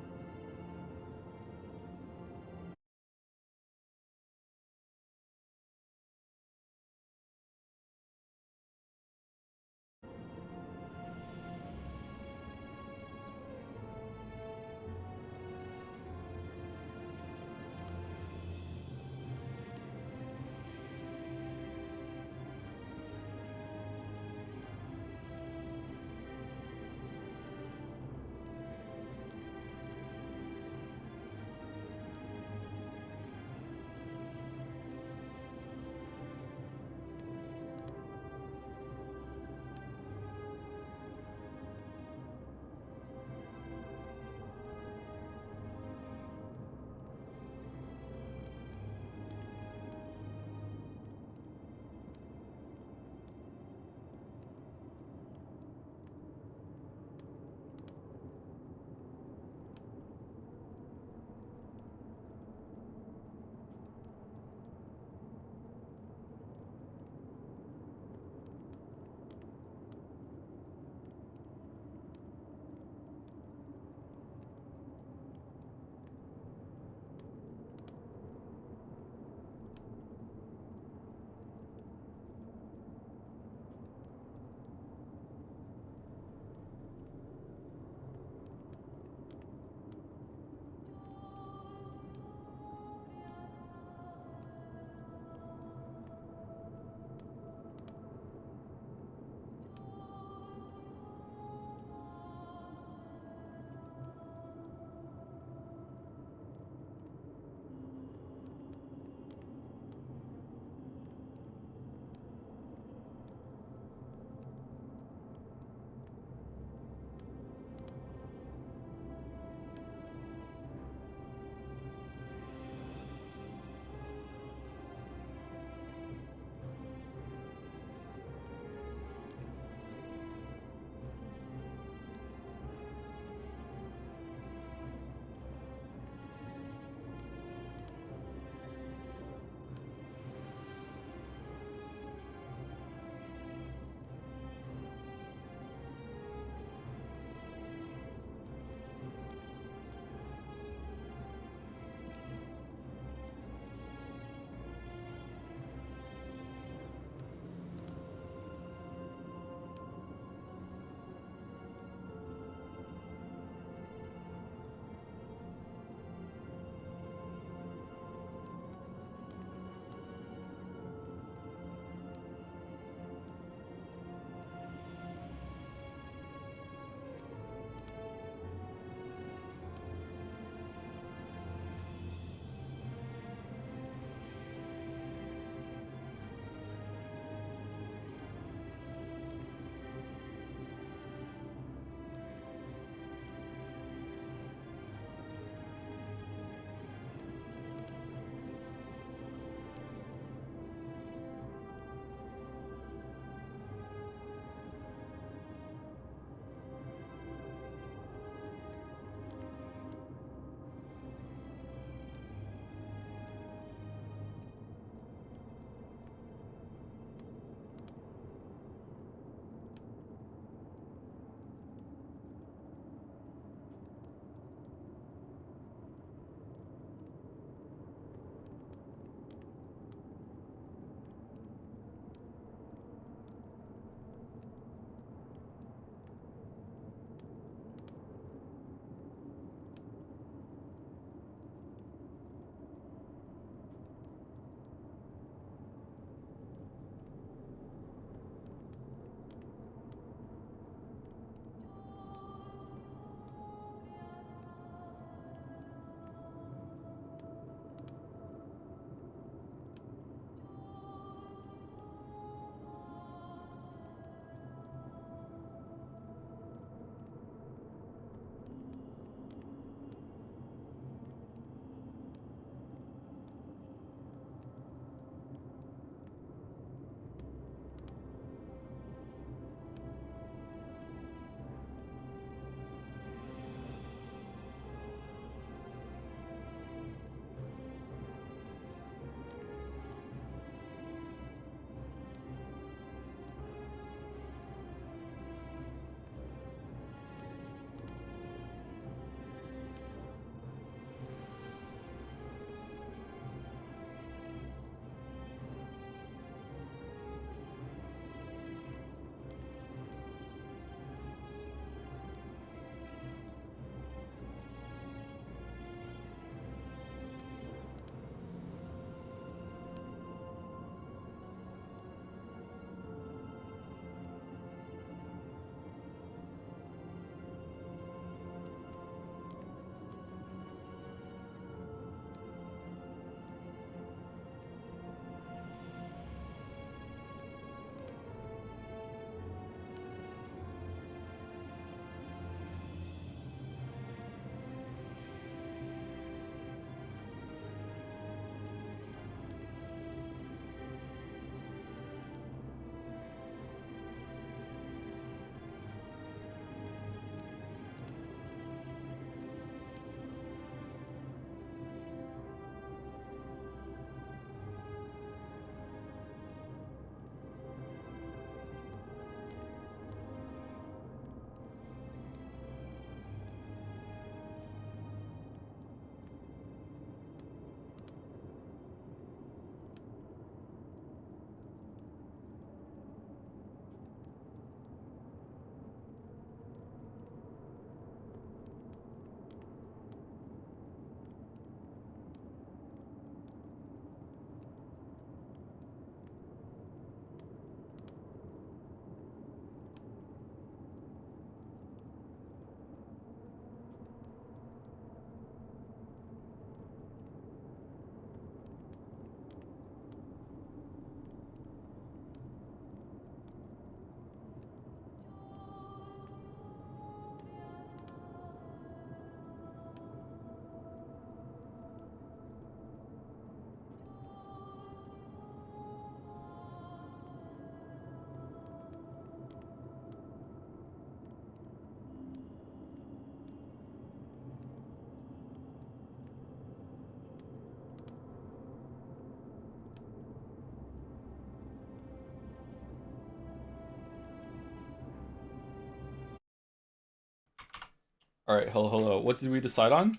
All right, hello. What did we decide on?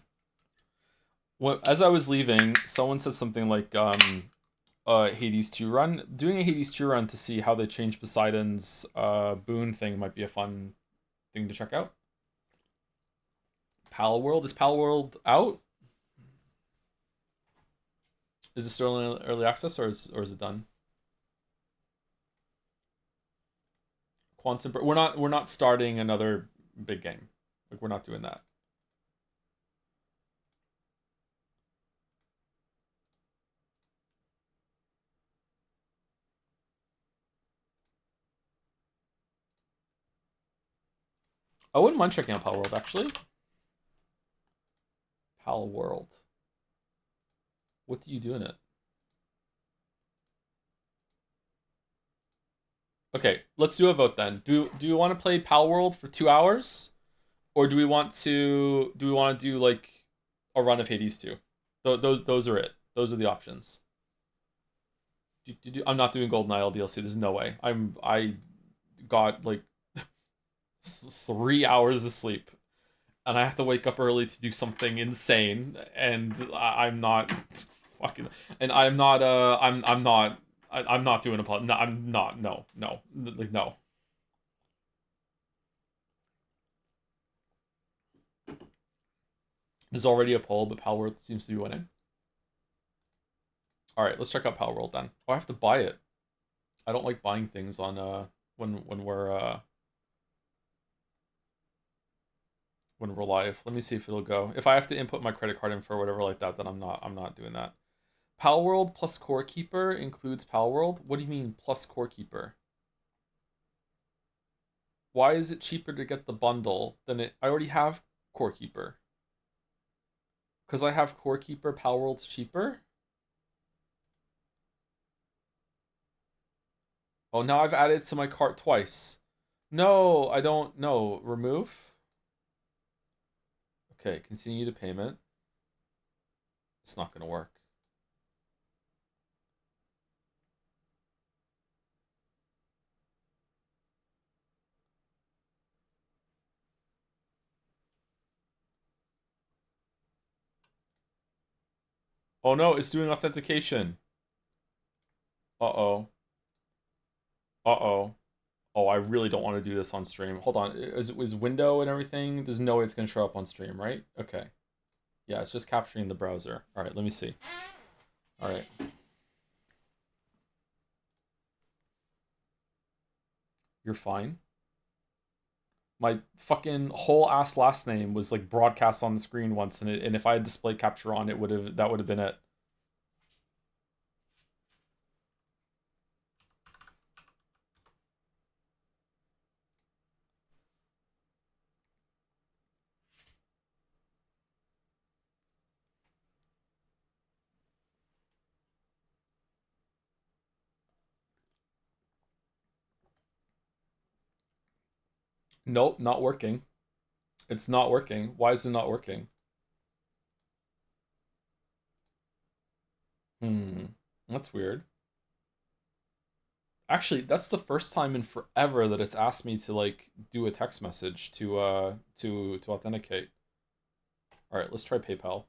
What, as I was leaving, someone said something like Hades 2 run. Doing a Hades 2 run to see how they change Poseidon's boon thing might be a fun thing to check out. Pal World, is Pal World out? Is it still in early access or is it done? Quantum, we're not starting another big game. Like, we're not doing that. I wouldn't mind checking out Pal World, actually. Pal World. What do you do in it? Okay, let's do a vote then. Do you want to play Pal World for 2 hours? Or do we want to do like a run of Hades 2? Those are it. Those are the options. I'm not doing Golden Isle DLC. There's no way. I got like 3 hours of sleep, and I have to wake up early to do something insane, and I'm not fucking, and I'm not I'm not doing a pod. No, I'm not. No, like no. There's already a poll, but Pal World seems to be winning. All right, let's check out Pal World then. Oh, I have to buy it. I don't like buying things on when we're live. Let me see if it'll go. If I have to input my credit card info or whatever like that, then I'm not doing that. Pal World plus Core Keeper includes Pal World. What do you mean plus Core Keeper? Why is it cheaper to get the bundle than it? I already have Core Keeper. Because I have Core Keeper, Pal World's cheaper? Oh, now I've added it to my cart twice. No, I don't. No, remove. Okay, continue to payment. It's not going to work. Oh no, it's doing authentication. Uh-oh. Uh-oh. Oh, I really don't want to do this on stream. Hold on. Is window and everything? There's no way it's going to show up on stream, right? Okay. Yeah, it's just capturing the browser. All right, let me see. All right. You're fine. My fucking whole ass last name was like broadcast on the screen once, and if I had display capture on, that would have been it. Nope, not working. It's not working. Why is it not working? That's weird. Actually, that's the first time in forever that it's asked me to like do a text message to authenticate. All right, let's try PayPal.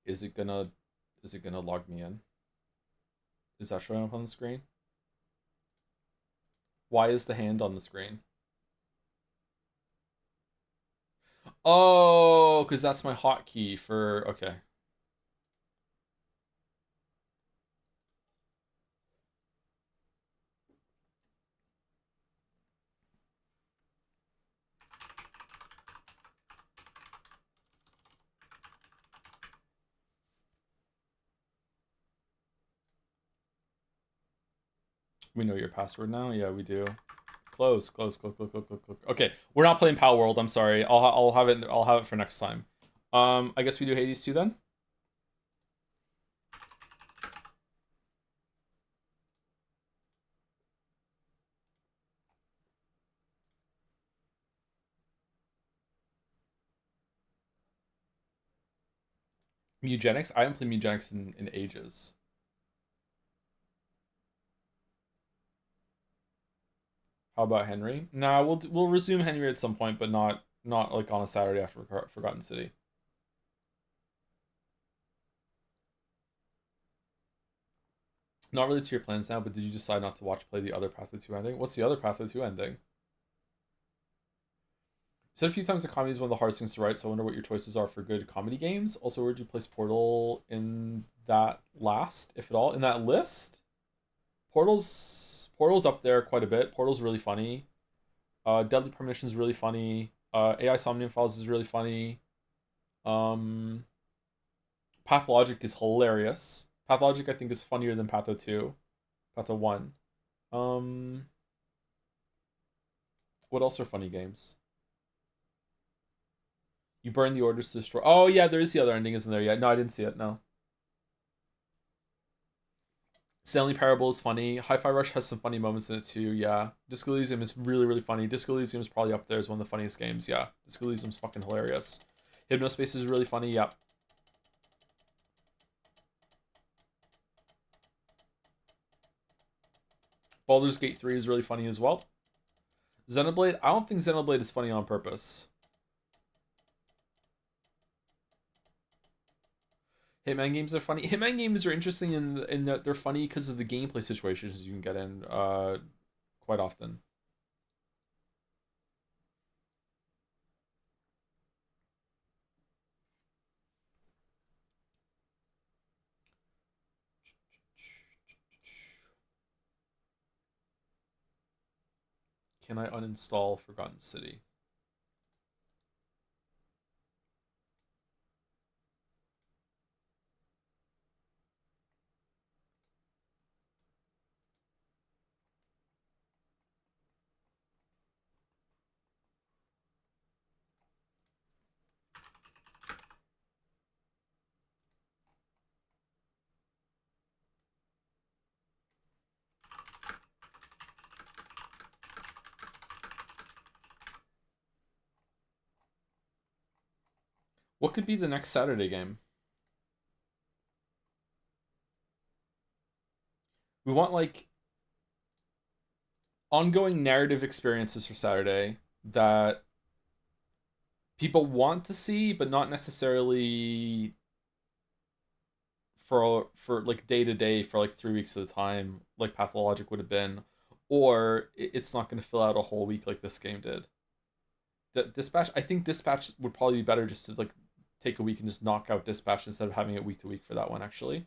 Is it gonna log me in? Is that showing up on the screen? Why is the hand on the screen? Oh, because that's my hotkey for, okay. We know your password now? Yeah, we do. Close. Okay, we're not playing Pal World. I'm sorry. I'll have it for next time. I guess we do Hades 2 then. Mugenics? I haven't played Mugenics in ages. How about Henry? Nah, we'll resume Henry at some point, but not like on a Saturday after Forgotten City. Not really to your plans now, but did you decide not to play the other Path of 2 ending? What's the other Path of 2 ending? You said a few times that comedy is one of the hardest things to write, so I wonder what your choices are for good comedy games. Also, where would you place Portal in that last, if at all? In that list? Portal's up there quite a bit. Portal's really funny. Deadly Premonition's really funny. AI Somnium Files is really funny. Pathologic is hilarious. Pathologic, I think, is funnier than Patho 2. Patho 1. What else are funny games? You burn the orders to destroy... Oh, yeah, there is the other ending, isn't there? Yeah, no, I didn't see it, no. Stanley Parable is funny. Hi-Fi Rush has some funny moments in it, too, yeah. Disco Elysium is really, really funny. Disco Elysium is probably up there as one of the funniest games, yeah. Disco Elysium's fucking hilarious. Hypnospace is really funny, yeah. Baldur's Gate 3 is really funny as well. Xenoblade, I don't think Xenoblade is funny on purpose. Hitman games are funny. Hitman games are interesting in that they're funny because of the gameplay situations you can get in quite often. Can I uninstall Forgotten City? What could be the next Saturday game? We want, like, ongoing narrative experiences for Saturday that people want to see, but not necessarily for like day to day for like 3 weeks at a time, like Pathologic would have been, or it's not going to fill out a whole week like this game did. Dispatch, I think Dispatch would probably be better just to like take a week and just knock out Dispatch instead of having it week to week for that one, actually.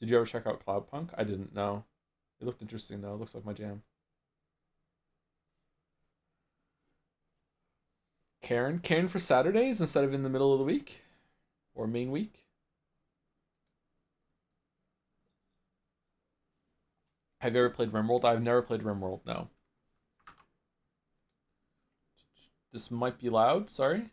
Did you ever check out Cloudpunk? I didn't know. It looked interesting though. It looks like my jam. Karen for Saturdays instead of in the middle of the week or main week. Have you ever played RimWorld? I've never played RimWorld, no. This might be loud, sorry.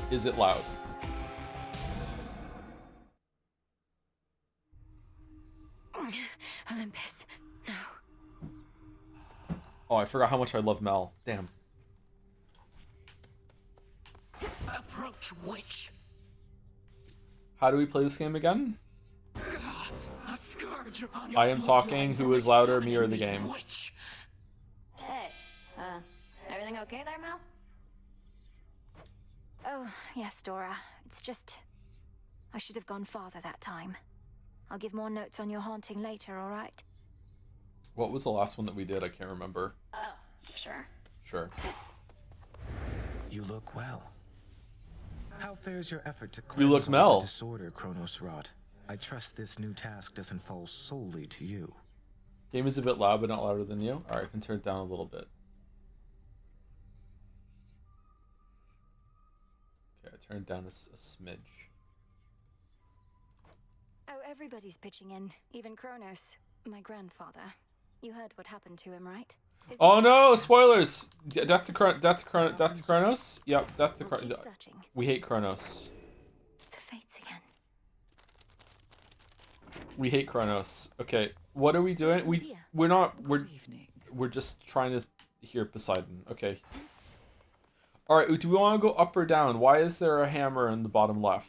Is it loud? Olympus, no. Oh, I forgot how much I love Mel. Damn. Approach, witch. How do we play this game again? A scourge upon your I am talking. Who is louder, me or the game? Witch. Hey, everything okay there, Mel? Oh, yes, Dora. It's just... I should have gone farther that time. I'll give more notes on your haunting later, all right? What was the last one that we did? I can't remember. Oh, sure. Sure. You look well. How fares your effort to You look cleanse Mel. all the disorder Kronos wrought? I trust this new task doesn't fall solely to you. Game is a bit loud, but not louder than you. All right, I can turn it down a little bit. Okay, I turned it down a smidge. Oh, everybody's pitching in, even Kronos, my grandfather. You heard what happened to him, right? Oh no! Spoilers. Death to Kronos. Yep, Death to Kronos. We hate Kronos. The fates again. We hate Kronos. Okay, what are we doing? We're just trying to hear Poseidon. Okay. All right. Do we want to go up or down? Why is there a hammer in the bottom left?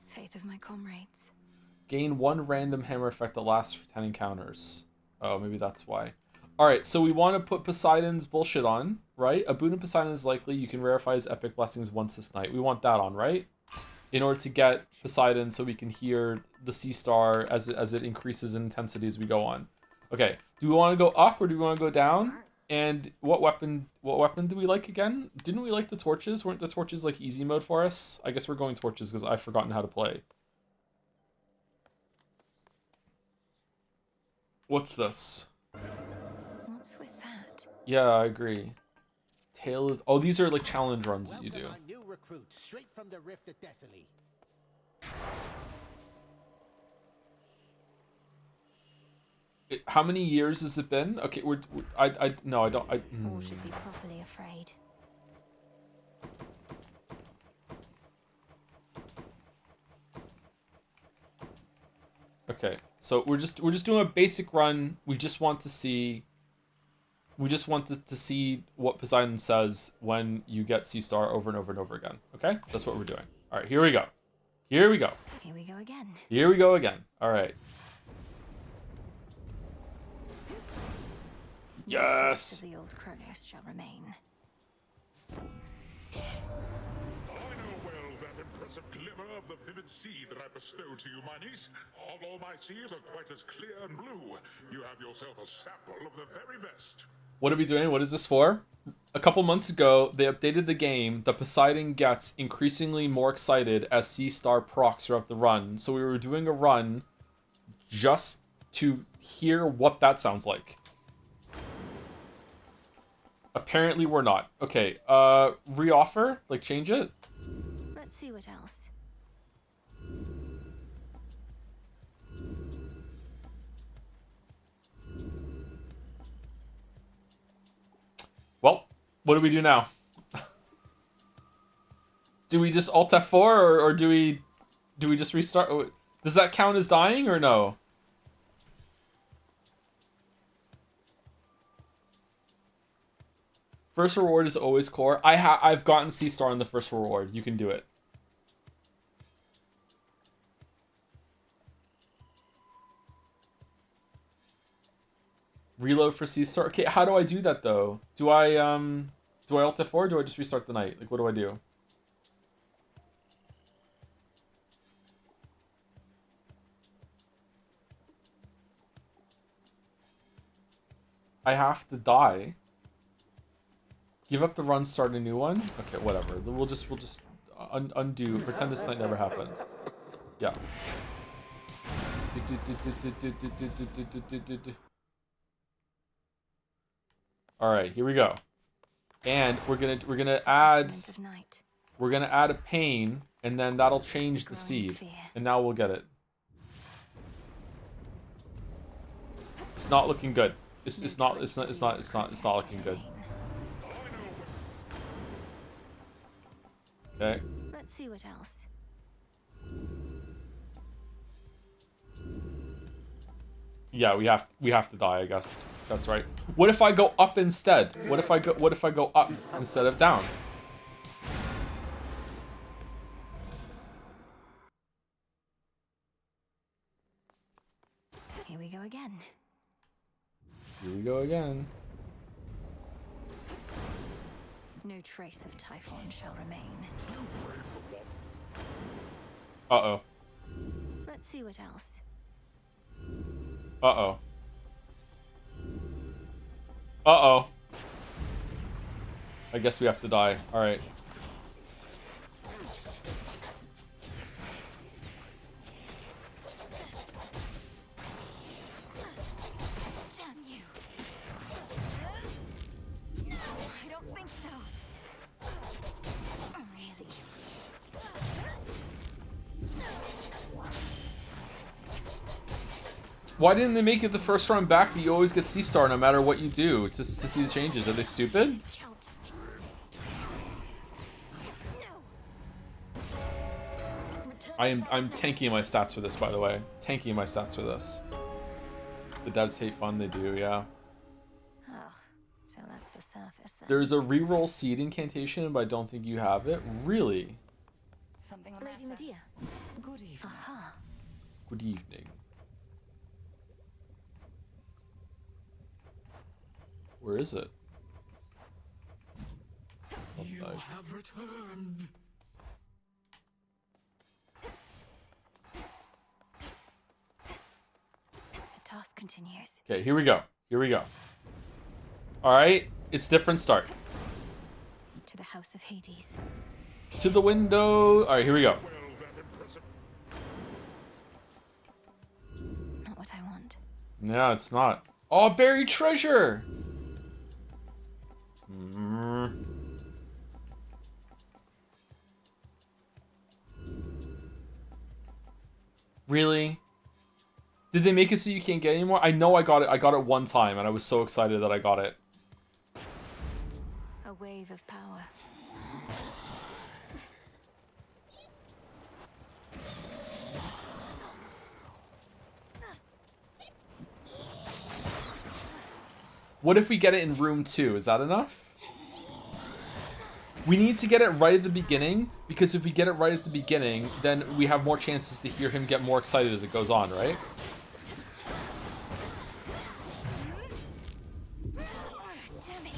Faith of my comrades. Gain 1 random hammer effect that lasts for 10 encounters. Oh, maybe that's why. Alright, so we want to put Poseidon's bullshit on, right? A boon of Poseidon is likely. You can verify his epic blessings once this night. We want that on, right? In order to get Poseidon so we can hear the sea star as it increases in intensity as we go on. Okay, do we want to go up or do we want to go down? And what weapon do we like again? Didn't we like the torches? Weren't the torches like easy mode for us? I guess we're going torches because I've forgotten how to play. What's this? What's with that? Yeah, I agree. Tale of... Oh, these are like challenge runs that you do. New recruit straight from the rift at Thessaly. How many years has it been? Okay, no, I don't. All should be properly afraid. Okay, so we're just doing a basic run. We just want to see. We just want to see what Poseidon says when you get Sea Star over and over and over again. Okay, that's what we're doing. All right, here we go. Here we go. Here we go again. Here we go again. All right. Yes. The old Kronos shall remain. I know well that impressive glimmer of the vivid sea that I bestow to you, my niece. Although my seas are quite as clear and blue, you have yourself a sample of the very best. What are we doing? What is this for? A couple months ago, they updated the game. The Poseidon gets increasingly more excited as Sea Star procs throughout the run. So we were doing a run just to hear what that sounds like. Apparently we're not. Okay, reoffer? Like, change it? Let's see what else. Well, what do we do now? Do we just Alt F4 or do we just restart? Does that count as dying or no? First reward is always core. I've gotten Sea Star on the first reward. You can do it. Reload for Sea Star. Okay, how do I do that though? Do I Alt F4 or do I just restart the night? Like, what do I do? I have to die. Give up the run, start a new one? Okay, whatever. We'll just undo. Pretend this night never happened. Yeah. Alright, here we go. And we're gonna add a pain, and then that'll change the seed. And now we'll get it. It's not looking good. It's not looking good. Okay. Let's see what else. Yeah, we have to die, I guess. That's right. What if I go up instead? What if I go up instead of down? Here we go again. Here we go again. No trace of Typhon shall remain. Uh-oh. Let's see what else. Uh-oh. Uh-oh. I guess we have to die. Alright. Damn you. No, I don't think so. Really? Why didn't they make it the first run back that you always get Sea Star no matter what you do just to see the changes? Are they stupid? I'm tanking my stats for this, by the way. Tanking my stats for this. The devs hate fun, they do, yeah. Oh, so that's the surface then. There's a reroll seed incantation, but I don't think you have it. Really? Something Lady Medea. Good evening. Aha. Good evening. Where is it? You have returned. The task continues. Okay, here we go. Here we go. Alright, it's different start. To the House of Hades. To the window. Alright, here we go. Not what I want. No, it's not. Oh, buried treasure! Really? Did they make it so you can't get anymore? I know I got it. I got it one time, and I was so excited that I got it. A wave of power. What if we get it in room 2? Is that enough? We need to get it right at the beginning, because if we get it right at the beginning, then we have more chances to hear him get more excited as it goes on, right? Damn it.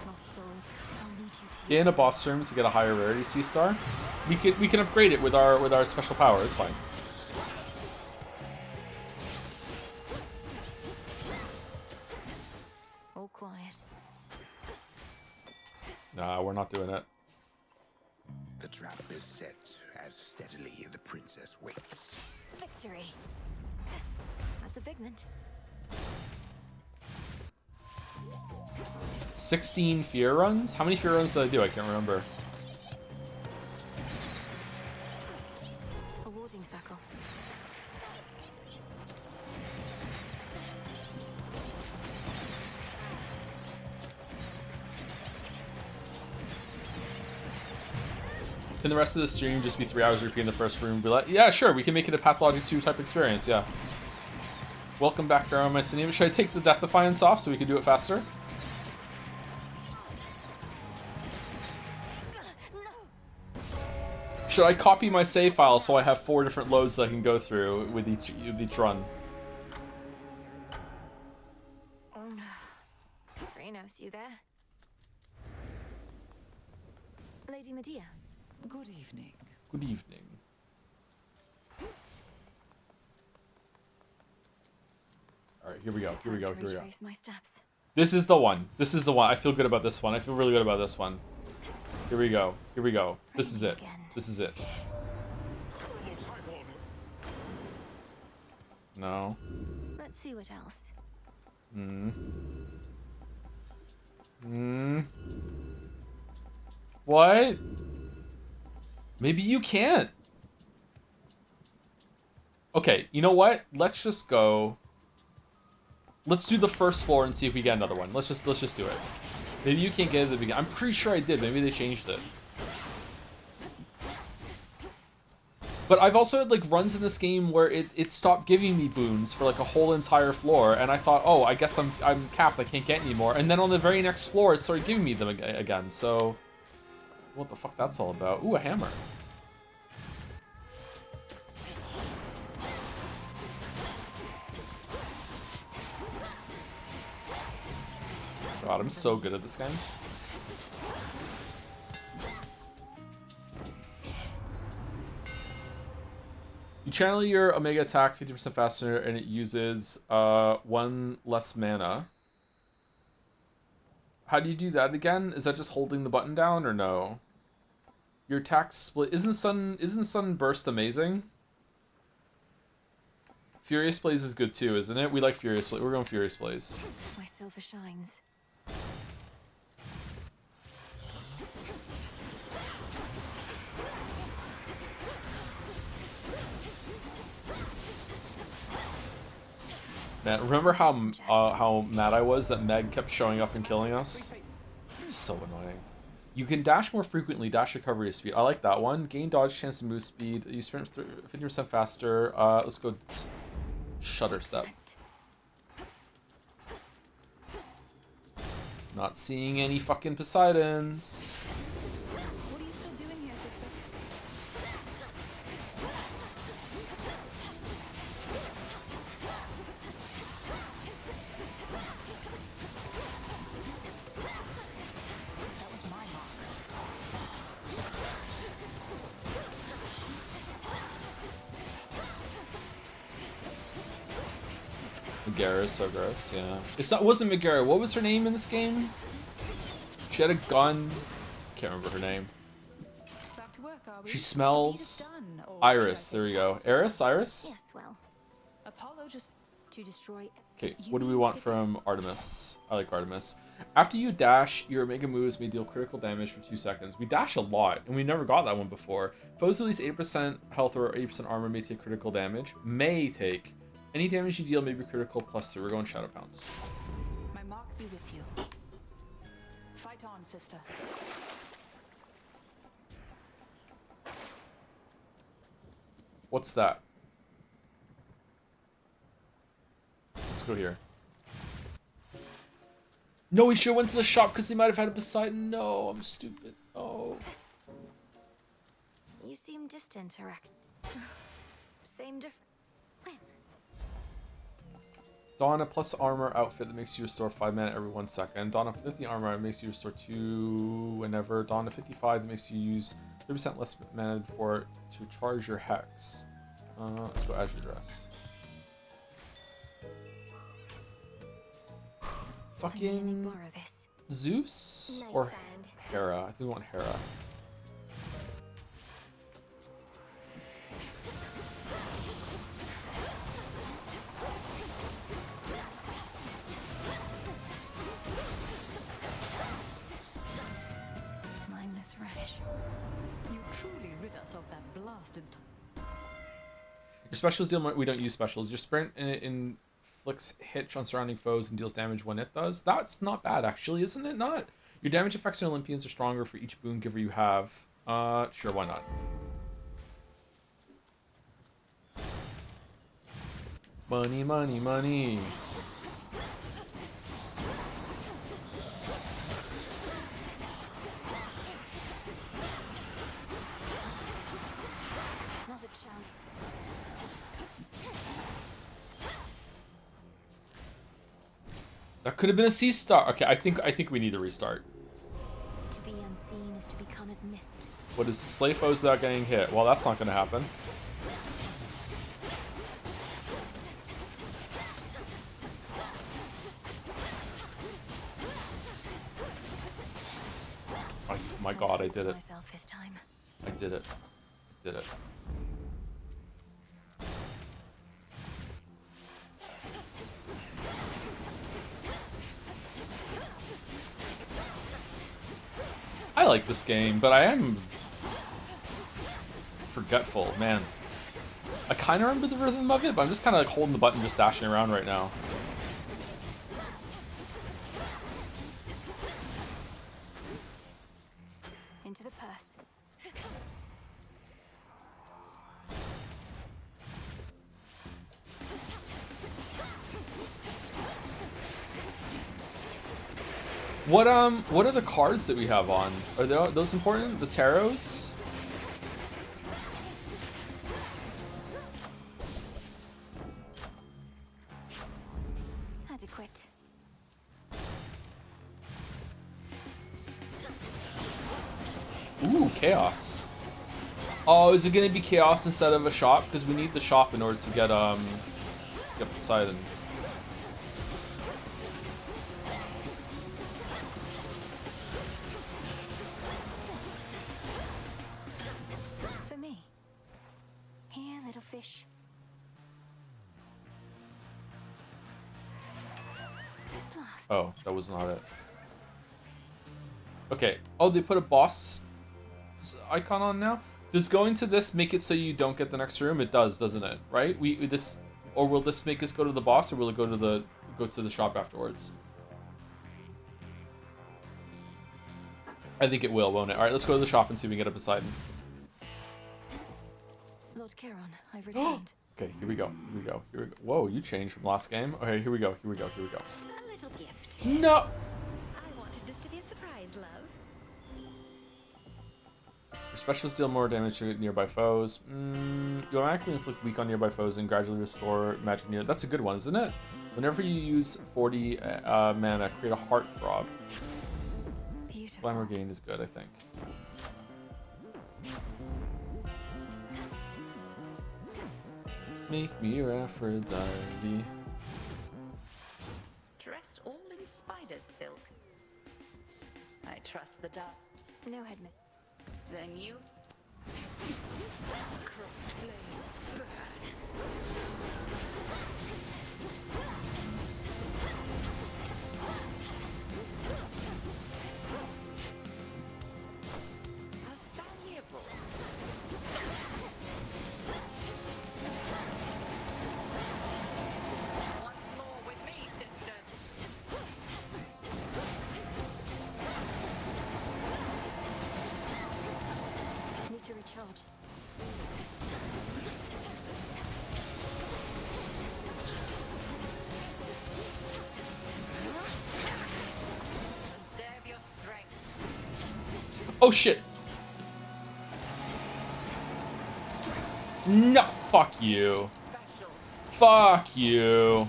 Lost souls, I'll lead you to Get in a boss room to get a higher rarity C star. We can upgrade it with our special power. It's fine. all quiet. Nah, we're not doing it. The trap is set as steadily the princess waits. Victory. That's a figment. 16 fear runs? How many fear runs did I do? I can't remember. A warding circle. Can the rest of the stream just be 3 hours repeating the first room? Be like, yeah, sure, we can make it a Pathology 2 type experience, yeah. Welcome back, Pharaoh, my name. Should I take the Death Defiance off so we can do it faster? Should I copy my save file so I have 4 different loads that I can go through with each run? Krenos, you there? Lady Medea. Good evening. Good evening. Alright, here we go, here we go, here we go. My steps. This is the one. This is the one. I feel good about this one. I feel really good about this one. Here we go. Here we go. This is it. This is it. No. Let's see what else. What? Maybe you can't. Okay, you know what? Let's just go. Let's do the first floor and see if we get another one. Let's just do it. Maybe you can't get it at the beginning. I'm pretty sure I did. Maybe they changed it. But I've also had like runs in this game where it stopped giving me boons for like a whole entire floor, and I thought, oh, I guess I'm capped. I can't get any more. And then on the very next floor, it started giving me them again. So, what the fuck that's all about? Ooh, a hammer. God, I'm so good at this game. You channel your Omega attack 50% faster and it uses 1 less mana. How do you do that again? Is that just holding the button down or no? Your attack split. Isn't Sun Burst amazing? Furious Blaze is good too, isn't it? We like Furious Blaze. We're going Furious Blaze. My silver shines. Man, remember how mad I was that Meg kept showing up and killing us? So annoying. You can dash more frequently. Dash recovery speed. I like that one. Gain dodge chance to move speed. You sprint 50% faster. Let's go shutter step. Not seeing any fucking Poseidons. What are you still doing here, sister? That was my mark. Megara is so gross, yeah. Wasn't Megara. What was her name in this game? She had a gun. Can't remember her name. Back to work, are we? She smells. Iris, there we go. Iris? Yes, well. Apollo just to destroy. Okay, what do we want from Artemis? I like Artemis. After you dash, your Omega moves may deal critical damage for 2 seconds. We dash a lot, and we never got that one before. Foes with at least 8% health or 8% armor may take critical damage. May take. Any damage you deal may be critical +2. We're going Shadow Pounce. My mark be with you. Fight on, sister. What's that? Let's go here. No, we should have went to the shop because they might have had a Poseidon. No, I'm stupid. Oh. You seem distant, Iraq. Same difference. Don a plus armor outfit that makes you restore 5 mana every 1 second. Don a 50 armor that makes you restore 2 whenever. Don a 55 that makes you use 30% less mana before to charge your hex. Let's go Azure Dress. Fucking Zeus or Hera? I think we want Hera. Mindless rash. You truly rid us of that blasted. Your specials deal more. We don't use specials. Your sprint inflicts hit on surrounding foes and deals damage when it does. That's not bad, actually, isn't it? Not. Your damage effects on Olympians are stronger for each boon giver you have. Sure, why not? Money, money, money. Not a chance. That could have been a sea star. Okay, I think we need to restart. To be unseen is to become as mist. What is slay foes without getting hit? Well, that's not going to happen. Oh my god, I did it. I did it. I did it. I like this game, but I am forgetful, man. I kind of remember the rhythm of it, but I'm just kind of like holding the button, just dashing around right now. Into the purse. What are the cards that we have on? Are those important? The tarots? Adequate. Ooh, chaos. Oh, is it gonna be chaos instead of a shop? Because we need the shop in order to get Poseidon. For me. Here, little fish. Blast. Oh, that was not it. Okay. Oh, they put a boss icon on now? Does going to this make it so you don't get the next room? It does, doesn't it? Right? Or will this make us go to the boss, or will it go to the shop afterwards? I think it will, won't it? All right, let's go to the shop and see if we can get a Poseidon. Lord Charon, I've returned. Okay, here we go. Here we go. Here we go. Whoa, you changed from last game. Okay, here we go. Here we go. Here we go. A little gift. No. I wanted this to be a surprise, love. Your specialists deal more damage to nearby foes. You automatically inflict weak on nearby foes and gradually restore magic near. That's a good one, isn't it? Whenever you use 40 mana, create a heartthrob. Glamour gain is good, I think. Make me your Aphrodite. Dressed all in spider silk. I trust the dark. No, headmistress. Then you. Crossed flames burn. To recharge. Conserve your strength. Oh shit! No, fuck you. Fuck you.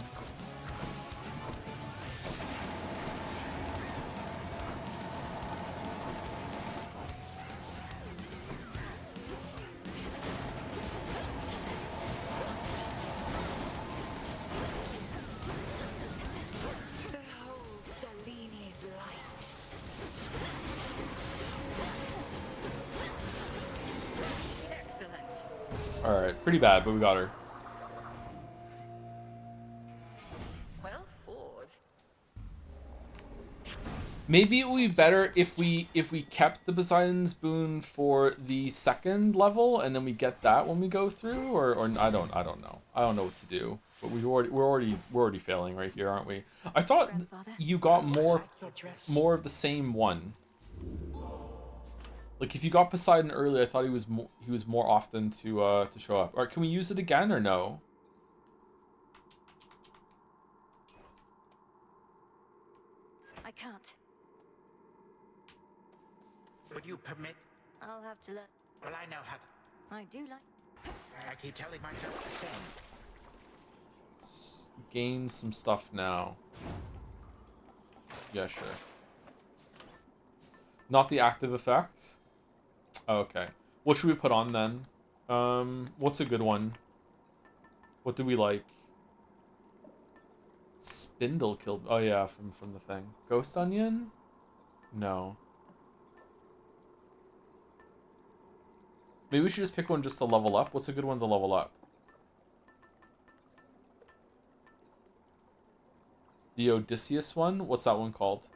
Alright, pretty bad, but we got her. Well fought. Maybe it would be better if we kept the Poseidon's boon for the second level and then we get that when we go through, or I don't know. I don't know what to do. But we're already failing right here, aren't we? I thought you got more of the same one. Like if you got Poseidon early, I thought he was more often to show up. Or can we use it again or no? I can't. Would you permit? I'll have to learn. Well, I know how to. I do like. I keep telling myself the same. Gain some stuff now. Yeah, sure. Not the active effect. Oh, okay. What should we put on then? What's a good one? What do we like? Spindle killed. Oh yeah, from the thing. Ghost onion? No. Maybe we should just pick one just to level up. What's a good one to level up? The Odysseus one? What's that one called?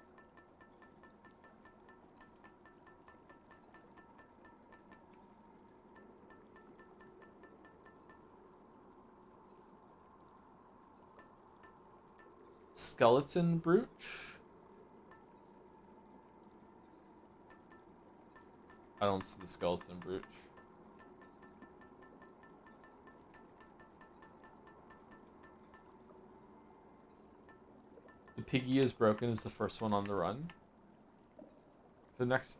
Skeleton brooch? I don't see the skeleton brooch. The piggy is broken is the first one on the run.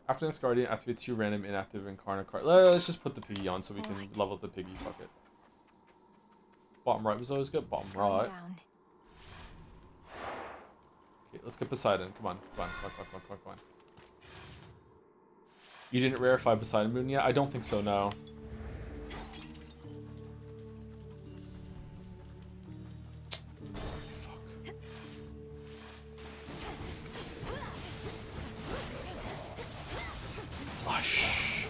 After next guardian, activate 2 random inactive incarnate cards. Let's just put the piggy on so we can level up the piggy. Fuck it. Bottom right was always good. Bottom right. Okay, let's get Poseidon. Come on. Come on. You didn't rarefy Poseidon Moon yet? I don't think so, no. Flush.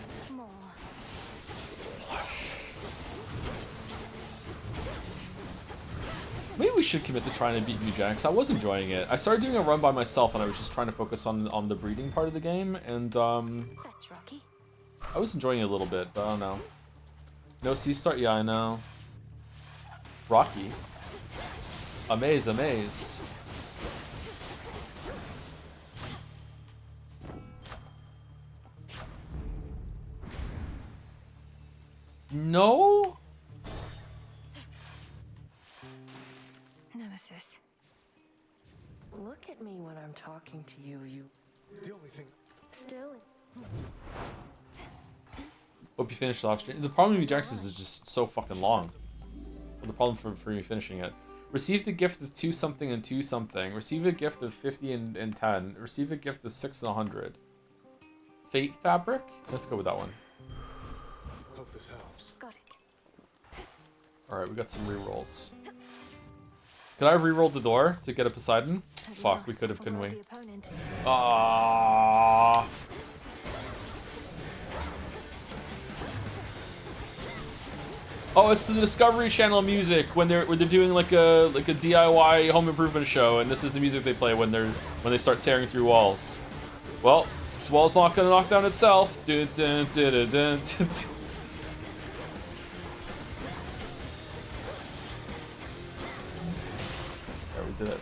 Maybe we should commit to trying to beat Eugenics. I was enjoying it. I started doing a run by myself and I was just trying to focus on the breeding part of the game, and I was enjoying it a little bit, but I don't know. No C start? Yeah, I know. Rocky. Amaze, amaze. No? Nemesis. Look at me when I'm talking to you, The only thing... Still. Hope you finished off stream. The problem with Jax's is just so fucking long. Well, the problem for me finishing it. Receive the gift of 2 something and 2 something. Receive a gift of 50 and 10. Receive a gift of 6 and 100. Fate fabric? Let's go with that one. Hope this helps. Got it. Alright, we got some rerolls. Could I reroll the door to get a Poseidon? Fuck, we could have, couldn't we? Ah. Oh, it's the Discovery Channel music when they're doing like a DIY home improvement show, and this is the music they play when they start tearing through walls. Well, this wall's not gonna knock down itself. Dun, dun, dun, dun, dun, dun. Did it.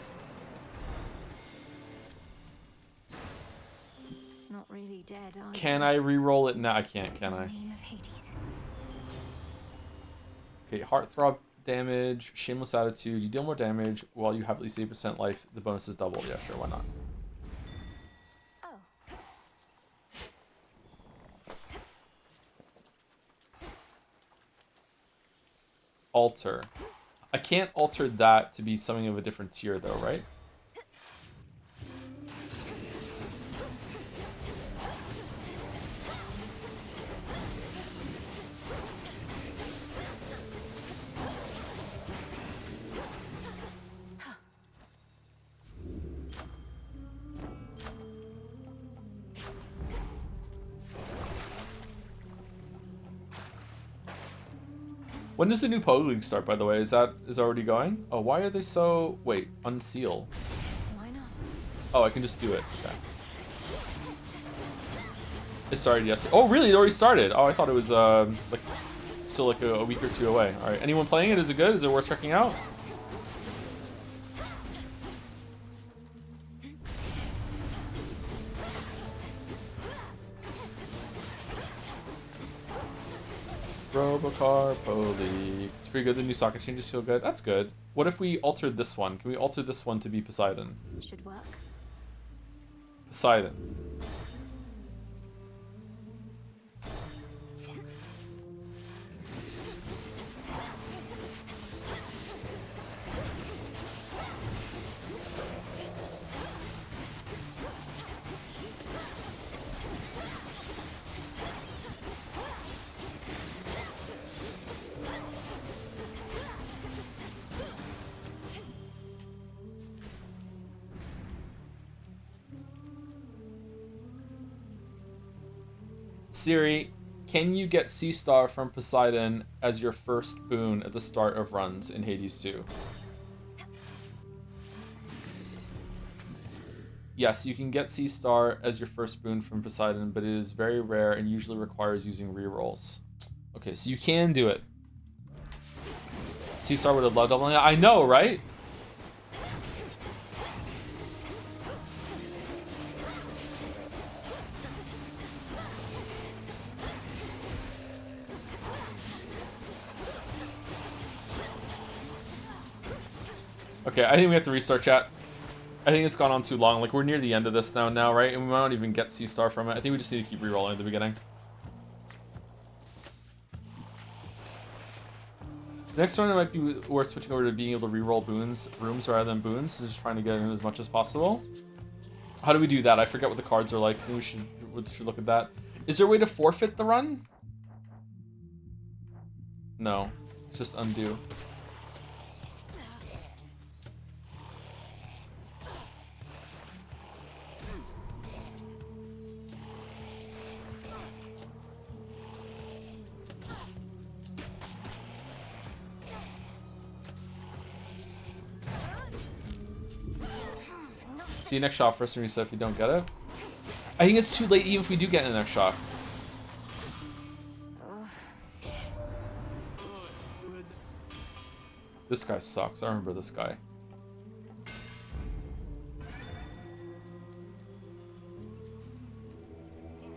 Not really dead, are you? Can I re-roll it? No, I can't, can I? Name of Hades. Okay, heartthrob damage, shameless attitude. You deal more damage while you have at least 8% life. The bonus is double. Yeah, sure, why not? Alter. I can't alter that to be something of a different tier though, right? When does the new Pogo League start, by the way? Is already going? Oh, why are they so... Wait, unseal. Why not? Oh, I can just do it. Okay. It started yesterday. Oh, really? It already started? Oh, I thought it was, like, still like a week or 2 away. Alright, anyone playing it? Is it good? Is it worth checking out? Robocar Poly. It's pretty good. The new socket changes feel good. That's good. What if we altered this one? Can we alter this one to be Poseidon? Should work. Poseidon. Fuck. Siri, can you get Sea Star from Poseidon as your first boon at the start of runs in Hades 2? Yes, you can get Sea Star as your first boon from Poseidon, but it is very rare and usually requires using rerolls. Okay, so you can do it. Sea Star would have loved doubling. I know, right? Okay, I think we have to restart chat. I think it's gone on too long. Like, we're near the end of this now, right? And we might not even get Sea Star from it. I think we just need to keep re-rolling at the beginning. Next one, it might be worth switching over to being able to re-roll rooms rather than boons. Just trying to get in as much as possible. How do we do that? I forget what the cards are like. I think we should look at that. Is there a way to forfeit the run? No. It's just undo. See you next shop first and reset if you don't get it. I think it's too late even if we do get in the next shop. This guy sucks. I remember this guy.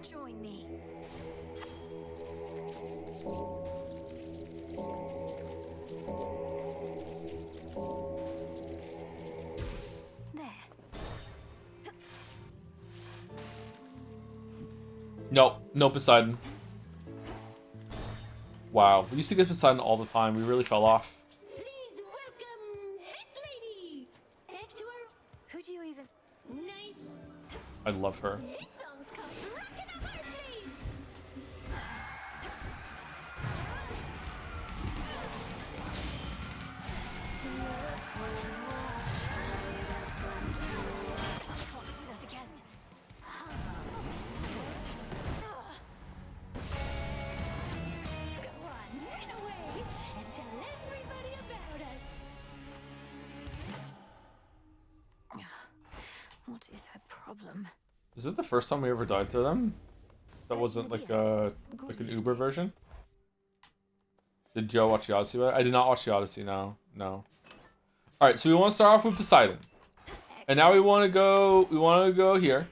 Join me. Nope. No Poseidon. Wow. We used to get Poseidon all the time. We really fell off. Please welcome this lady, Hector. Who do you even? Nice. I love her. This song's called "Rockin' Up Our Place." Can't do that again. Go on, run away and tell everybody about us. What is her problem? Is it the first time we ever died to them? That wasn't like an Uber version? Did Joe watch the Odyssey? I did not watch the Odyssey, no. No. Alright, so we want to start off with Poseidon. And now we want to go here.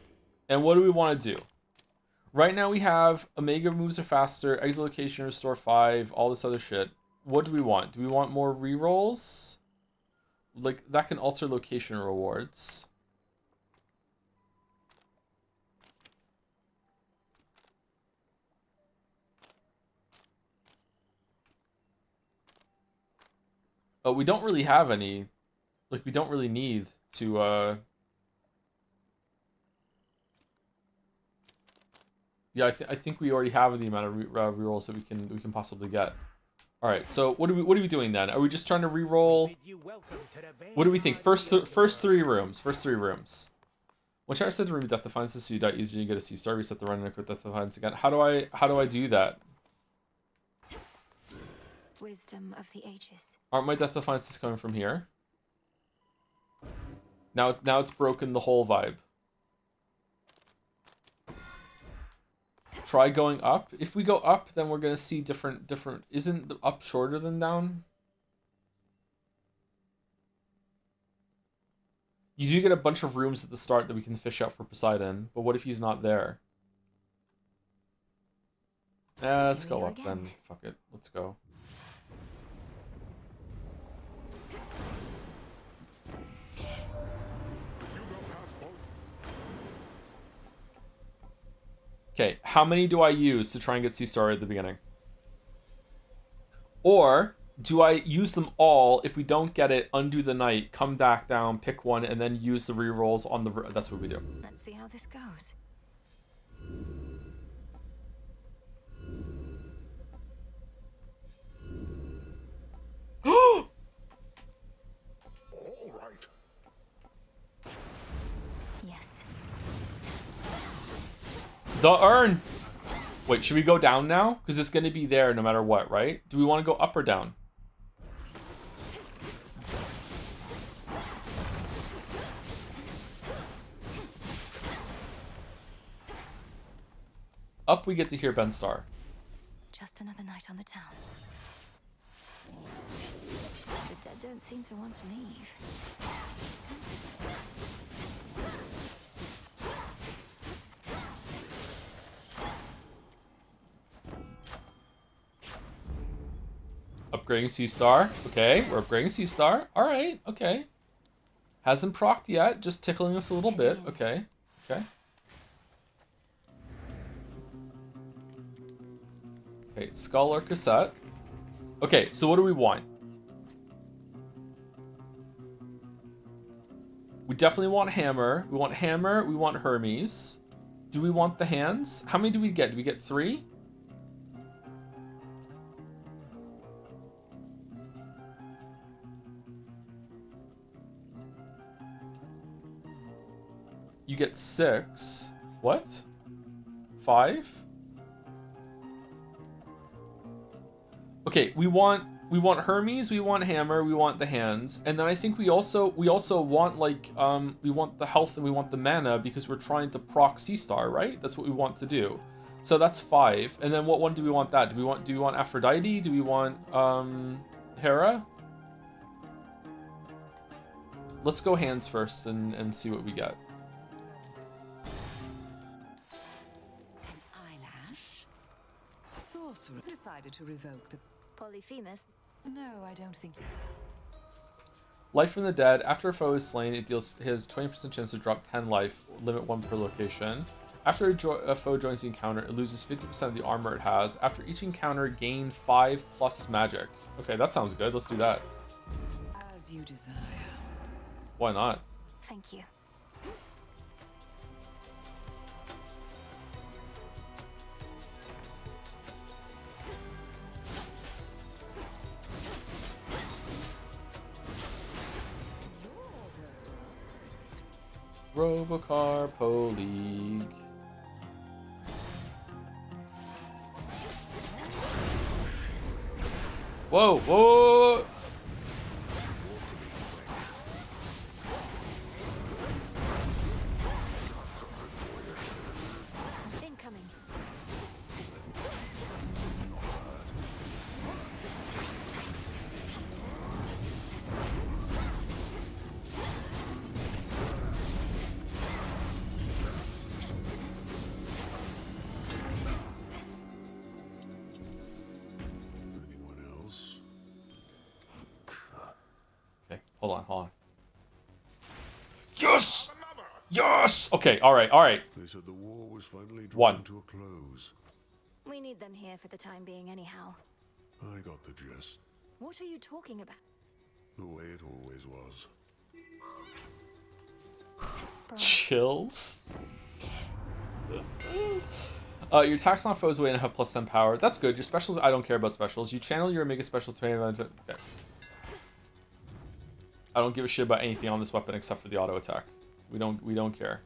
And what do we want to do? Right now we have Omega moves are faster, exit location restore 5, all this other shit. What do we want? Do we want more rerolls? Like, that can alter location rewards. But we don't really have any, like, we don't really need to, yeah, I think we already have the amount of rerolls that we can possibly get. All right, so what are we doing then? Are we just trying to reroll? What do we think? First three rooms. When Char said to remove Death Defiances so you die easier, you get a C-star, reset the run and equip Death Defiance again. How do I do that? Wisdom of the ages. Aren't my Death Defiances coming from here? Now it's broken the whole vibe. Try going up. If we go up, then we're gonna see different. Isn't the up shorter than down? You do get a bunch of rooms at the start that we can fish out for Poseidon, but what if he's not there? Let's go up then. Fuck it. Let's go. Okay, how many do I use to try and get C-star at the beginning? Or do I use them all? If we don't get it, undo the night, come back down, pick one, and then use the rerolls on the... That's what we do. Let's see how this goes. All right. Yes. The urn! Wait, should we go down now? Because it's going to be there no matter what, right? Do we want to go up or down? Up, we get to hear Ben Starr. Just another night on the town. The dead don't seem to want to leave. Upgrading C-star. Okay, we're upgrading C-star. Alright, okay. Hasn't procced yet, just tickling us a little bit. Okay, okay. Okay, skull or cassette. Okay, so what do we want? We definitely want hammer. We want hammer, we want Hermes. Do we want the hands? How many do we get? Do we get 3? You get 6. What? 5? Okay, we want Hermes, we want hammer, we want the hands, and then I think we also want like we want the health and we want the mana because we're trying to proc C-star, right? That's what we want to do. So that's 5. And then what one do we want that? Do we want Aphrodite? Do we want Hera? let's go hands first and see what we get. Eyelash? Sorcerer decided to revoke the Polyphemus? No, I don't think. Life from the dead. After a foe is slain, it deals his 20% chance to drop 10 life, limit 1 per location. After a foe joins the encounter, it loses 50% of the armor it has. After each encounter, gain 5+ magic. Okay, that sounds good. Let's do that. As you desire. Why not? Thank you. Robocar League. Whoa, whoa! Incoming. Okay, hold on. Yes! Yes! Okay, alright. They said the war was finally drawn to a close. We need them here for the time being anyhow. I got the gist. What are you talking about? The way it always was. Chills. Your attacks on foes away and have +10 power. That's good. Your specials, I don't care about specials. You channel your Omega special to okay. I don't give a shit about anything on this weapon except for the auto attack. We don't care.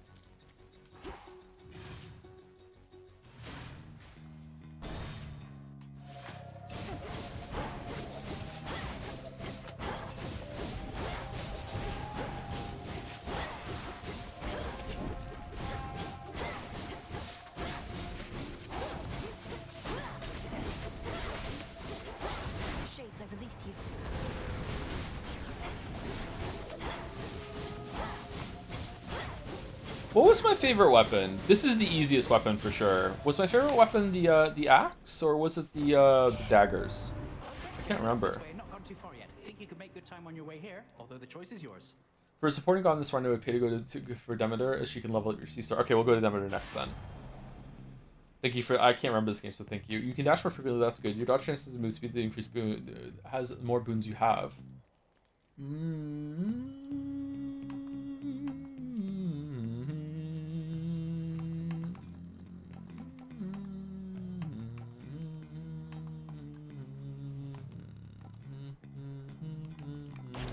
Shades, I release you. What was my favorite weapon? This is the easiest weapon for sure. Was my favorite weapon the axe, or was it the daggers? I can't remember. Not gone too far yet. Think you could make good time on your way here, although the choice is yours. For a supporting god in this run, it would pay to go for Demeter, as she can level up your C-star. Okay, we'll go to Demeter next then. Thank you for. I can't remember this game, so thank you. You can dash more frequently. That's good. Your dodge chances to move speed, the increased boon has more boons you have.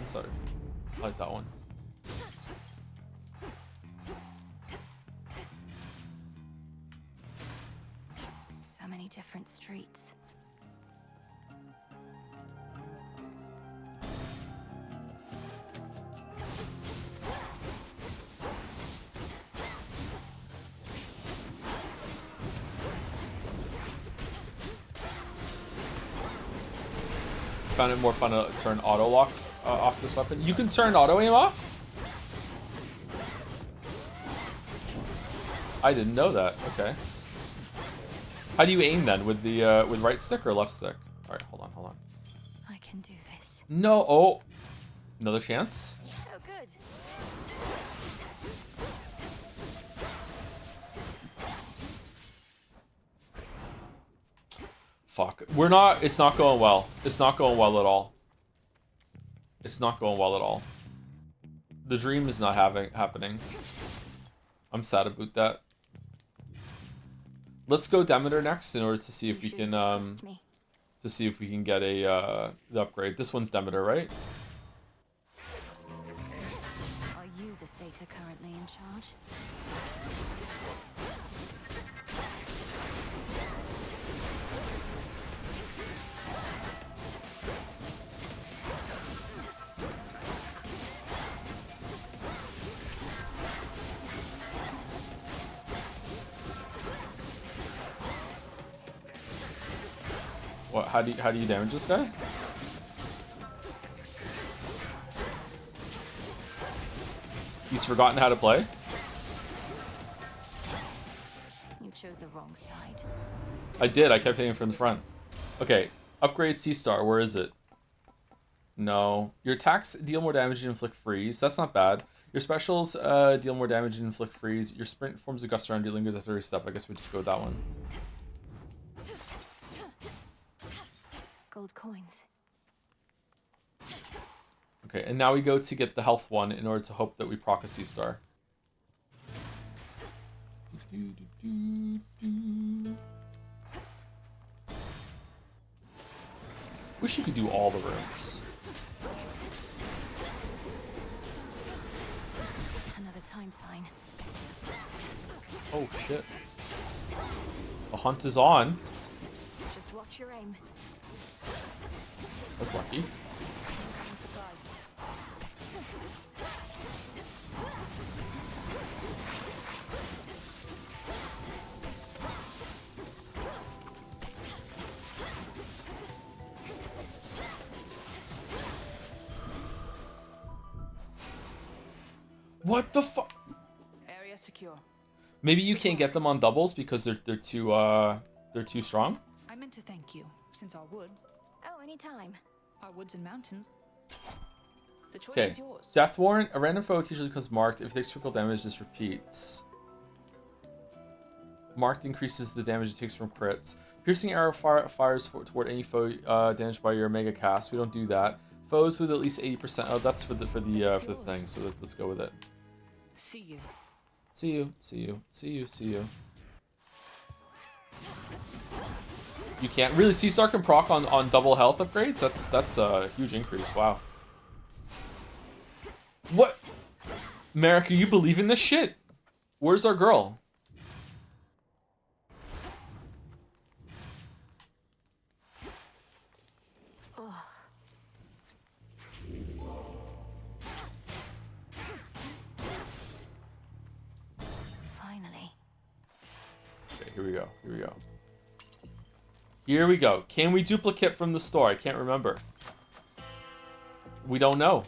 Sorry, I like that one. So many different streets. Found it more fun to turn auto lock off this weapon. You can turn auto aim off? I didn't know that. Okay. How do you aim then? With the with right stick or left stick? All right, hold on. I can do this. No. Oh, another chance. Oh, good. Fuck. We're not. It's not going well. It's not going well at all. It's not going well at all. The dream is not happening. I'm sad about that. Let's go Demeter next in order to see if we can get a the upgrade. This one's Demeter, right? Are you the satyr currently in charge? What? How do you damage this guy? He's forgotten how to play? You chose the wrong side. I did. I kept hitting from the front. Okay. Upgrade Sea Star. Where is it? No. Your attacks deal more damage and inflict freeze. That's not bad. Your specials deal more damage and inflict freeze. Your sprint forms a gust around you, lingers after every step. I guess we just go with that one. Gold coins. Okay, and now we go to get the health one in order to hope that we proc a Sea Star. Wish you could do all the rooms. Another time sign. Oh shit. The hunt is on. Just watch your aim. That's lucky. Surprise. What the fuck? Area secure. Maybe you can't get them on doubles because they're too strong. I meant to thank you, since our woods. Oh, anytime. Our woods and mountains. The choice Okay. is yours. Death Warrant. A random foe occasionally becomes marked. If it takes critical damage, this repeats. Marked increases the damage it takes from crits. Piercing arrow fires toward any foe damaged by your mega cast. We don't do that. Foes with at least 80%. Oh, that's for the thing. So let's go with it. See you. See you. See you. See you. See you. You can't really. Sea Star can proc on double health upgrades. That's a huge increase. Wow. What? Merrick, you believe in this shit? Where's our girl? Finally. Okay, here we go. Here we go. Here we go. Can we duplicate from the store? I can't remember. We don't know.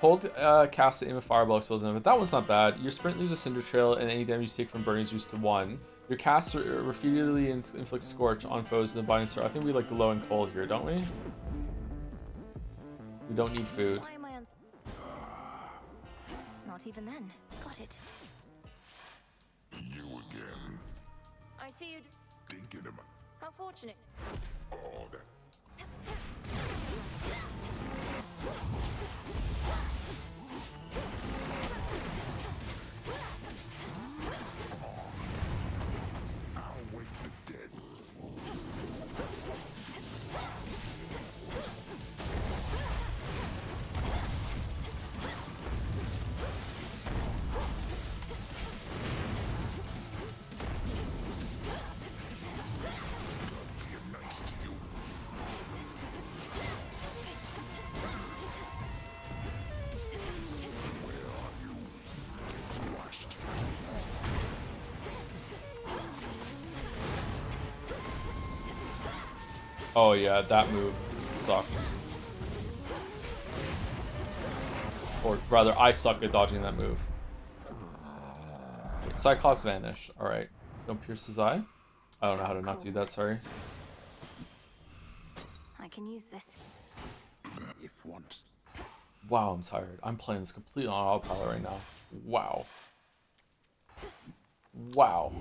Hold cast to aim a fireball explosion, but that one's not bad. Your sprint leaves a cinder trail, and any damage you take from burning is reduced to 1. Your cast repeatedly inflicts scorch on foes in the binding star. I think we like glow and cold here, don't we? We don't need food. Why am I Not even then. Got it. You again. I see you. Dinking him. How fortunate. Oh, that. I'll wake the dead. Oh yeah, that move sucks. Or rather, I suck at dodging that move. Okay, Cyclops vanish. Alright. Don't pierce his eye. I don't know how to not do that, sorry. I can use this. If once. Wow, I'm tired. I'm playing this completely on autopilot right now. Wow. Wow.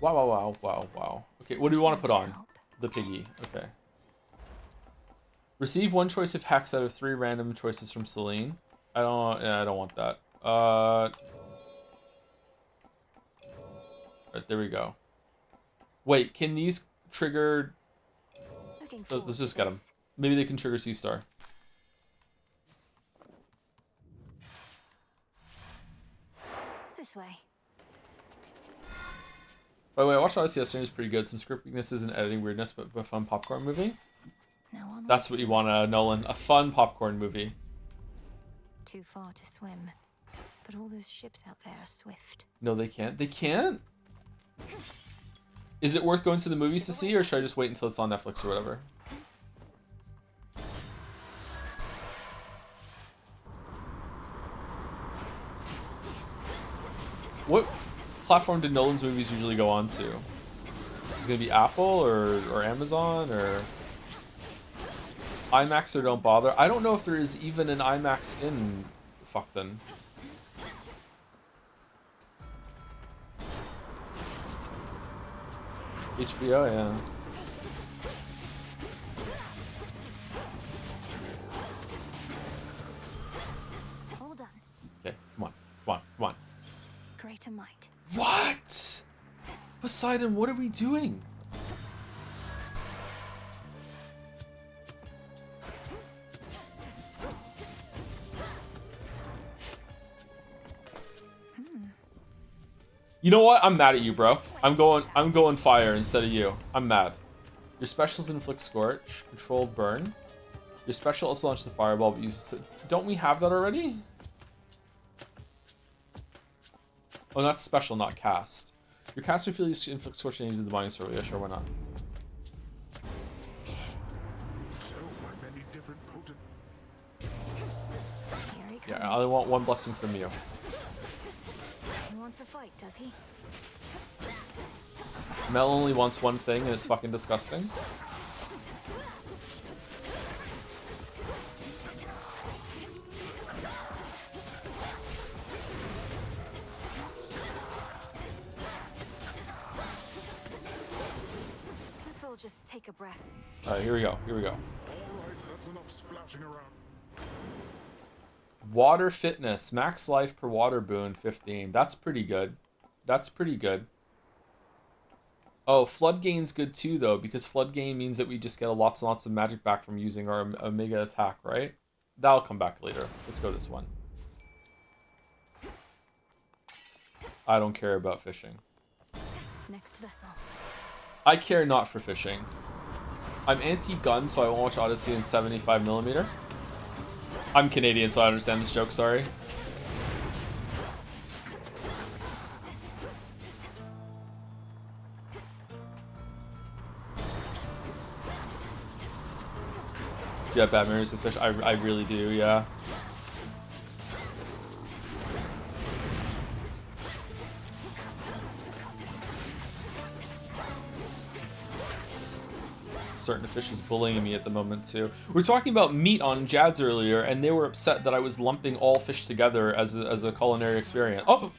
Wow, wow, wow, wow, wow. Okay, what do we want to put on? The piggy. Okay. Receive one choice of hex out of 3 random choices from Celine. I don't want that. Right, there we go. Wait, can these trigger? Let's just get them. Maybe they can trigger Sea Star. This way. By the way, I watched Odyssey yesterday. It was pretty good. Some script weaknesses and editing weirdness, but a fun popcorn movie. That's what you want, Nolan. A fun popcorn movie. Too far to swim. But all those ships out there are swift. No, they can't. They can't? Is it worth going to the movies to see, or should I just wait until it's on Netflix or whatever? What platform did Nolan's movies usually go on to? Is it gonna be Apple or Amazon or IMAX or don't bother? I don't know if there is even an IMAX in Fuckton. HBO, yeah. Hold on. Okay, come on, come on, come on. Greater might. What? Poseidon, what are we doing? You know what? I'm mad at you, bro. I'm going fire instead of you. I'm mad. Your specials inflict scorch, controlled burn. Your special also launches the fireball, but uses it. Don't we have that already? Oh, that's special, not cast. Your cast repeatedly inflicts scorch and uses the binding sword. Yeah, sure, why not? Yeah, I only want one blessing from you. He wants a fight, does he? Mel only wants one thing, and it's fucking disgusting. Let's all just take a breath. Alright, here we go. Here we go. All right, that's enough splashing around. Water fitness. Max life per water boon, 15. That's pretty good. That's pretty good. Oh, flood gain's good too, though, because flood gain means that we just get lots and lots of magic back from using our Omega attack, right? That'll come back later. Let's go this one. I don't care about fishing. Next vessel. I care not for fishing. I'm anti-gun, so I won't watch Odyssey in 75mm. I'm Canadian, so I understand this joke, sorry. Yeah, bad memories of fish. I really do, yeah. Certain fish is bullying me at the moment too. We were talking about meat on Jads earlier, and they were upset that I was lumping all fish together as a culinary experience. Oh,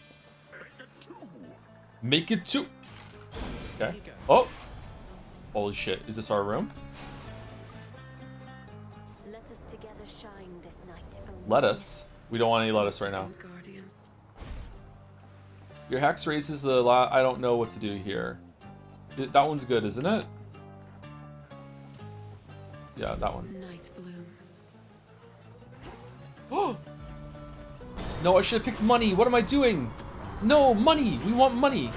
make it two. Okay. Oh, holy shit! Is this our room? Let us together shine this night. Lettuce. We don't want any lettuce right now. Your hex raises the I don't know what to do here. That one's good, isn't it? Yeah, that one. Night bloom. Oh! No, I should have picked money. What am I doing? No, money. We want money.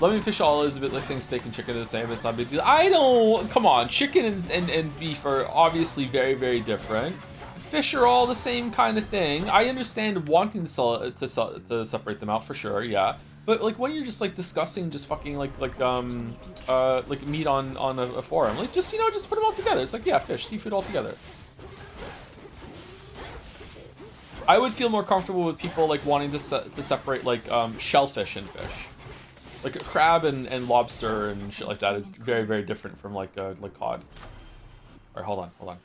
Loving fish all is a bit like saying steak and chicken are the same. It's not a big deal. I don't. Come on. Chicken and beef are obviously very, very different. Fish are all the same kind of thing. I understand wanting to separate them out for sure. Yeah. But like when you're just like discussing just fucking like meat on a forum, like just just put them all together. It's like, yeah, fish, seafood all together. I would feel more comfortable with people like wanting to separate like shellfish and fish. Like a crab and lobster and shit like that is very, very different from like cod. All right, hold on.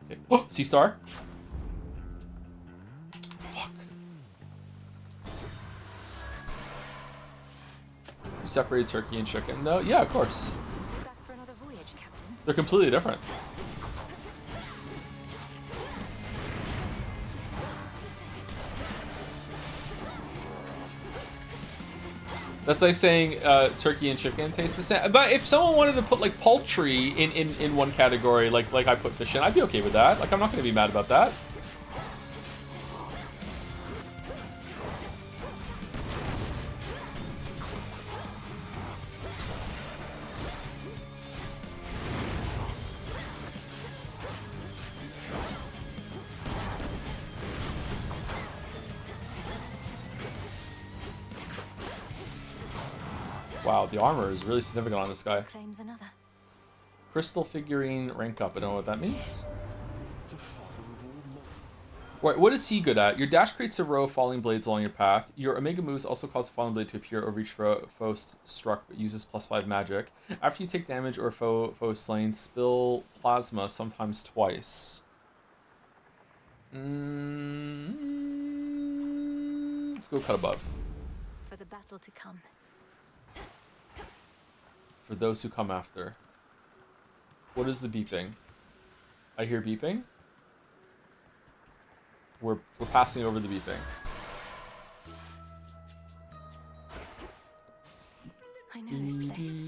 Okay. Oh, sea star. Separated turkey and chicken. No, yeah, of course. Back for another voyage, Captain. They're completely different. That's like saying turkey and chicken taste the same. But if someone wanted to put like poultry in one category, like I put fish in, I'd be okay with that. Like I'm not gonna be mad about that. Wow, the armor is really significant on this guy. Claims another. Crystal figurine rank up. I don't know what that means. Right, what is he good at? Your dash creates a row of falling blades along your path. Your Omega moves also cause a falling blade to appear over each foe struck, but uses +5 magic. After you take damage or a foe is slain, spill plasma, sometimes twice. Let's go cut above. For the battle to come. For those who come after. What is the beeping? I hear beeping. We're passing over the beeping. I know this place.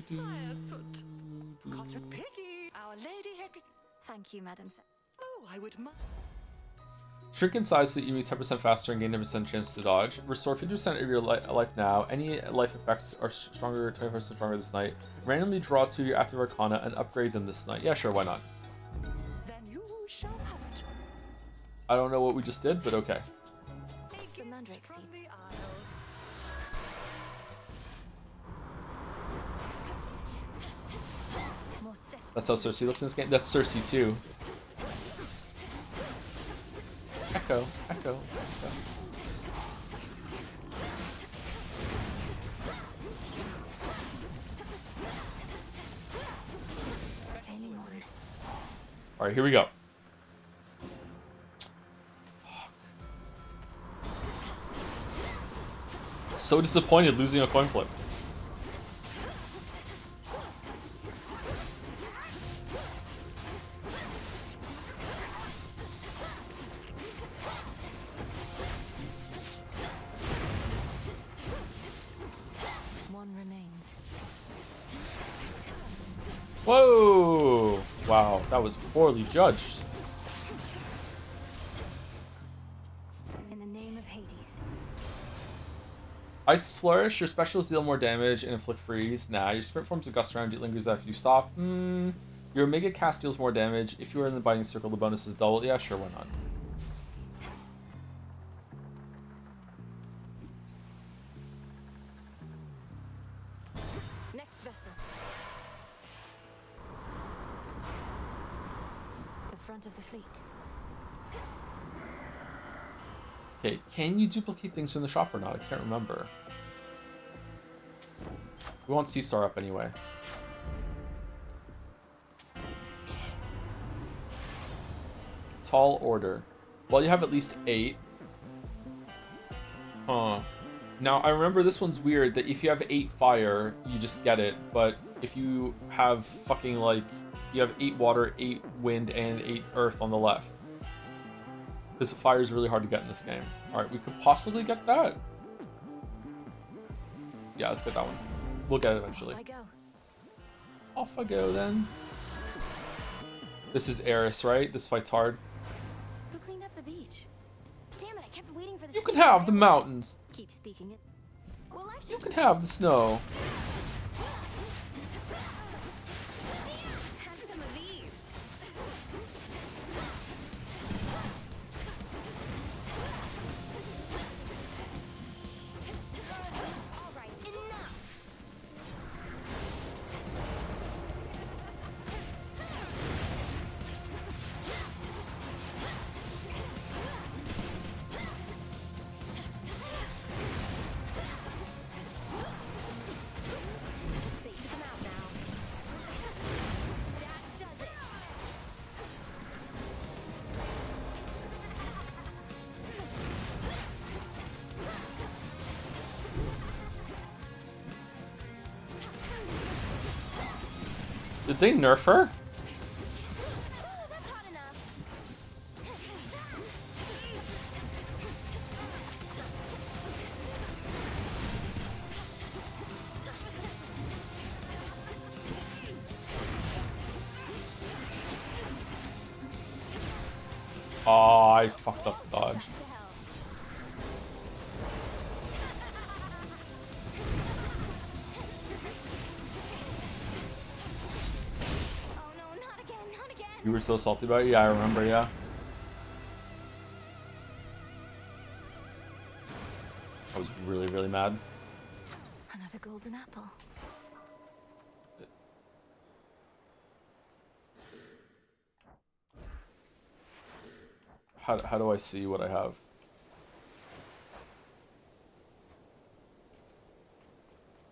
Got a piggy. Our Lady Hecate. Thank you, Madam. Oh, I would must. Shrink in size so that you move 10% faster and gain 10% chance to dodge. Restore 50% of your life now. Any life effects are stronger, 20% stronger this night. Randomly draw 2 your active arcana and upgrade them this night. Yeah, sure, why not? Then you shall have it. I don't know what we just did, but okay. Some mandrake seeds. More steps. That's how Cersei looks in this game. That's Cersei too. Echo, echo, echo. Sailing on. All right, here we go. So disappointed losing a coin flip. One remains. Whoa! Wow, that was poorly judged. In the name of Hades. Ice Flourish, your specials deal more damage and inflict freeze. Nah, your sprint forms a gust around, it lingers after you stop. Your Omega cast deals more damage. If you are in the binding circle, the bonus is double. Yeah, sure, why not? Next vessel. The front of the fleet. Okay, can you duplicate things from the shop or not? I can't remember. We want Sea Star up anyway. Tall order. Well, you have at least 8. Huh. Now, I remember this one's weird, that if you have 8 fire, you just get it. But if you have fucking, like, you have 8 water, 8 wind, and 8 earth on the left. Because fire is really hard to get in this game. Alright, we could possibly get that. Yeah, let's get that one. We'll get it eventually. Off I go then. This is Eris, right? This fight's hard. Who cleaned up the beach? Damn it, I kept waiting for the You can have the mountains. Keep speaking it. Well, I You can have the snow. have some of these. All right, enough. Save them out now. That does it. Did they nerf her? That's hot enough. Oh, I fucked up the dodge. Oh no, not again, not again. You were so salty about it? Yeah, I remember, yeah. I was really, really mad. Another golden apple. How do I see what I have?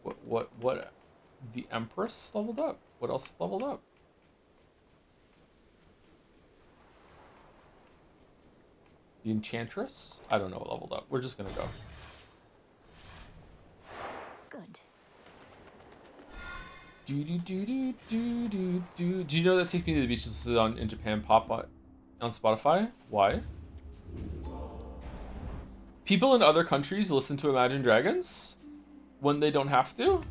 What? The Empress leveled up. What else leveled up? The Enchantress? I don't know what leveled up. We're just gonna go. Good. Do. Do you know that Take Me to the Beaches is on in Japan pop on Spotify? Why? People in other countries listen to Imagine Dragons when they don't have to?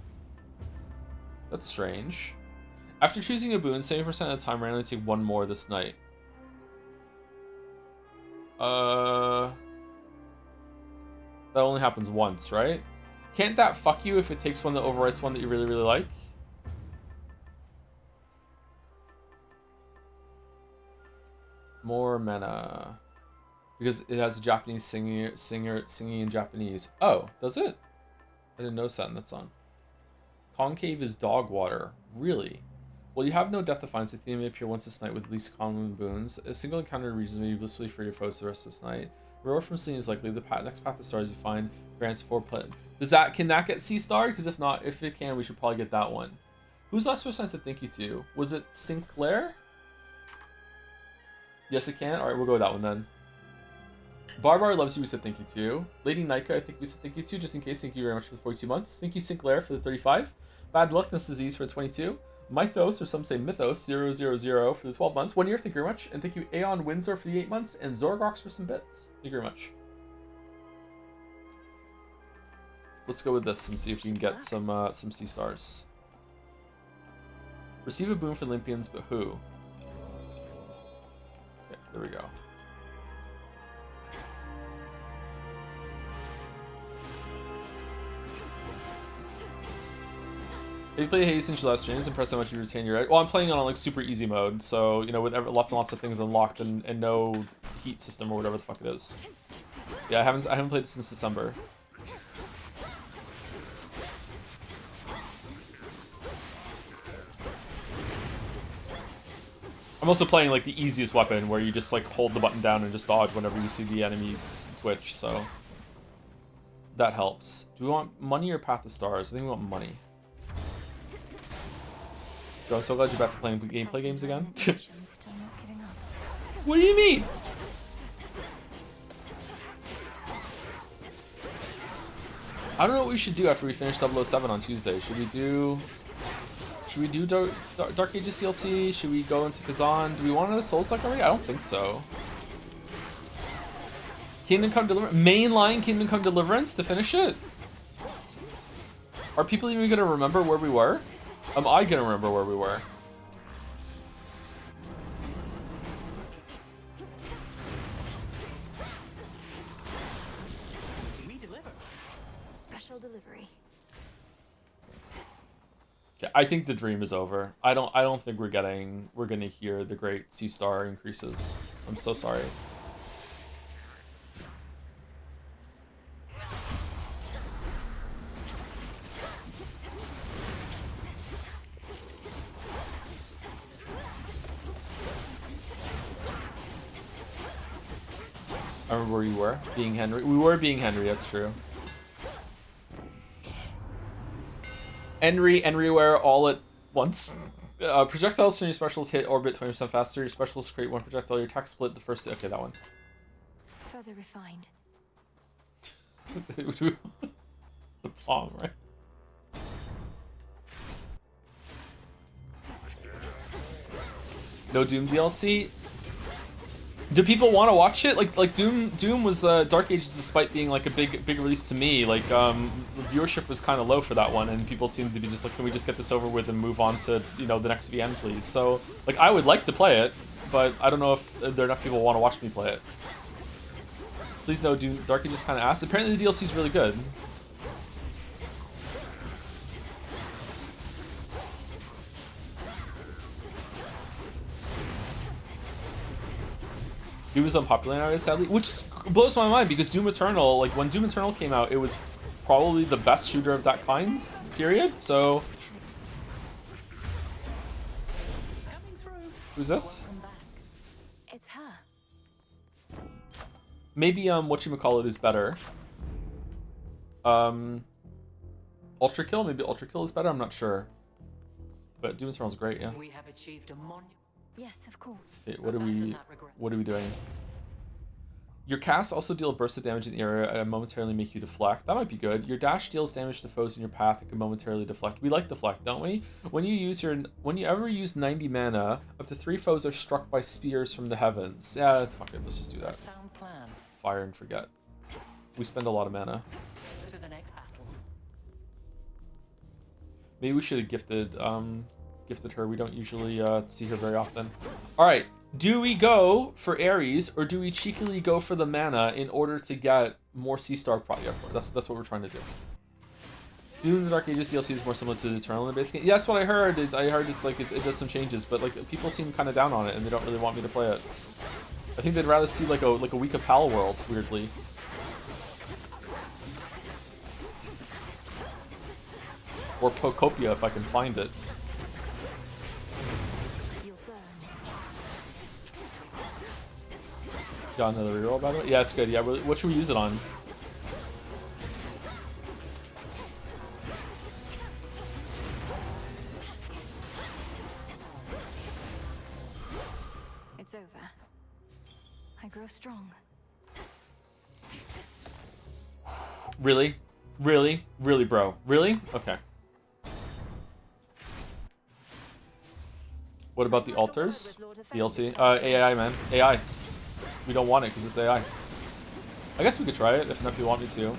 That's strange. After choosing a boon, 70% of the time, randomly take one more this night. That only happens once, right? Can't that fuck you if it takes one that overwrites one that you really, really like? More mana. Because it has a Japanese singer singing in Japanese. Oh, does it? I didn't notice that in that song. Concave is dog water. Really? Well, you have no death defines. The theme may appear once this night with least common boons. A single encounter region may be blissfully free of foes the rest of this night. Reward from Celine is likely. The next path of stars you find grants 4 play. Can that get C-starred? Because if not, if it can, we should probably get that one. Who's the last person I said thank you to? Was it Sinclair? Yes, it can. All right, we'll go with that one then. Barbar loves you. We said thank you to. Lady Nika, I think we said thank you to. Just in case, thank you very much for the 42 months. Thank you, Sinclair, for the 35. Bad Luckness Disease for the 22. Mythos, or some say Mythos, 000 for the 12 months. 1 year, thank you very much. And thank you, Aeon Windsor, for the 8 months. And Zorgox for some bits. Thank you very much. Let's go with this and see if we can get some C-stars. Receive a boon for Olympians, but who? Okay, there we go. If you play Hades since your last streams, impressed how much you retain your edge. Well, I'm playing on like super easy mode, so you know with lots and lots of things unlocked and no heat system or whatever the fuck it is. Yeah, I haven't played it since December. I'm also playing like the easiest weapon where you just like hold the button down and just dodge whenever you see the enemy twitch, so that helps. Do we want money or Path of Stars? I think we want money. Yo, I'm so glad you're back to playing gameplay games again. What do you mean? I don't know what we should do after we finish 007 on Tuesday. Should we do Dark Ages DLC? Should we go into Kazan? Do we want another Souls-like already? I don't think so. Kingdom Come Deliverance? Mainline Kingdom Come Deliverance to finish it? Are people even gonna remember where we were? Am I gonna remember where we were? We deliver. Special delivery. Okay, I think the dream is over. I don't think we're gonna hear the great C-star increases. I'm so sorry. I remember where you were, being Henry. We were being Henry, that's true. Everywhere, all at once. Projectiles from your specials hit orbit 20% faster. Your specials create 1 projectile. Your attack split the first. Okay, that one. Further refined. The palm, right? No Doom DLC. Do people want to watch it? Like Doom was Dark Ages, despite being like a big release to me. Like the viewership was kind of low for that one, and people seemed to be just like, can we just get this over with and move on to the next VN, please? So like I would like to play it, but I don't know if there are enough people who want to watch me play it. Please no Doom. Dark Ages kind of ass. Apparently the DLC is really good. Doom is unpopular nowadays, sadly, which blows my mind because Doom Eternal, like when Doom Eternal came out, it was probably the best shooter of that kind, period. So, who's this? It's her. Maybe whatchamacallit is better. Ultra Kill, maybe Ultra Kill is better, I'm not sure. But Doom Eternal's great, yeah. We have achieved a Yes, of course. Okay, what are we doing? Your casts also deal a burst of damage in the area and momentarily make you deflect. That might be good. Your dash deals damage to foes in your path and can momentarily deflect. We like deflect, don't we? When you ever use 90 mana, up to 3 foes are struck by spears from the heavens. Yeah, fuck it, let's just do that. sound plan. Fire and forget. We spend a lot of mana. To the next battle. Maybe we should have gifted her. We don't usually see her very often. All right. Do we go for Ares or do we cheekily go for the mana in order to get more Sea Star Project? That's what we're trying to do. Doom the Dark Ages DLC is more similar to the Eternal in the base game. Yeah, that's what I heard. I heard it's like it does some changes, but like people seem kind of down on it and they don't really want me to play it. I think they'd rather see like a week of Pal World, weirdly. Or Pocopia if I can find it. Got another reroll, by the way? Yeah, it's good. Yeah, what should we use it on? It's over. I grow strong. Really? Really? Really, bro? Really? Okay. What about the altars? DLC? AI, man. AI. We don't want it because it's AI. I guess we could try it if enough people want me to.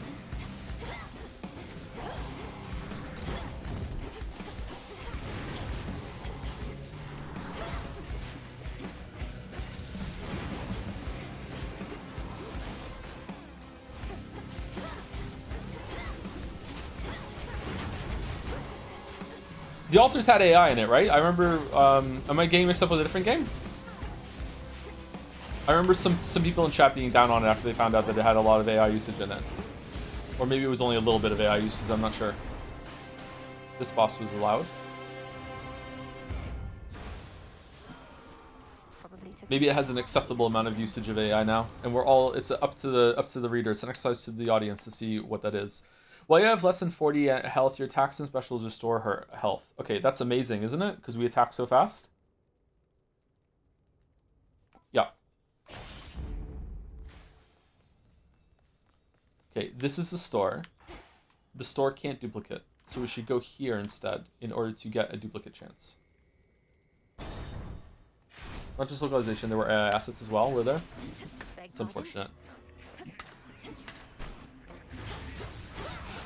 The altars had AI in it, right? I remember, am I getting mixed up with a different game? I remember some people in chat being down on it after they found out that it had a lot of AI usage in it. Or maybe it was only a little bit of AI usage, I'm not sure. This boss was allowed. Maybe it has an acceptable amount of usage of AI now, and it's up to the reader. It's an exercise to the audience to see what that is. While you have less than 40 health, your attacks and specials restore her health. Okay, that's amazing, isn't it? Because we attack so fast. Yeah. Okay, this is the store. The store can't duplicate, so we should go here instead in order to get a duplicate chance. Not just localization, there were assets as well, were there? It's unfortunate.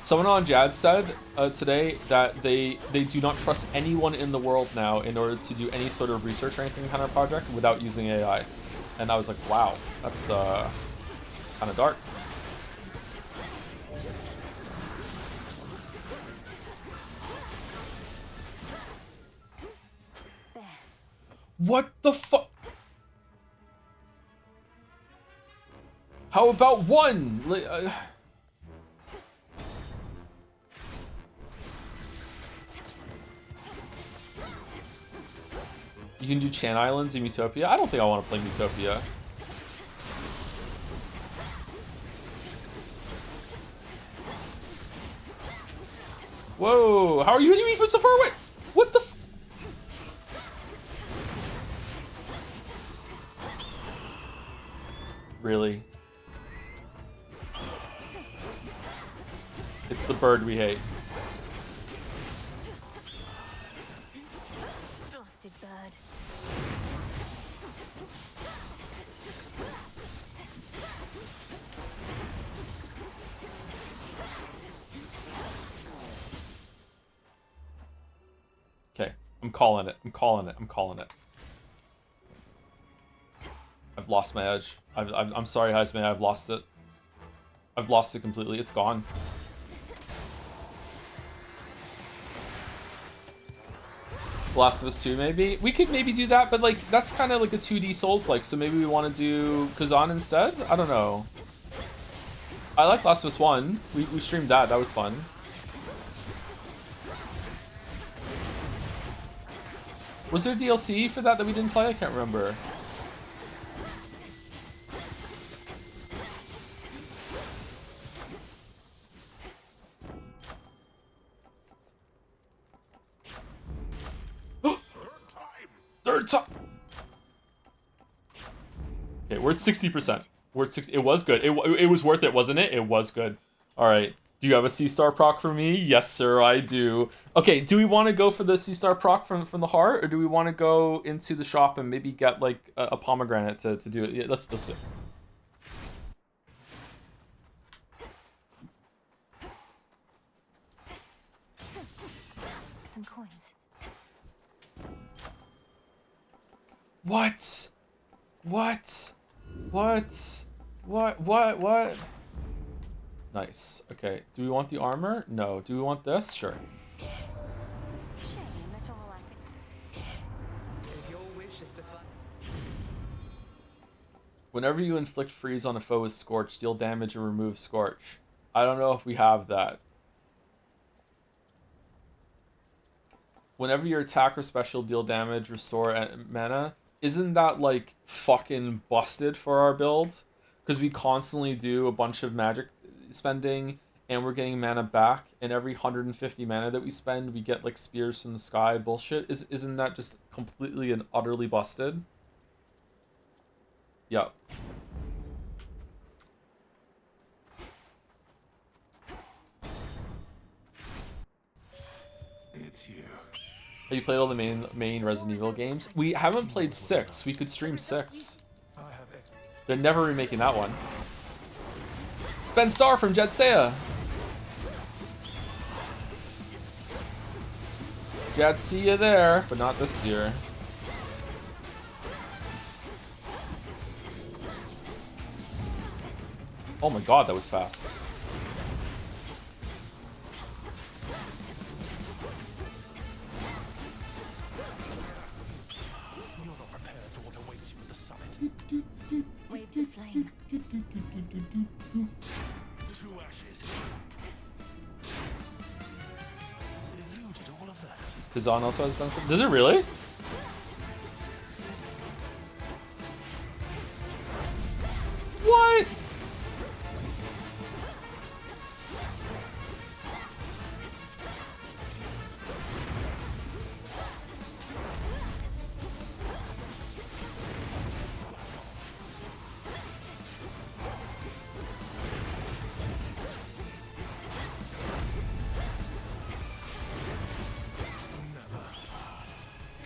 Someone on Jad said today that they do not trust anyone in the world now in order to do any sort of research or anything kind of project without using AI. And I was like, wow, that's kind of dark. What the fuck? How about one? You can do Chan Islands in Utopia? I don't think I want to play Utopia. Whoa, how are you hitting me from so far away? What the f— Really? It's the bird we hate. Frosted bird. Okay, I'm calling it. I'm calling it. I'm calling it. I've lost my edge. I'm sorry, Heisman. I've lost it. I've lost it completely. It's gone. Last of Us 2, maybe? We could maybe do that, but like that's kind of like a 2D Souls-like, so maybe we want to do Kazan instead? I don't know. I like Last of Us 1. We streamed that. That was fun. Was there DLC for that we didn't play? I can't remember. Okay, we're at 60%. We're at 60. It was good. It was worth it, wasn't it? It was good. All right. Do you have a C-star proc for me? Yes, sir, I do. Okay, do we want to go for the C-star proc from the heart, or do we want to go into the shop and maybe get like a pomegranate to do it? Yeah, let's do it. Some coins. What? What? What? What? Nice. Okay. Do we want the armor? No. Do we want this? Sure. Whenever you inflict freeze on a foe with Scorch, deal damage and remove Scorch. I don't know if we have that. Whenever your attack or special deal damage, restore mana. Isn't that like fucking busted for our build? Because we constantly do a bunch of magic spending and we're getting mana back, and every 150 mana that we spend we get like spears from the sky bullshit. Isn't that just completely and utterly busted? Yep. It's you. Have you played all the main Resident Evil games? We haven't played 6. We could stream 6. They're never remaking that one. It's Ben Starr from Jet Seiya. Jet, see you there, but not this year. Oh my god, that was fast. Waves of flame. 2 ashes. It eluded all of that. Kazan also has Spencer. Does it really? What?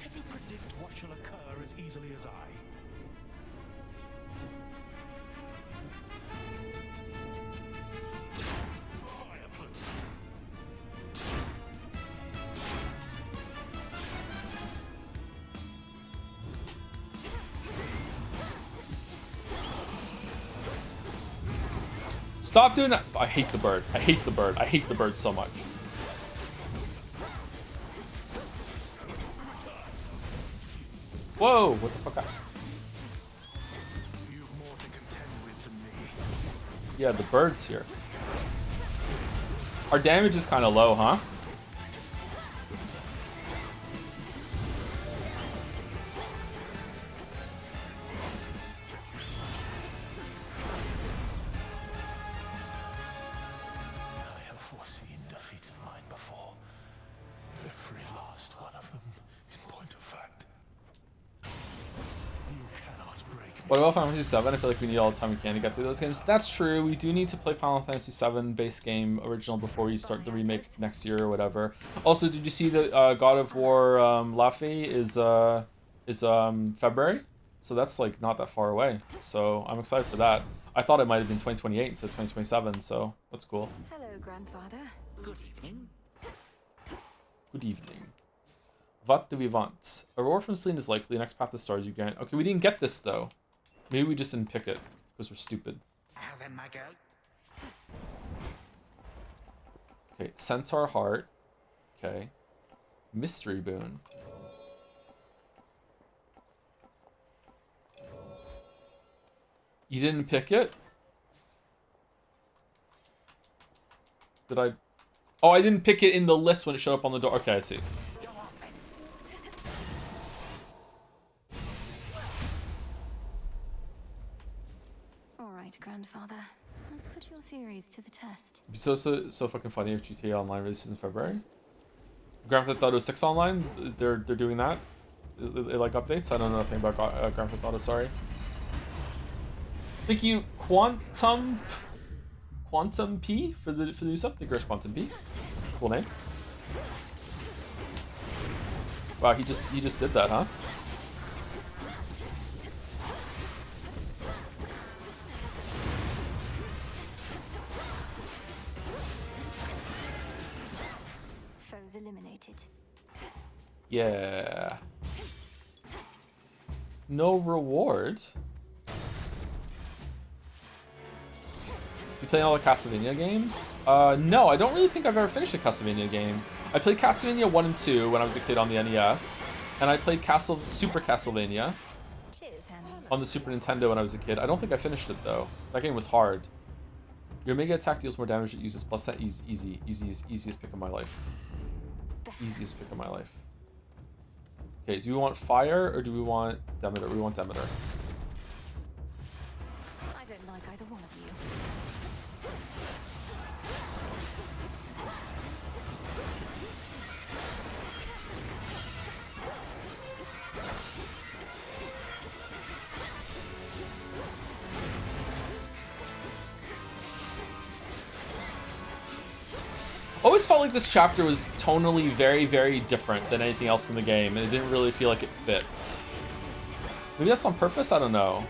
Can you predict what shall occur as easily as I? Fire plume. Stop doing that. I hate the bird. I hate the bird. I hate the bird so much. Whoa, what the fuck? You've more to contend with than me. Yeah, the bird's here. Our damage is kind of low, huh? I have foreseen defeats of mine before. Every last one of them, in point of fact. You cannot break me. What about Final Fantasy VII? I feel like we need all the time we can to get through those games. That's true. We do need to play Final Fantasy VII base game original before we start the remake next year or whatever. Also, did you see that God of War Laffy is February? So that's like not that far away. So I'm excited for that. I thought it might have been 2028 instead of 2027. So that's cool. Hello, grandfather. Good evening. Good evening. What do we want? Aurora from Selene is likely. Next Path of Stars you grant. Okay, we didn't get this though. Maybe we just didn't pick it because we're stupid. How then, my girl? Okay, Centaur Heart. Okay. Mystery Boon. You didn't pick it? Did I? Oh, I didn't pick it in the list when it showed up on the door. Okay, I see. All right, grandfather. Let's put your theories to the test. It'd be so fucking funny if GTA Online releases in February. Grand Theft Auto 6 Online, they're doing that. They like updates. I don't know nothing about Grand Theft Auto. Sorry. Thank you, Quantum P for the new sub. Thank you, Rush Quantum P. Cool name. Wow, he just did that, huh? Foes eliminated. Yeah. No reward. You playing all the Castlevania games? No, I don't really think I've ever finished a Castlevania game. I played Castlevania 1 and 2 when I was a kid on the NES, and I played Super Castlevania on the Super Nintendo when I was a kid. I don't think I finished it though. That game was hard. Your Mega Attack deals more damage it uses, plus that easiest pick of my life. Easiest pick of my life. Okay, do we want Fire or do we want Demeter? We want Demeter. I don't like either one of you. Always felt like this chapter was tonally very, very different than anything else in the game, and it didn't really feel like it fit. Maybe that's on purpose? I don't know.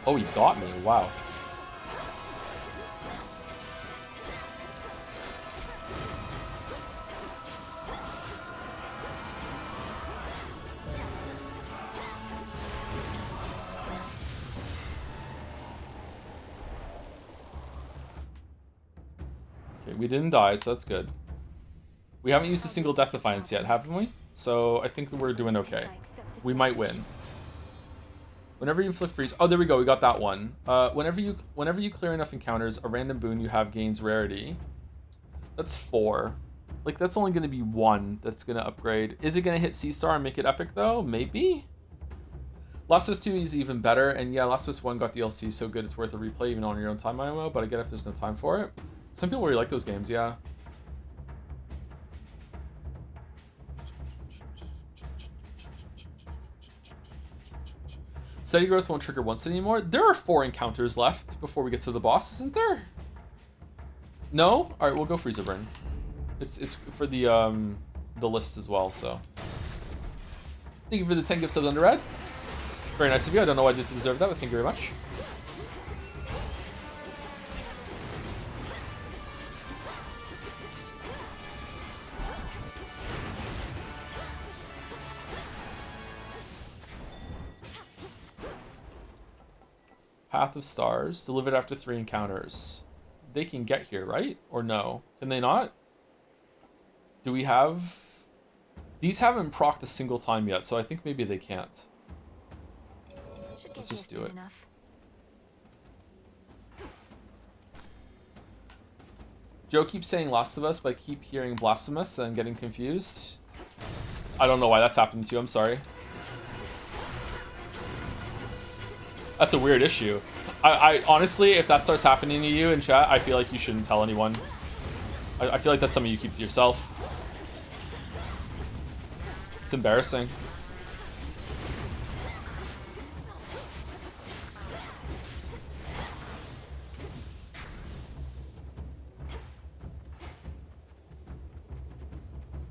Oh, he got me. Wow. Okay, we didn't die, so that's good. We haven't used a single Death Defiance yet, haven't we? So I think that we're doing okay. We might win. Whenever you inflict freeze, oh, there we go. We got that one. Whenever you clear enough encounters, a random boon you have gains rarity. That's 4. Like that's only going to be 1 that's going to upgrade. Is it going to hit C-Star and make it epic though? Maybe. Last of Us 2 is even better, and yeah, Last of Us 1 got DLC so good it's worth a replay even on your own time IMO. But I get if there's no time for it. Some people really like those games, yeah. Steady growth won't trigger once anymore. There are 4 encounters left before we get to the boss, isn't there? No? All right, we'll go Freezer Burn. It's for the list as well. So thank you for the 10 gift subs under red. Very nice of you. I don't know why I didn't deserve that, but thank you very much. Path of Stars, delivered after 3 encounters. They can get here, right? Or no? Can they not? Do we have... These haven't procced a single time yet, so I think maybe they can't. Let's just do it. Joe keeps saying Last of Us, but I keep hearing Blasphemous and getting confused. I don't know why that's happening to you, I'm sorry. That's a weird issue. I honestly, if that starts happening to you in chat, I feel like you shouldn't tell anyone. I feel like that's something you keep to yourself. It's embarrassing.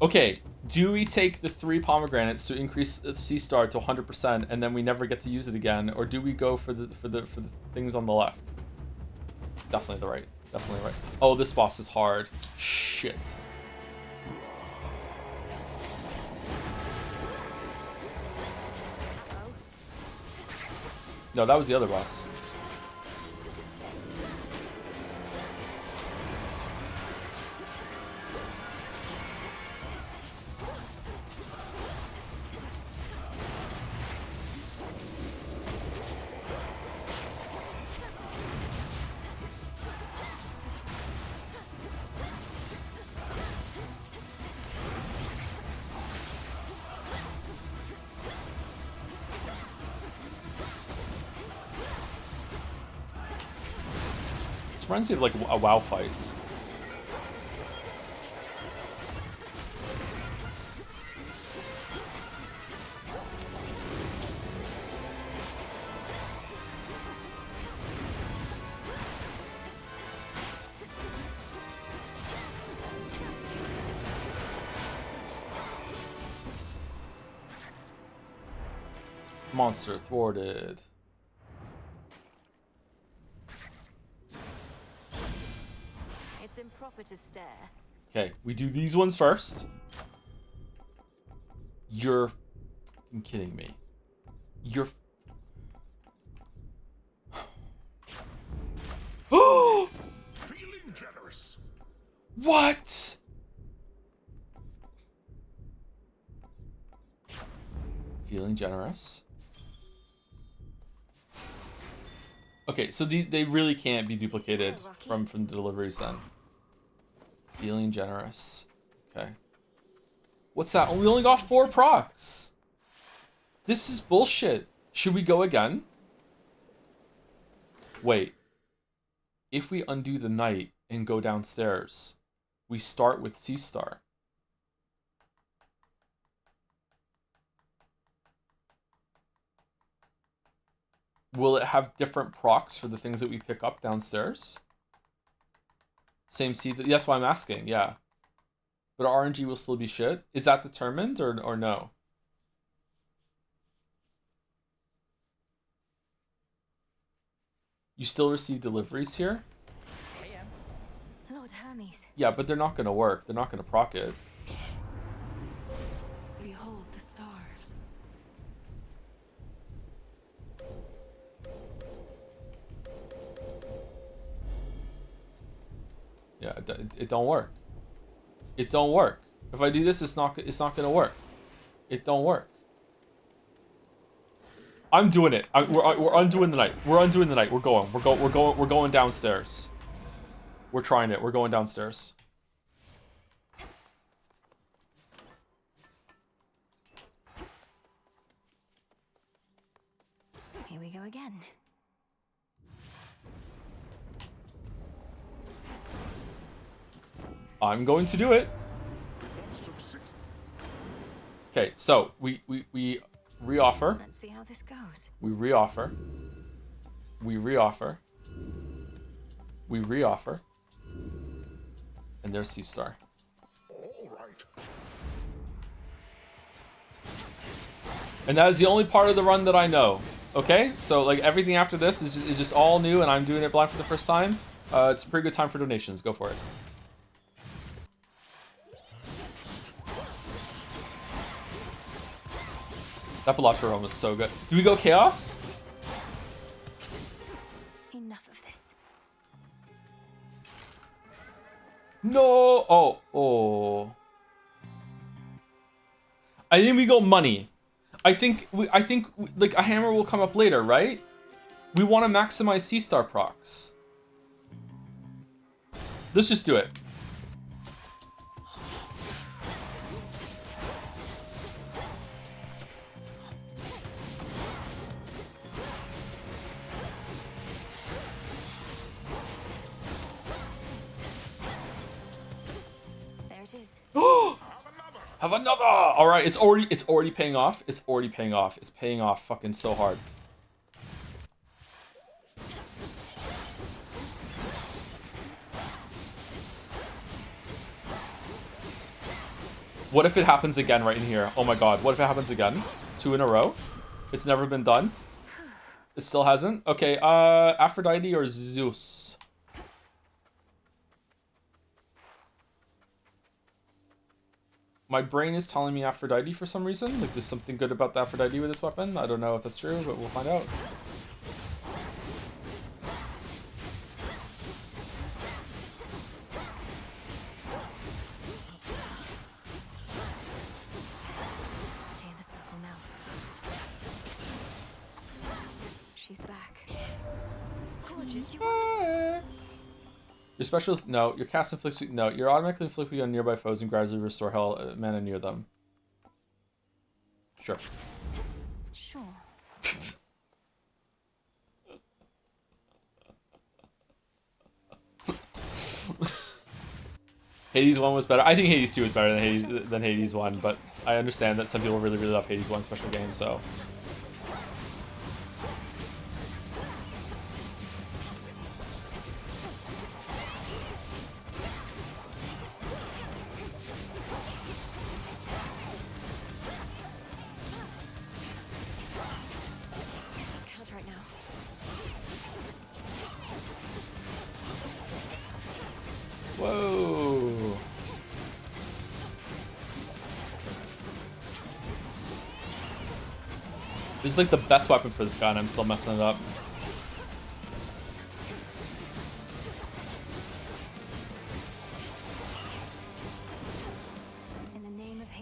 Okay, do we take the 3 pomegranates to increase the C-Star to 100% and then we never get to use it again, or do we go for the things on the left? Definitely right. Oh, this boss is hard. Shit. No, that was the other boss. This reminds me of like a WoW fight. Monster thwarted. It's improper to stare. Okay, we do these ones first. You're f***ing kidding me. You're... Oh! Feeling generous. What? Feeling generous. Okay, so they really can't be duplicated from the deliveries then. Feeling generous. Okay. What's that? Oh, we only got 4 procs. This is bullshit. Should we go again? Wait. If we undo the night and go downstairs, we start with C star. Will it have different procs for the things that we pick up downstairs? Same C. That's why I'm asking. Yeah. But RNG will still be shit. Is that determined or no? You still receive deliveries here? Lord Hermes. Yeah, but they're not gonna work. They're not gonna proc it. Behold the stars. Yeah, it don't work. It don't work. If I do this, it's not gonna work. It don't work. I'm doing it. We're undoing the night. We're undoing the night. We're going downstairs. We're trying it. We're going downstairs. Here we go again. I'm going to do it. Okay, so we reoffer. Let's see how this goes. We reoffer. We reoffer. We reoffer. And there's C star. All right. And that is the only part of the run that I know. Okay, so like everything after this is just all new, and I'm doing it blind for the first time. It's a pretty good time for donations. Go for it. That Bellatra run was so good. Do we go Chaos? Enough of this. No! Oh. I think we go money. I think like a hammer will come up later, right? We want to maximize C star procs. Let's just do it. There it is. Have another. All right, it's already paying off. It's already paying off. It's paying off fucking so hard. What if it happens again right in here? Oh my god, what if it happens again? 2 in a row? It's never been done? It still hasn't? Okay, Aphrodite or Zeus? My brain is telling me Aphrodite for some reason. Like there's something good about the Aphrodite with this weapon. I don't know if that's true, but we'll find out. Stay in the circle now. She's back. Gorgeous. Your specialist, no. Your cast inflicts, no. You're automatically inflicting on nearby foes and gradually restore hell mana near them. Sure. Sure. Hades 1 was better. I think Hades 2 is better than Hades 1, but I understand that some people really, really love Hades 1 special game, so. Count right now. Whoa. This is like the best weapon for this guy, and I'm still messing it up.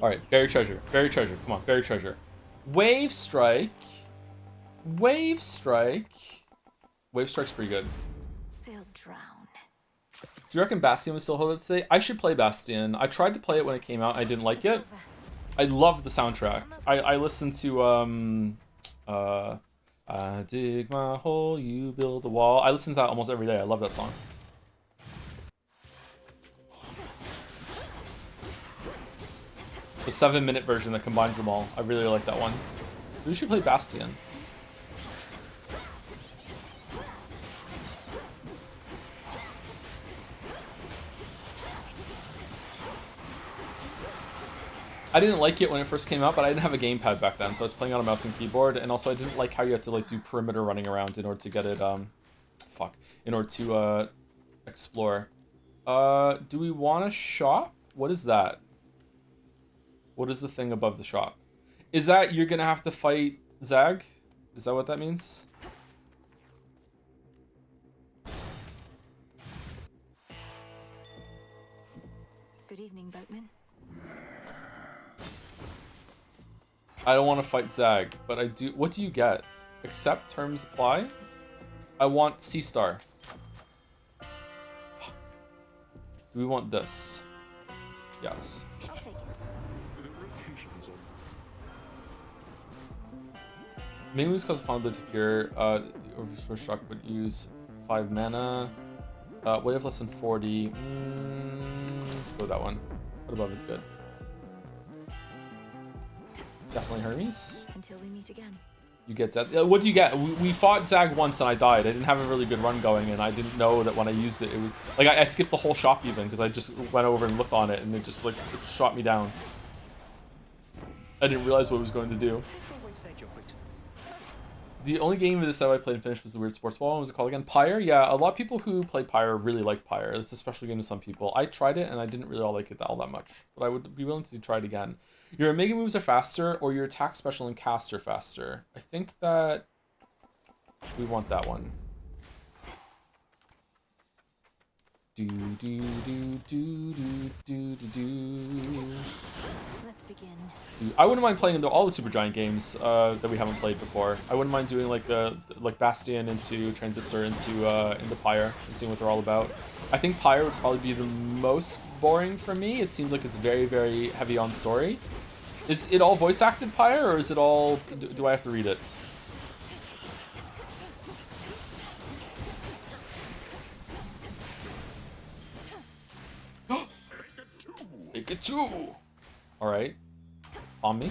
Alright, Berry Treasure. Berry Treasure. Come on, Berry Treasure. Wave Strike. Wave Strike. Wave Strike's pretty good. They'll drown. Do you reckon Bastion was still hold up today? I should play Bastion. I tried to play it when it came out. I didn't like it. I loved the soundtrack. I listened to I dig my hole, you build a wall. I listen to that almost every day. I love that song. The 7-minute version that combines them all. I really like that one. We should play Bastion. I didn't like it when it first came out, but I didn't have a gamepad back then, so I was playing on a mouse and keyboard, and also I didn't like how you have to like do perimeter running around in order to get it, in order to explore. Do we want to shop? What is that? What is the thing above the shop? Is that you're gonna have to fight Zag? Is that what that means? Good evening, boatman. I don't want to fight Zag, but I do. What do you get? Accept terms apply? I want Sea Star. Fuck. Do we want this? Yes. I'll take it. Maybe it was because of Final Blade to Cure. Overthrow Shock would use 5 mana. We have less than 40. Let's go with that one. What above is good? Definitely Hermes. Until we meet again. You get that. What do you get? We fought Zag once and I died. I didn't have a really good run going, and I didn't know that when I used it, it was like I skipped the whole shop even because I just went over and looked on it, and it just like it shot me down. I didn't realize what it was going to do. The only game of this that I played and finished was the Weird Sports Ball. What was it called again? Pyre? Yeah, a lot of people who play Pyre really like Pyre. It's a special game to some people. I tried it and I didn't really like it all that much, but I would be willing to try it again. Your Omega moves are faster, or your attack, special, and cast are faster. I think that we want that one. Do do do do do do do do. Let's begin. I wouldn't mind playing all the Supergiant games that we haven't played before. I wouldn't mind doing like Bastion into Transistor into Pyre and seeing what they're all about. I think Pyre would probably be the most boring for me. It seems like it's very, very heavy on story. Is it all voice acted Pyre, or is it all? Do I have to read it? Take it too. All right, on me.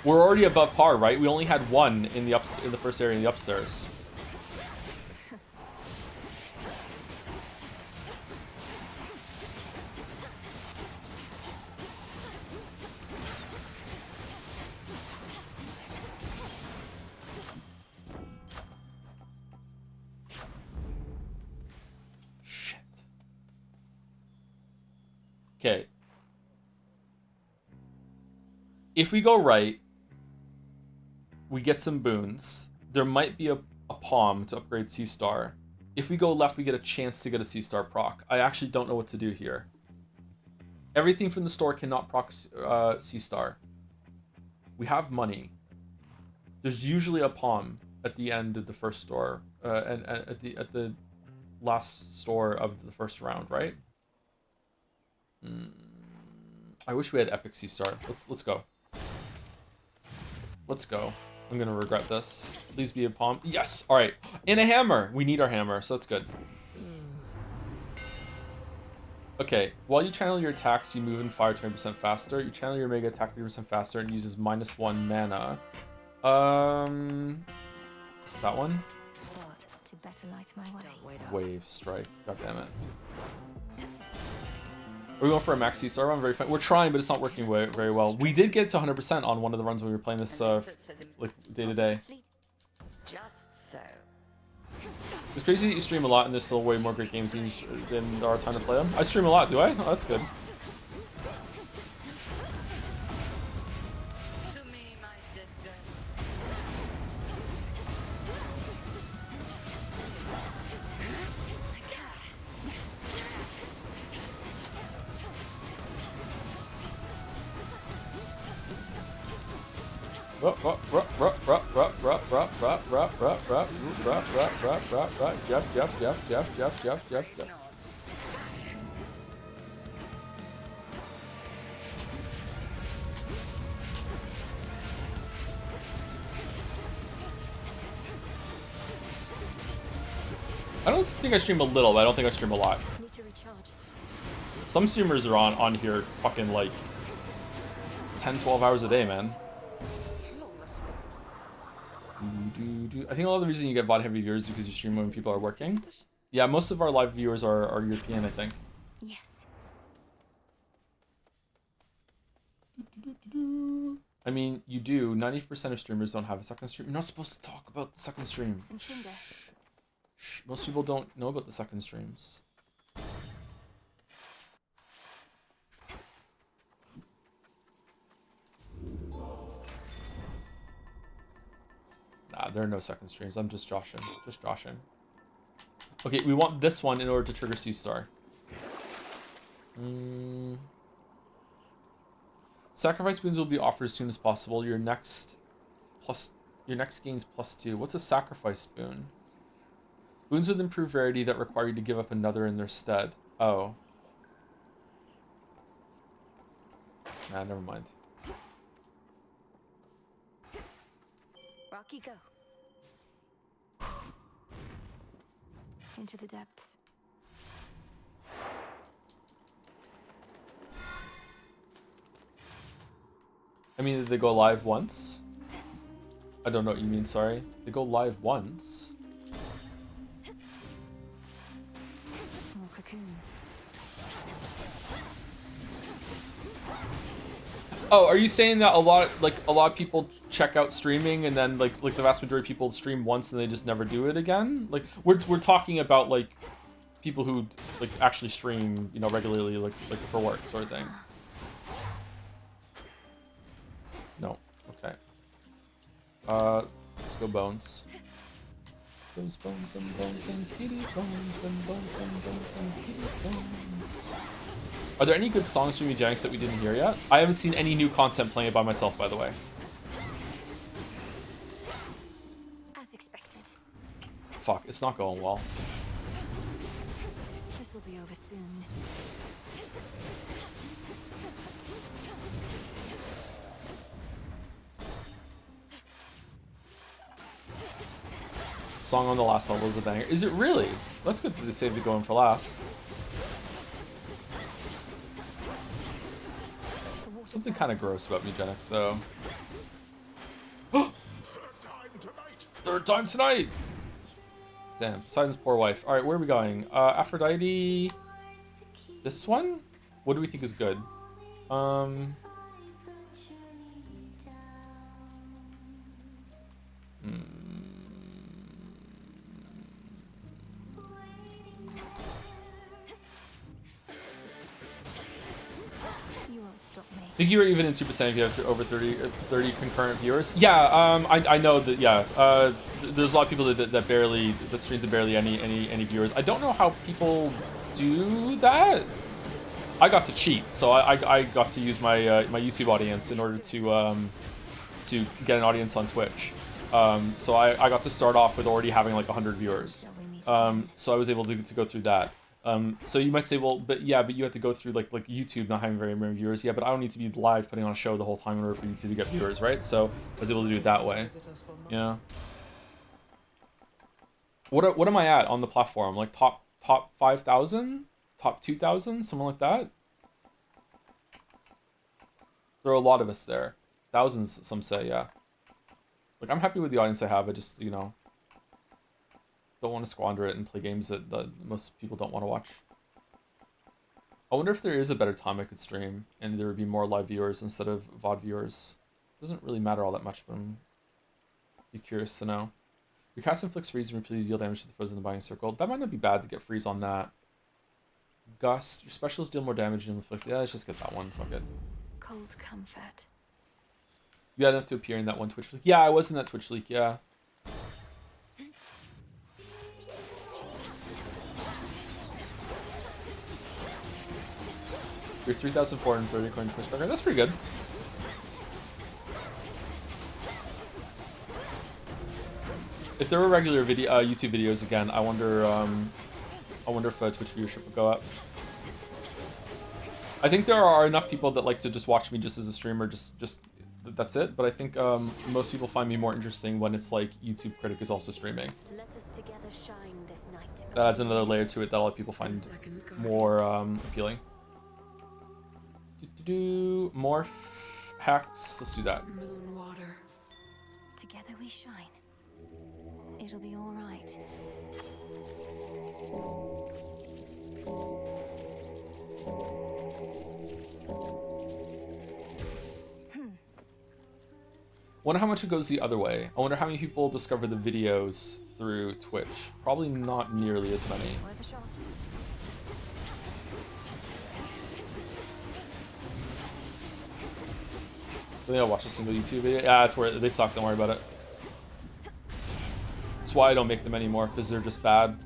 We're already above par, right? We only had one in the first area in the upstairs. Okay. If we go right, we get some boons. There might be a palm to upgrade Sea Star. If we go left, we get a chance to get a Sea Star proc. I actually don't know what to do here. Everything from the store cannot proc Sea Star. We have money. There's usually a palm at the end of the first store, and at the last store of the first round, right? I wish we had Epic Sea Star. Let's go. Let's go. I'm gonna regret this. Please be a palm. Yes. All right. And a hammer. We need our hammer, so that's good. Okay. While you channel your attacks, you move and fire 20% faster. You channel your mega attack 30% faster and uses -1 mana. That one. To better light my way. Wave strike. God damn it. We're going for a max C-star run. Very fun. We're trying, but it's not working very well. We did get to 100% on one of the runs when we were playing this like day to day. Just so. It's crazy that you stream a lot and there's still way more great games than there are time to play them. I stream a lot, do I? Oh, that's good. Jeff. I don't think I stream a little, but I don't think I stream a lot. Need to recharge. Some streamers are on here fucking like 10-12 hours a day, man. I think a lot of the reason you get VOD heavy viewers is because you stream when people are working. Yeah, most of our live viewers are European, I think. Yes. I mean, you do. 90% of streamers don't have a second stream. You're not supposed to talk about the second stream. Some cinder. Shh, most people don't know about the second streams. Nah, there are no second streams. I'm just joshing. Just joshing. Okay, we want this one in order to trigger C-Star. Sacrifice boons will be offered as soon as possible. Your next gains +2. What's a sacrifice boon? Boons with improved rarity that require you to give up another in their stead. Oh. Nah, never mind. Rocky, go. Into the depths. I mean, did they go live once? I don't know what you mean, sorry. They go live once? More cocoons. Oh, are you saying that a lot of people check out streaming and then like the vast majority of people stream once and they just never do it again? Like we're talking about like people who like actually stream, you know, regularly like for work sort of thing. No. Okay. Let's go bones. Those bones and bones and kitty bones and bones and bones and kitty bones. Are there any good songs from Eugenics that we didn't hear yet? I haven't seen any new content playing it by myself, by the way. As expected. Fuck, it's not going well. This will be over soon. Song on the last level is a banger. Is it really? That's good that they saved it going for last. Something kind of gross about Eugenics, though. Third time tonight! Damn, Poseidon's poor wife. Alright, where are we going? Aphrodite... This one? What do we think is good? I think you were even in 2% if you have over 30 concurrent viewers. Yeah, I know that. Yeah, there's a lot of people that stream to barely any viewers. I don't know how people do that. I got to cheat, so I got to use my my YouTube audience in order to get an audience on Twitch. So I got to start off with already having like 100 viewers. So I was able to go through that. So you might say, well, but yeah, but you have to go through like YouTube not having very many viewers. Yeah, but I don't need to be live putting on a show the whole time in order for YouTube to get viewers, right? So I was able to do it that way. Yeah. What am I at on the platform? Like top 5,000, top 2,000, something like that. There are a lot of us there, thousands. Some say, yeah. Like I'm happy with the audience I have. I just don't want to squander it and play games that most people don't want to watch. I wonder if there is a better time I could stream and there would be more live viewers instead of VOD viewers. Doesn't really matter all that much, but I'm curious to know. Your cast inflicts freeze and repeatedly deal damage to the foes in the binding circle. That might not be bad to get freeze on that. Gust. Your specials deal more damage and inflict. Yeah, let's just get that one. Fuck it. Cold comfort. You had enough to appear in that one Twitch leak. Yeah, I was in that Twitch leak, yeah. You're 3,430 according to Twitch record. That's pretty good. If there were regular YouTube videos again, I wonder if Twitch viewership would go up. I think there are enough people that like to just watch me just as a streamer, just that's it. But I think most people find me more interesting when it's like YouTube critic is also streaming. Let us together shine this night. That adds another layer to it that a lot of people find more appealing. More hacks. Let's do that. Moon water. Together we shine. It'll be all right. Wonder how much it goes the other way. I wonder how many people discover the videos through Twitch. Probably not nearly as many. Worth a shot. I think I'll watch a single YouTube video. Yeah, that's where they suck. Don't worry about it. That's why I don't make them anymore, because they're just bad.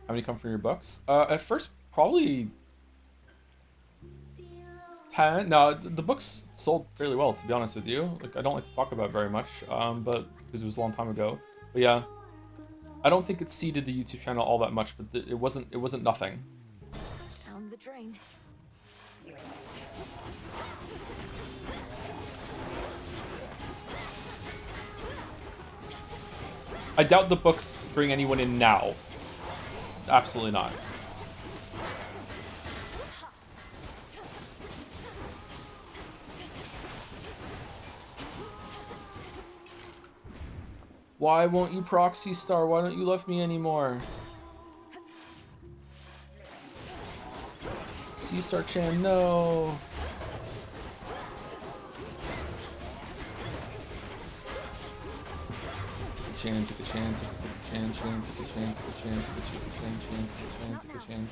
How many come from your books? At first, probably 10. No, the books sold fairly well, to be honest with you. Like, I don't like to talk about it very much, but because it was a long time ago. But yeah, I don't think it seeded the YouTube channel all that much, but it wasn't nothing. Down the drain. I doubt the books bring anyone in now. Absolutely not. Why won't you proxy star? Why don't you love me anymore? C-Star Chan, no. Chan, ticka chan, ticka chan, chan, ticka chan, ticka chan, ticka chan, chan, ticka chan, ticka chan.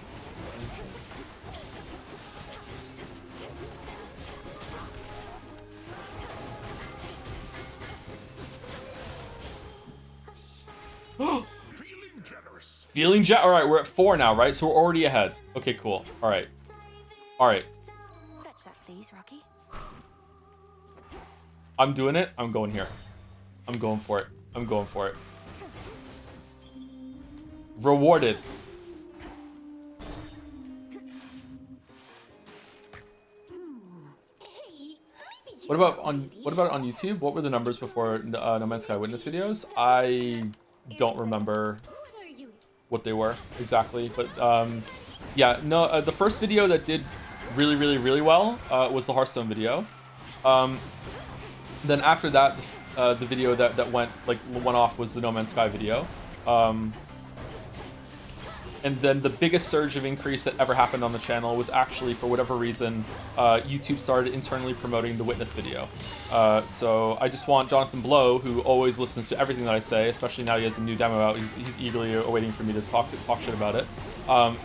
Feeling generous. All right, we're at 4 now, right? So we're already ahead. Okay, cool. All right. Fetch that, please, Rocky. I'm doing it. I'm going here. I'm going for it. I'm going for it. Rewarded. What about on YouTube? What were the numbers before No Man's Sky Witness videos? I don't remember what they were exactly, but yeah, no. The first video that did really well was the Hearthstone video. Then after that, the video that went off was the No Man's Sky video. And then the biggest surge of increase that ever happened on the channel was actually, for whatever reason, YouTube started internally promoting the Witness video. So I just want Jonathan Blow, who always listens to everything that I say, especially now he has a new demo out, he's eagerly awaiting for me to talk shit about it,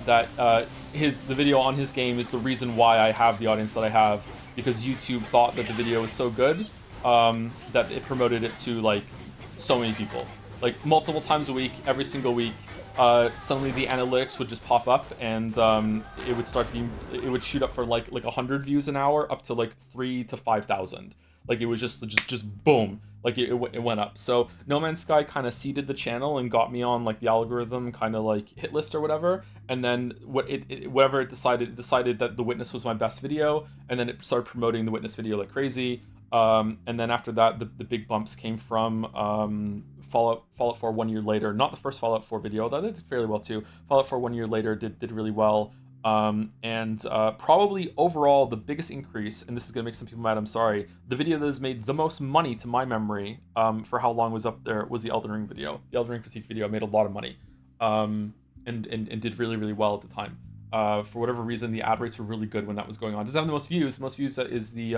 that the video on his game is the reason why I have the audience that I have, because YouTube thought that the video was so good that it promoted it to like so many people, like multiple times a week, every single week. Suddenly the analytics would just pop up, and it would shoot up for like 100 views an hour up to like 3,000 to 5,000. Like it was just boom, like it went up. So No Man's Sky kind of seeded the channel and got me on like the algorithm kind of like hit list or whatever. And then whatever it decided that The Witness was my best video, and then it started promoting The Witness video like crazy. And then after that, the big bumps came from Fallout 4 1 year later. Not the first Fallout 4 video, that did fairly well too. Fallout 4 1 year later did really well. And probably overall the biggest increase, and this is gonna make some people mad, I'm sorry, the video that has made the most money to my memory for how long was up there was the Elden Ring video. The Elden Ring critique video made a lot of money, and did really, really well at the time. For whatever reason, the ad rates were really good when that was going on. It doesn't have the most views. The most views is the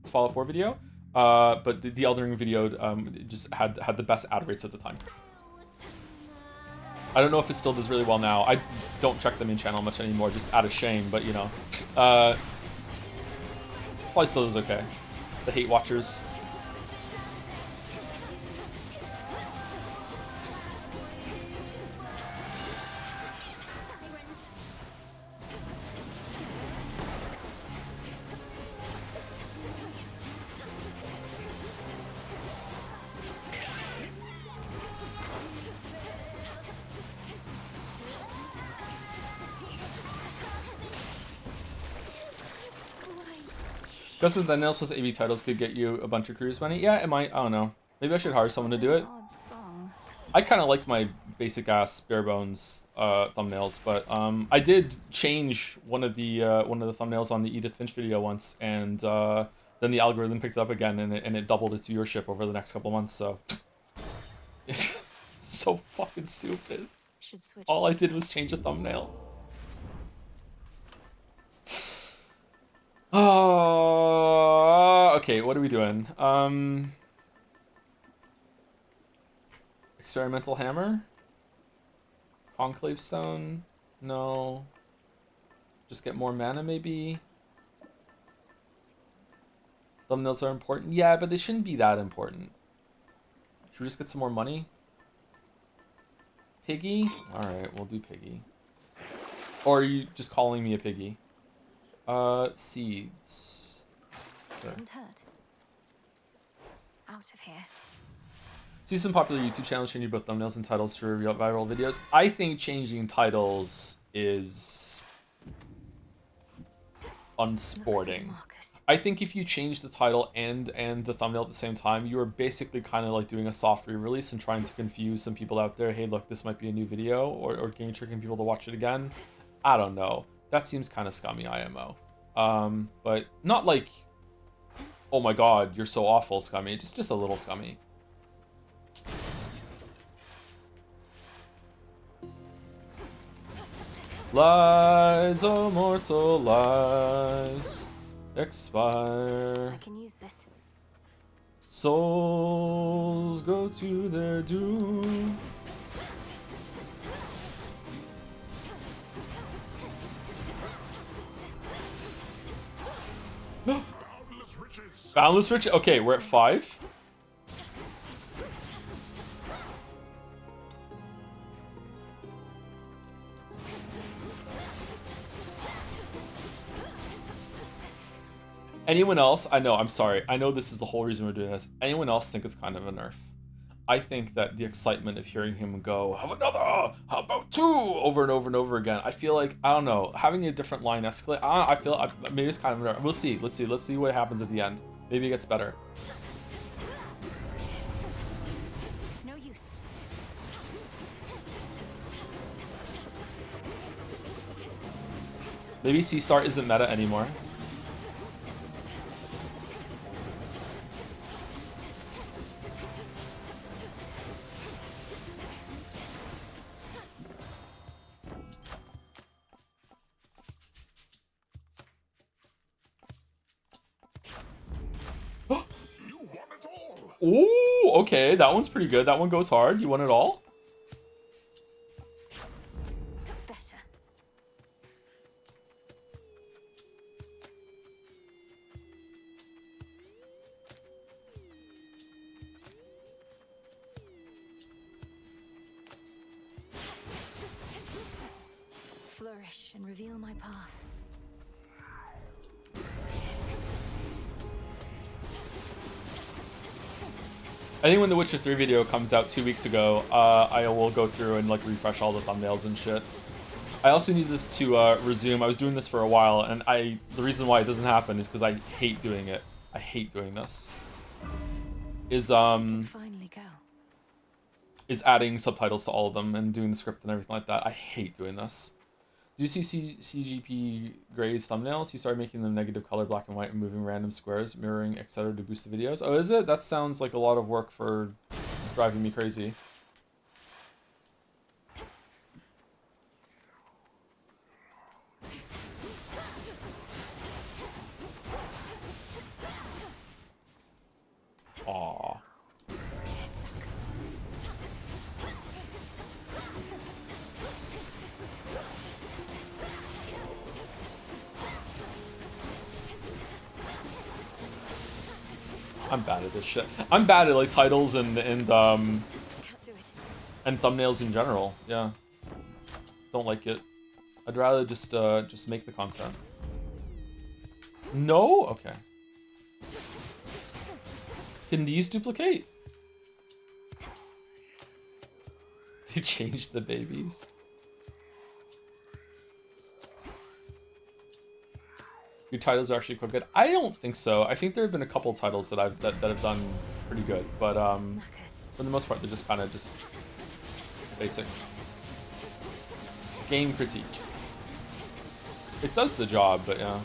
Fallout 4 video, but the Elden Ring video just had the best ad rates at the time. I don't know if it still does really well now. I don't check the main channel much anymore, just out of shame, but you know. Probably still does okay. The hate watchers. Guess that Nails plus AV titles could get you a bunch of cruise money. Yeah, it might. I don't know. Maybe I should hire someone to do it. I kind of like my basic ass bare bones thumbnails, but I did change one of the thumbnails on the Edith Finch video once, and then the algorithm picked it up again, and it doubled its viewership over the next couple months. So it's so fucking stupid. All I did was change a thumbnail. Oh, okay, what are we doing? Experimental hammer? Conclave stone? No. Just get more mana, maybe? Thumbnails are important? Yeah, but they shouldn't be that important. Should we just get some more money? Piggy? Alright, we'll do piggy. Or are you just calling me a piggy? Seeds. Sure. Couldn't hurt. Out of here. See some popular YouTube channels changing both thumbnails and titles for viral videos. I think changing titles is unsporting. I think if you change the title and the thumbnail at the same time, you are basically kind of like doing a soft re-release and trying to confuse some people out there. Hey, look, this might be a new video, or tricking people to watch it again. I don't know. That seems kind of scummy, IMO. But not like, oh my god, you're so awful scummy. Just a little scummy. Lies, oh mortal lies, expire. I can use this. Souls go to their doom. Boundless riches. Okay, we're at 5. Anyone else? I know, I'm sorry. I know this is the whole reason we're doing this. Anyone else think it's kind of a nerf? I think that the excitement of hearing him go, have another, how about 2, over and over and over again. I feel like, I don't know, having a different line escalate, I feel, maybe it's kind of a nerf. We'll see, let's see what happens at the end. Maybe it gets better. It's no use. Maybe C-Star isn't meta anymore. Ooh, okay, that one's pretty good. That one goes hard. You want it all? Better. Flourish and reveal my path. I think when the Witcher 3 video comes out 2 weeks ago, I will go through and like refresh all the thumbnails and shit. I also need this to resume. I was doing this for a while, and the reason why it doesn't happen is because I hate doing it. I hate doing this. Is adding subtitles to all of them and doing the script and everything like that. I hate doing this. Do you see CGP Gray's thumbnails? He started making them negative color, black and white, and moving random squares, mirroring, etc. to boost the videos. Oh, is it? That sounds like a lot of work for driving me crazy. Aww. I'm bad at this shit. I'm bad at like titles and thumbnails in general. Yeah. Don't like it. I'd rather just make the content. No? Okay. Can these duplicate? They changed the babies. Your titles are actually quite good. I don't think so. I think there have been a couple titles that that have done pretty good, but for the most part, they're just kind of just basic. Game critique. It does the job, but yeah.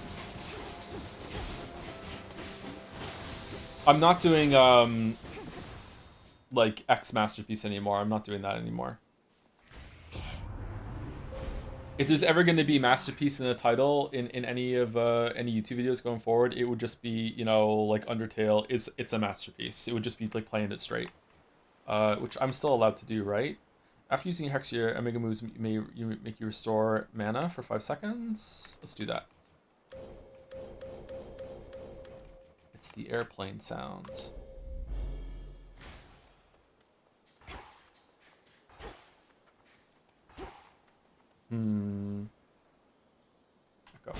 I'm not doing like X masterpiece anymore. I'm not doing that anymore. If there's ever going to be masterpiece in the title in any of any YouTube videos going forward, it would just be, you know, like Undertale it's a masterpiece. It would just be like playing it straight, which I'm still allowed to do, right? After using Hex, your Omega moves make you restore mana for 5 seconds. Let's do that. It's the airplane sounds. Go.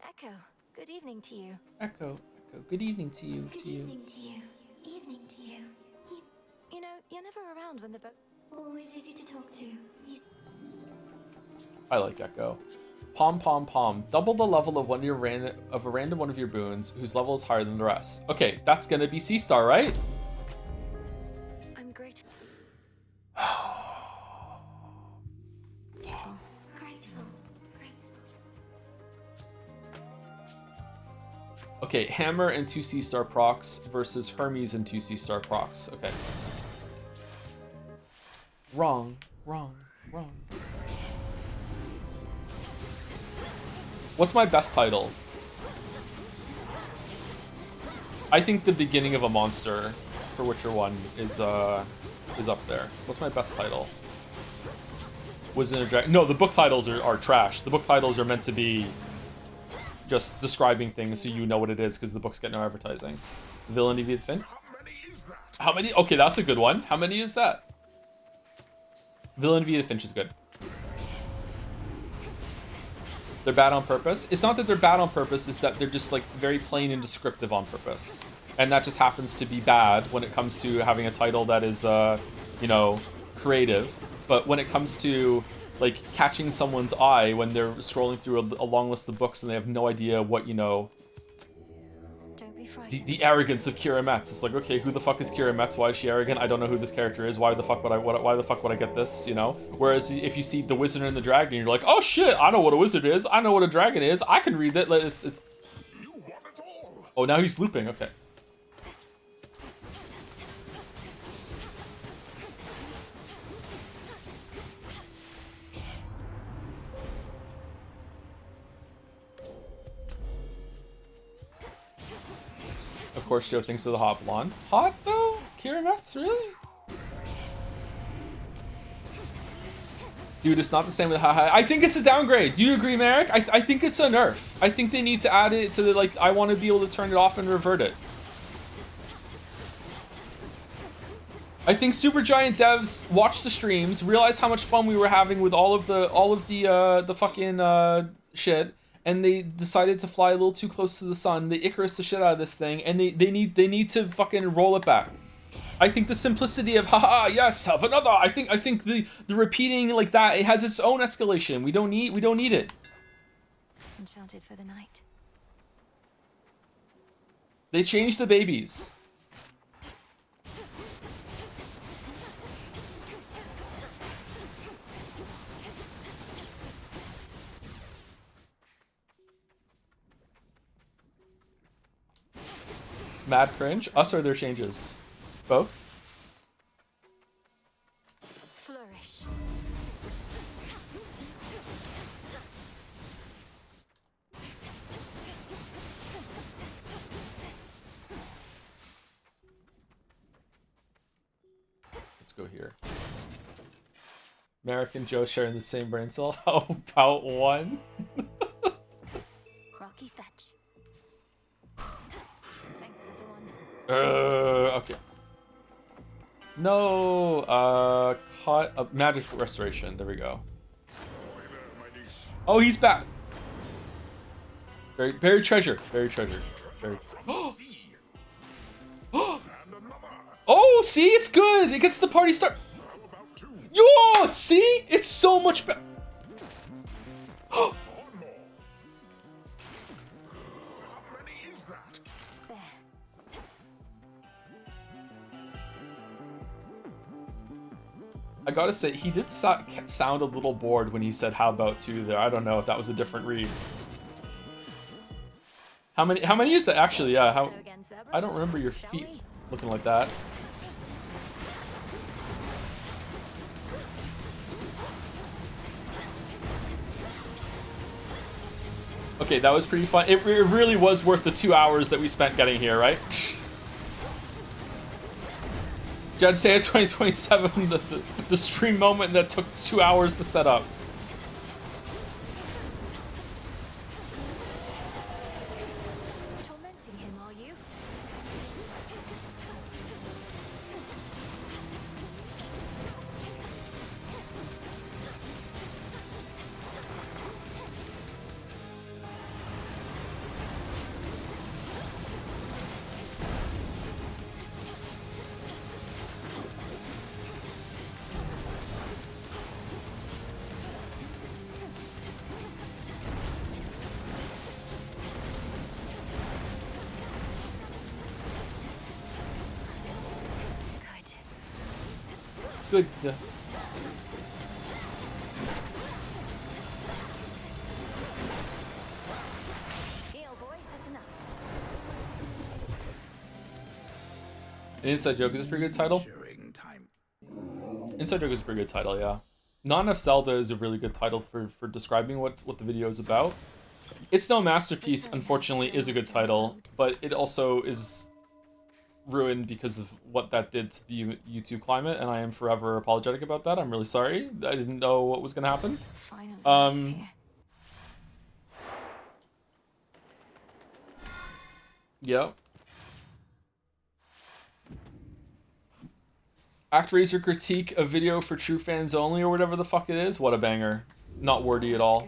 Echo, good evening to you. Echo, good evening to you. Good evening to you. Evening to you. You know, you're never around when the boat. Always easy to talk to. I like Echo. Pom pom pom. Double the level of a random one of your boons whose level is higher than the rest. Okay, that's gonna be C-Star, right? I'm grateful. Grateful. Okay, Hammer and 2 C-Star procs versus Hermes and 2 C-Star procs. Okay. Wrong. What's my best title? I think the beginning of a monster for Witcher 1 is up there. What's my best title? Wizard of Dragon. No, the book titles are trash. The book titles are meant to be just describing things so you know what it is because the books get no advertising. Villainy via the Finch. How many? Okay, that's a good one. How many is that? Villain via the Finch is good. They're bad on purpose. It's not that they're bad on purpose, it's that they're just like very plain and descriptive on purpose. And that just happens to be bad when it comes to having a title that is, you know, creative. But when it comes to like catching someone's eye when they're scrolling through a long list of books and they have no idea what, you know, the arrogance of Kira Metz. It's like, okay, who the fuck is Kira Metz? Why is she arrogant? I don't know who this character is. Why the fuck would I get this, you know? Whereas if you see the wizard and the dragon, you're like, oh shit, I know what a wizard is. I know what a dragon is. I can read it. It's... Oh, now he's looping. Okay. Of course, Joe thinks of the hot blonde. Hot though? Kira Metz, really? Dude, it's not the same with haha. I think it's a downgrade. Do you agree, Merrick? I think it's a nerf. I think they need to add it to the, like, I want to be able to turn it off and revert it. I think Supergiant devs watched the streams, realized how much fun we were having with all of the fucking shit, and they decided to fly a little too close to the sun. They Icarus the shit out of this thing, and they need to fucking roll it back. I think the simplicity of haha, yes, have another. I think the repeating like that, it has its own escalation. We don't need it. Enchanted for the night. They changed the babies. Mad cringe? Us or their changes? Both? Flourish. Let's go here. American Joe sharing the same brain cell. How about one? Rocky fetch. Thanks, little one. Okay. No, caught magic restoration. There we go. Oh, he's back. Buried treasure. Buried treasure. Buried. Oh, see, it's good. It gets the party start. Yo, see, it's so much better. I gotta say, he did sound a little bored when he said "how about two" there. I don't know if that was a different read. How many is that actually? Yeah, I don't remember your feet looking like that. Okay, that was pretty fun. It really was worth the 2 hours that we spent getting here, right? Jed say it's 2027, the stream moment that took 2 hours to set up. Tormenting him, are you? Good. Heal, boy. That's enough. An Inside Joke is a pretty good title. Inside Joke is a pretty good title, yeah. Not Enough Zelda is a really good title for describing what the video is about. It's No Masterpiece, unfortunately, is a good title, but it also is ruined because of what that did to the YouTube climate, and I am forever apologetic about that. I'm really sorry. I didn't know what was gonna happen. Yep. ActRaiser critique a video for true fans only, or whatever the fuck it is. What a banger. Not wordy at all.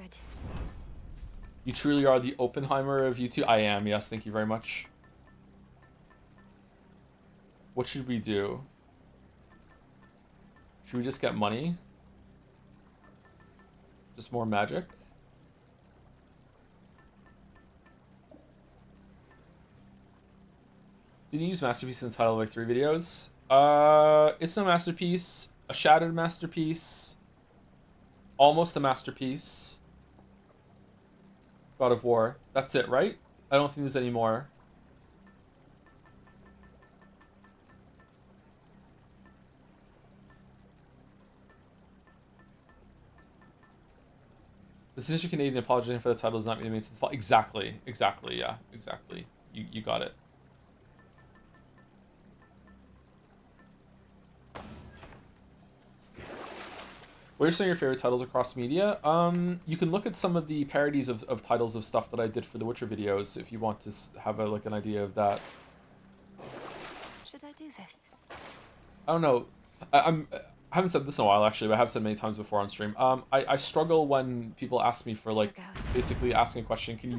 You truly are the Oppenheimer of YouTube. I am, yes, thank you very much. What should we do? Should we just get money? Just more magic? Did you use Masterpiece in the title of like 3 videos? It's No Masterpiece, a Shattered Masterpiece, Almost a Masterpiece, God of War. That's it, right? I don't think there's any more. The sincere Canadian apologizing for the title does not mean it means the fall. Exactly, yeah, exactly. You got it. What are some of your favorite titles across media? You can look at some of the parodies of titles of stuff that I did for the Witcher videos if you want to have like an idea of that. Should I do this? I don't know. I haven't said this in a while actually, but I have said many times before on stream. I struggle when people ask me for like basically asking a question. Can you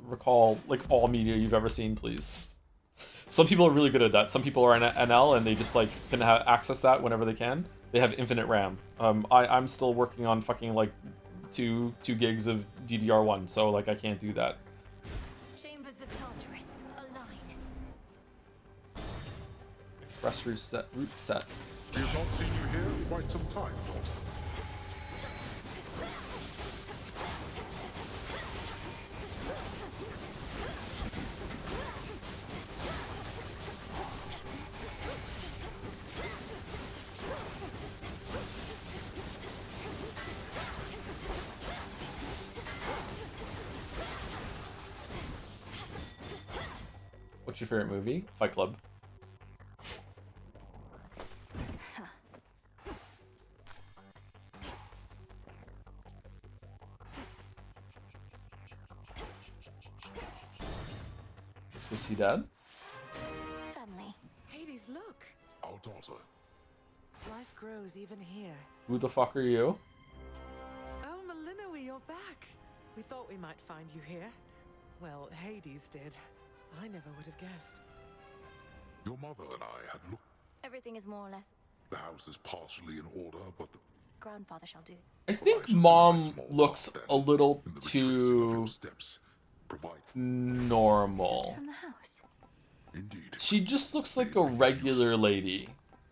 recall like all media you've ever seen, please? Some people are really good at that. Some people are in NL and they just like can access that whenever they can. They have infinite RAM. I'm still working on fucking like two gigs of DDR1, so like I can't do that. Chambers of Tartarus, align. Express route set. We have not seen you here in quite some time, daughter. What's your favorite movie? Fight Club. Let's go see Dad. Family. Hades, look. Our daughter. Life grows even here. Who the fuck are you? Oh, Malinois, you're back. We thought we might find you here. Well, Hades did. I never would have guessed. Your mother and I had looked. Everything is more or less. The house is partially in order, but the Grandfather shall do. I think Mom looks a little too normal. From the house. Indeed. She just looks like a regular lady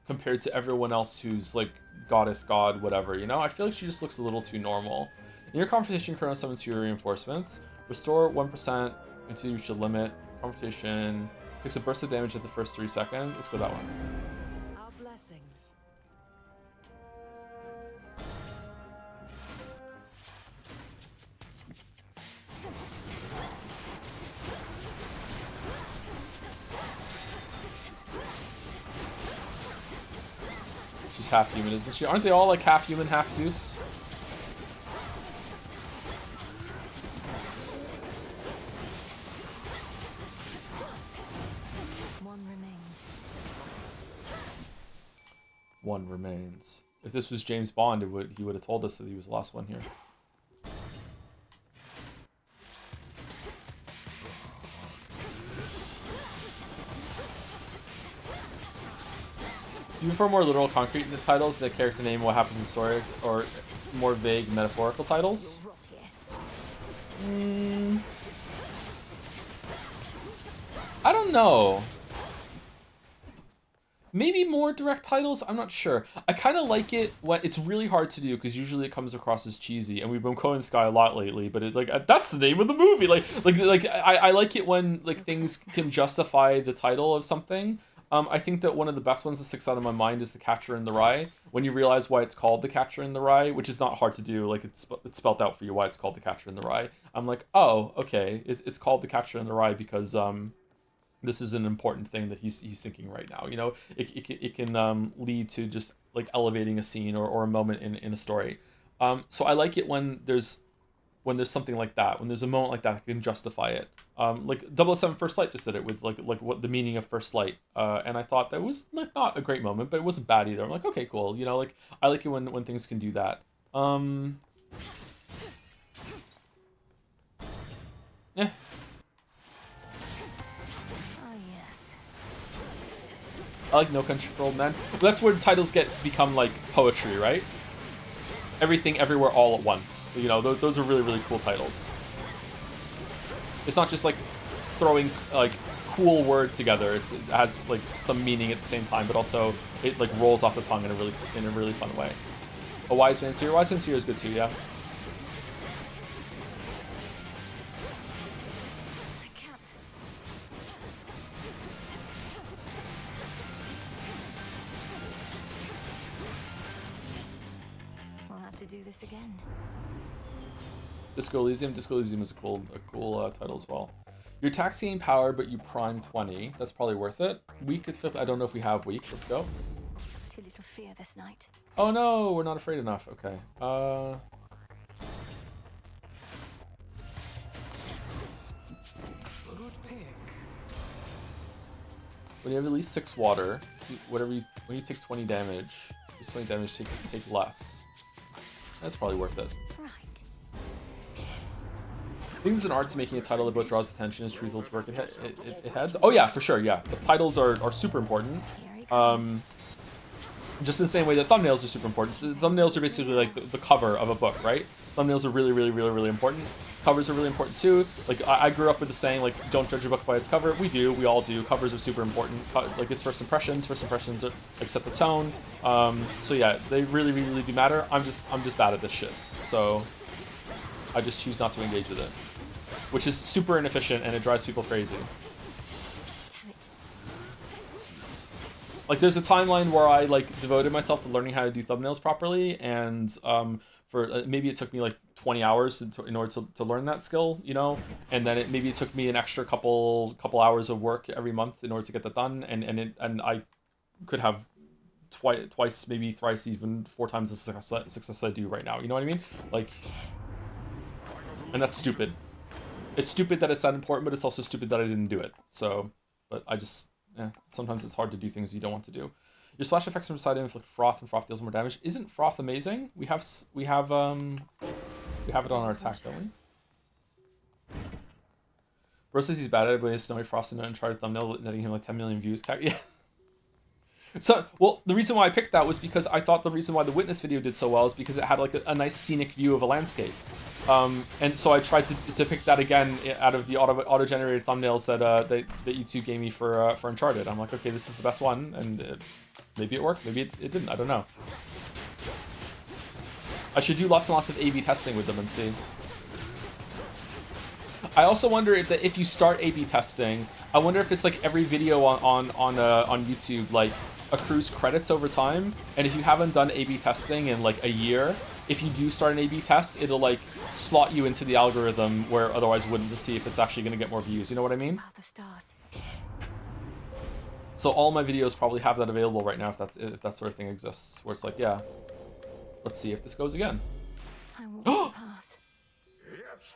compared to everyone else who's like goddess, god, whatever, you know? I feel like she just looks a little too normal. In your confrontation, Chrono summons your reinforcements. Restore 1% until you reach the limit. Confrontation takes a burst of damage at the first 3 seconds. Let's go that one. Our blessings. She's half human, isn't she? Aren't they all like half human, half Zeus? One remains. If this was James Bond, he would have told us that he was the last one here. Do you prefer more literal, concrete in the titles, the character name, what happens in stories, or more vague, metaphorical titles? I don't know. Maybe more direct titles? I'm not sure. I kind of like it when it's really hard to do because usually it comes across as cheesy, and we've been quoting Sky a lot lately. But it, like that's the name of the movie. I like it when like things can justify the title of something. I think that one of the best ones that sticks out of my mind is The Catcher in the Rye. When you realize why it's called The Catcher in the Rye, which is not hard to do, like it's spelled out for you why it's called The Catcher in the Rye. I'm like, oh, okay, it's called The Catcher in the Rye because this is an important thing that he's thinking right now. You know, it can lead to just like elevating a scene or a moment in a story. So I like it when there's something like that, when there's a moment like that can justify it. Like 007 First Light just did it with like what the meaning of First Light, and I thought that was like not a great moment, but it wasn't bad either. I'm like, okay, cool. You know, like I like it when things can do that. Yeah. I like No Country for Old Men. But that's where titles become like poetry, right? Everything, Everywhere, All at Once. You know, those are really, really cool titles. It's not just like throwing like cool word together. It has like some meaning at the same time, but also it like rolls off the tongue in a really fun way. A Wise Man's Fear. Wise Man's Fear is good too, yeah. To do this again. Disco Elysium. Disco Elysium is a cool title as well. You're taxing power, but you prime 20. That's probably worth it. Weak is 50. I don't know if we have weak. Let's go. Too little fear this night. Oh no, we're not afraid enough. Okay. Good pick. When you have at least 6 water, when you take 20 damage, swing damage, take less. That's probably worth it. Right. I think there's an art to making a title that both draws attention as truthful to work it heads. Oh yeah, for sure, yeah. The titles are super important. Just in the same way that thumbnails are super important. So thumbnails are basically like the cover of a book, right? Thumbnails are really important. Covers are really important too. Like I grew up with the saying like, don't judge a book by its cover. We do, we all do. Covers are super important. Like it's first impressions. First impressions are, like set the tone. So yeah, they really do matter. I'm just bad at this shit. So I just choose not to engage with it, which is super inefficient and it drives people crazy. Like there's a timeline where I like devoted myself to learning how to do thumbnails properly, and for maybe it took me like 20 hours in order to learn that skill, you know, and then maybe it took me an extra couple hours of work every month in order to get that done, and I could have twice, maybe thrice, even 4 times the success I do right now. You know what I mean? Like, and that's stupid. It's stupid that it's that important, but it's also stupid that I didn't do it. So, but I just. Yeah, sometimes it's hard to do things you don't want to do. Your splash effects from side inflict froth, and froth deals more damage. Isn't froth amazing? We have it on our attack, don't we? Bro says he's bad at it, but he's snowy frost and Uncharted thumbnail netting him like 10 million views. Yeah. So, well, the reason why I picked that was because I thought the reason why the Witness video did so well is because it had like a nice scenic view of a landscape. And so I tried to pick that again out of the auto-generated thumbnails that you two gave me for Uncharted. I'm like, okay, this is the best one, and maybe it worked, maybe it didn't. I don't know. I should do lots and lots of A/B testing with them and see. I also wonder if you start A/B testing, I wonder if it's like every video on YouTube like accrues credits over time, and if you haven't done A/B testing in like a year, if you do start an A/B test, it'll like slot you into the algorithm where otherwise wouldn't, to see if it's actually going to get more views. You know what I mean? So all my videos probably have that available right now if that sort of thing exists, where it's like, yeah, let's see if this goes again. I walked the path. Yes.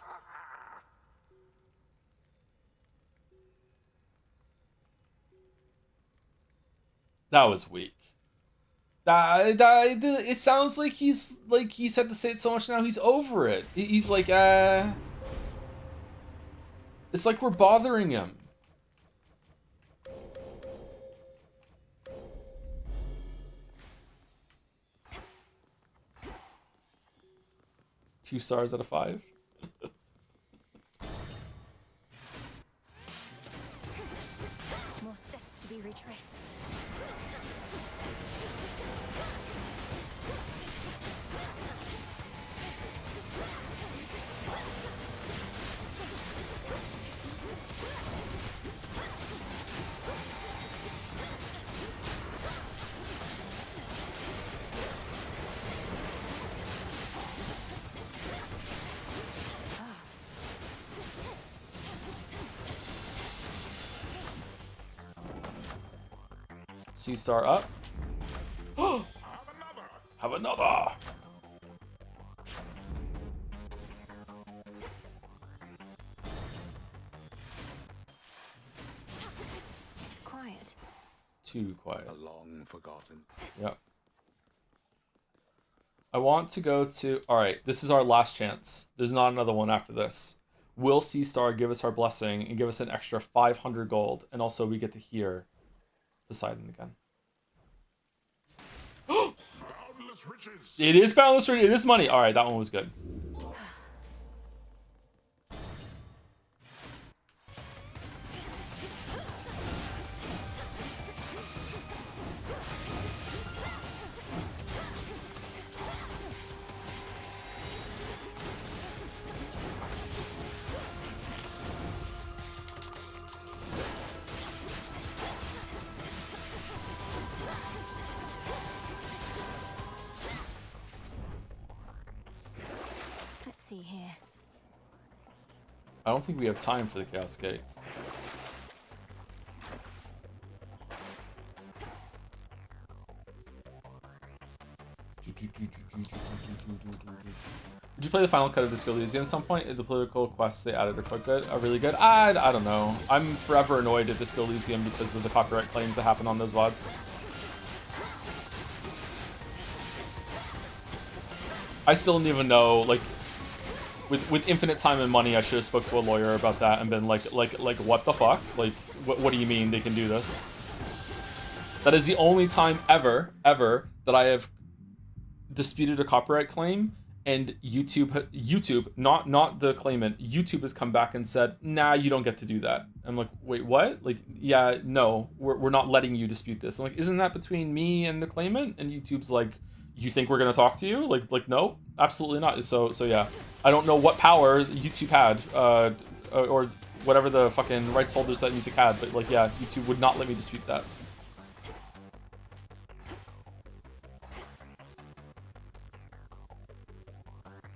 That was weak. It sounds like he's had to say it so much now he's over it. He's like, it's like we're bothering him. Two stars out of 5. More steps to be retraced. C star up. Have another. It's quiet. Too quiet. A long forgotten. Yep. I want to go to... Alright, this is our last chance. There's not another one after this. Will C Star give us her blessing and give us an extra 500 gold? And also we get to hear Poseidon again. Boundless riches. It is boundless riches. It is money. Alright, that one was good. Let's see here. I don't think we have time for the Chaos Gate. Did you play the final cut of Disco Elysium at some point? The political quests they added are quite good. Are really good? I don't know. I'm forever annoyed at Disco Elysium because of the copyright claims that happen on those VODs. I still don't even know, like, with infinite time and money, I should have spoke to a lawyer about that and been like, what the fuck? Like, what do you mean they can do this? That is the only time ever that I have disputed a copyright claim, and YouTube, not the claimant, YouTube has come back and said, nah, you don't get to do that. I'm like, wait, what? Like, yeah, no, we're not letting you dispute this. I'm like, isn't that between me and the claimant? And YouTube's like, you think we're gonna talk to you? Like no, absolutely not. So yeah, I don't know what power YouTube had, or whatever the fucking rights holders that music had, but like, yeah, YouTube would not let me dispute that.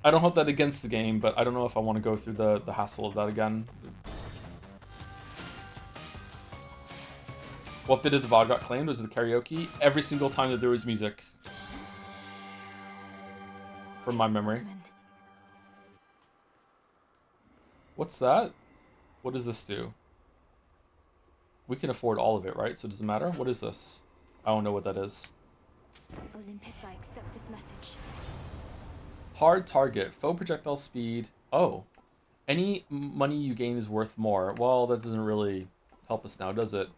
I don't hold that against the game, but I don't know if I want to go through the hassle of that again. What bit of the VOD got claimed? Was it the karaoke? Every single time that there was music. From my memory. What's that? What does this do? We can afford all of it, right? So it doesn't matter? What is this? I don't know what that is. Olympus, I accept this message. Hard target. Faux projectile speed. Oh. Any money you gain is worth more. Well, that doesn't really help us now, does it?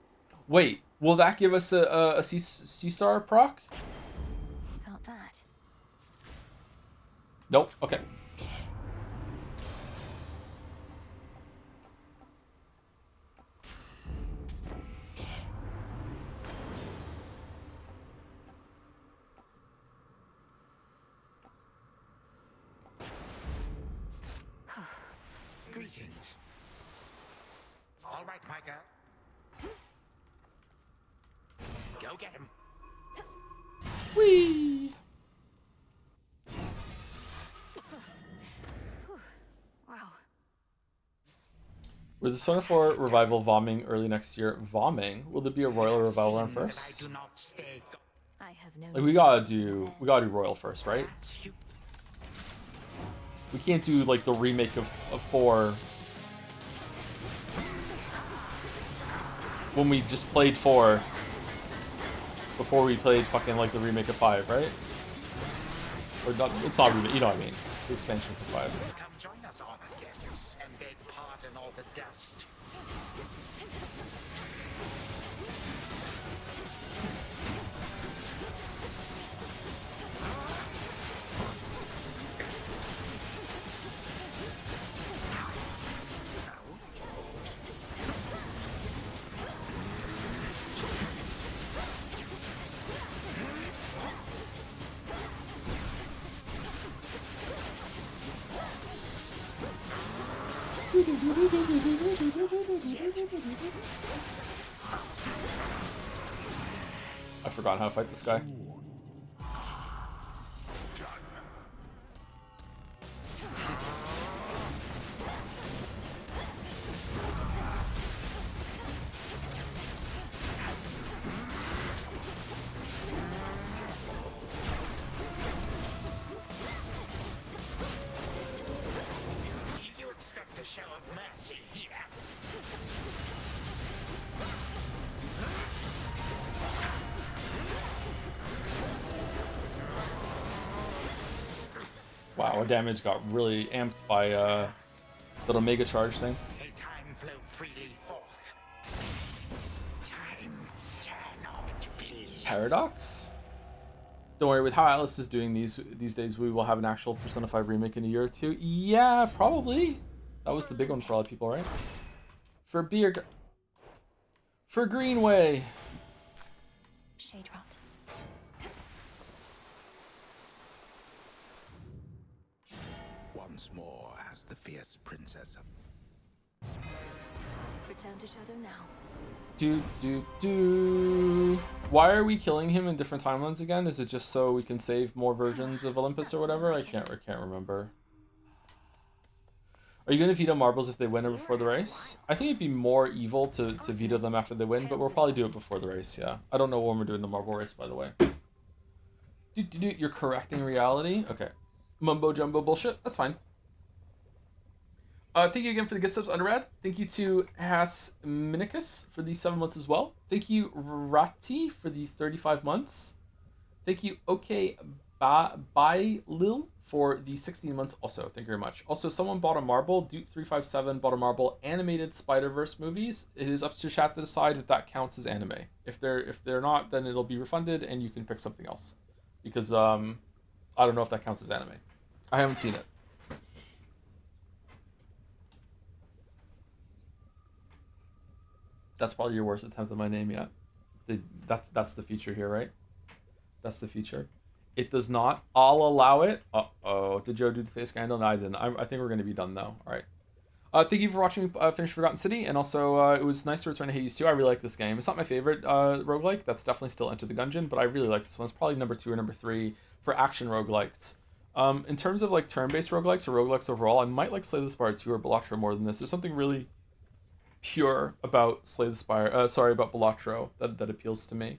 Wait, will that give us a C-star proc? Felt that. Nope. Okay. Greetings. All right, my girl. Go get him. Whee! Wow. With the Persona 4 revival vomming early next year, vomming? Will there be a royal revival run first? I have no. Like we gotta do royal first, right? We can't do like the remake of 4 when we just played 4 before we played fucking like the remake of 5, right? Or not? It's not remake. You know what I mean? The expansion for 5. Come join us, honored guests, and beg pardon all the dust. I forgot how to fight this guy. You expect a show of mercy here? Wow, our damage got really amped by that Omega charge thing. May time flow freely forth. Time cannot be. Paradox? Don't worry, with how Atlas is doing these days, we will have an actual Persona 5 remake in a year or two. Yeah, probably. That was the big one for a lot of people, right? For beer... For Greenway! Shade rot. Once more as the fierce princess of... Return to Shadow now. Why are we killing him in different timelines again? Is it just so we can save more versions of Olympus or whatever? I can't remember. Are you going to veto marbles if they win or before the race? I think it'd be more evil to veto them after they win, but we'll probably do it before the race, yeah. I don't know when we're doing the marble race, by the way. You're correcting reality? Okay. Mumbo jumbo bullshit? That's fine. Thank you again for the gift subs, Underrad. Thank you to Hasminicus for the 7 months as well. Thank you, Rati, for the 35 months. Thank you, OK Buy Lil for the 16 months also. Thank you very much. Also, someone bought a marble. Duke357 bought a marble. Animated Spider-Verse movies. It is up to chat to decide if that counts as anime. If they're not, then it'll be refunded and you can pick something else. Because I don't know if that counts as anime. I haven't seen it. That's probably your worst attempt at my name yet. That's the feature here, right? That's the feature. It does not. I'll allow it. Uh-oh. Did Joe do the face scandal? No, I didn't. I think we're going to be done, though. All right. Thank you for watching finish Forgotten City, and also it was nice to return to Hades 2. I really like this game. It's not my favorite roguelike. That's definitely still Enter the Gungeon, but I really like this one. It's probably number 2 or number 3 for action roguelikes. In terms of like turn-based roguelikes or roguelikes overall, I might like Slay the Spire 2 or Balatro more than this. There's something really pure about Slay the Spire. About Balatro that appeals to me.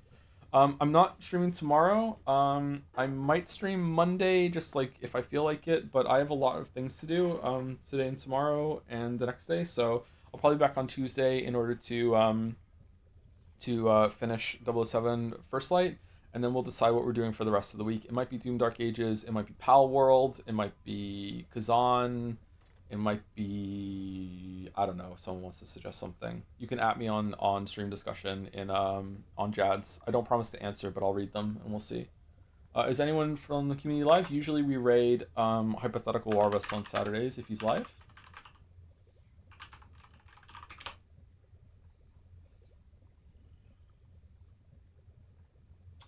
I'm not streaming tomorrow. I might stream Monday, just like if I feel like it, but I have a lot of things to do today and tomorrow and the next day, so I'll probably be back on Tuesday in order to finish 007 First Light, and then we'll decide what we're doing for the rest of the week. It might be Doom Dark Ages, it might be Pal World, it might be Kazan, it might be, I don't know, if someone wants to suggest something. You can at me on stream discussion in on Jads. I don't promise to answer, but I'll read them and we'll see. Is anyone from the community live? Usually we raid Hypothetical Warbus on Saturdays if he's live.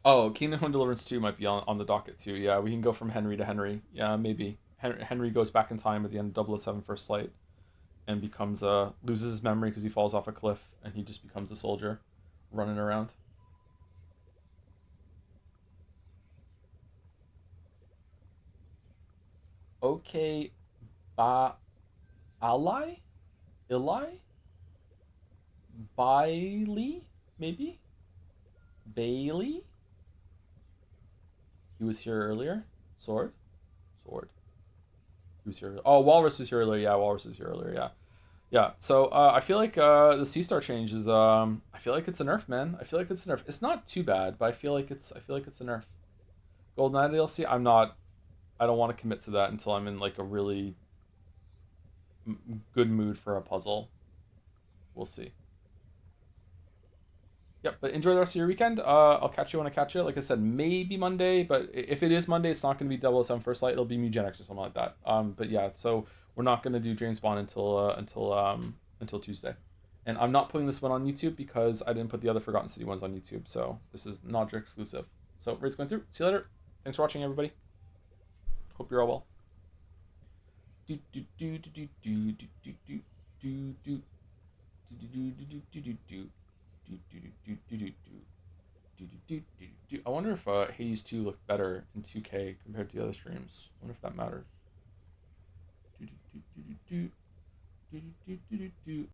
Oh, Kingdom Come Deliverance 2 might be on the docket too. Yeah, we can go from Henry to Henry. Yeah, maybe. Henry goes back in time at the end of 007 First Light and becomes loses his memory because he falls off a cliff and he just becomes a soldier running around. Okay, Ally? Bailey? Maybe? Bailey? He was here earlier. Sword. He was here. Oh, Walrus was here earlier. Yeah, Walrus was here earlier. Yeah. Yeah, so I feel like the C-Star change is I feel like it's a nerf, man. I feel like it's a nerf. It's not too bad, but I feel like it's a nerf. Golden Eye DLC, I don't want to commit to that until I'm in like a really good mood for a puzzle. We'll see. Yep, but enjoy the rest of your weekend. I'll catch you when I catch it. Like I said, maybe Monday, but if it is Monday, it's not going to be 007 First Light. It'll be Mugenics or something like that. But yeah, so we're not going to do James Bond until Tuesday. And I'm not putting this one on YouTube because I didn't put the other Forgotten City ones on YouTube. So this is Nodra exclusive. So raid's going through. See you later. Thanks for watching, everybody. Hope you're all well. I wonder if Hades 2 looked better in 2K compared to the other streams. I wonder if that matters.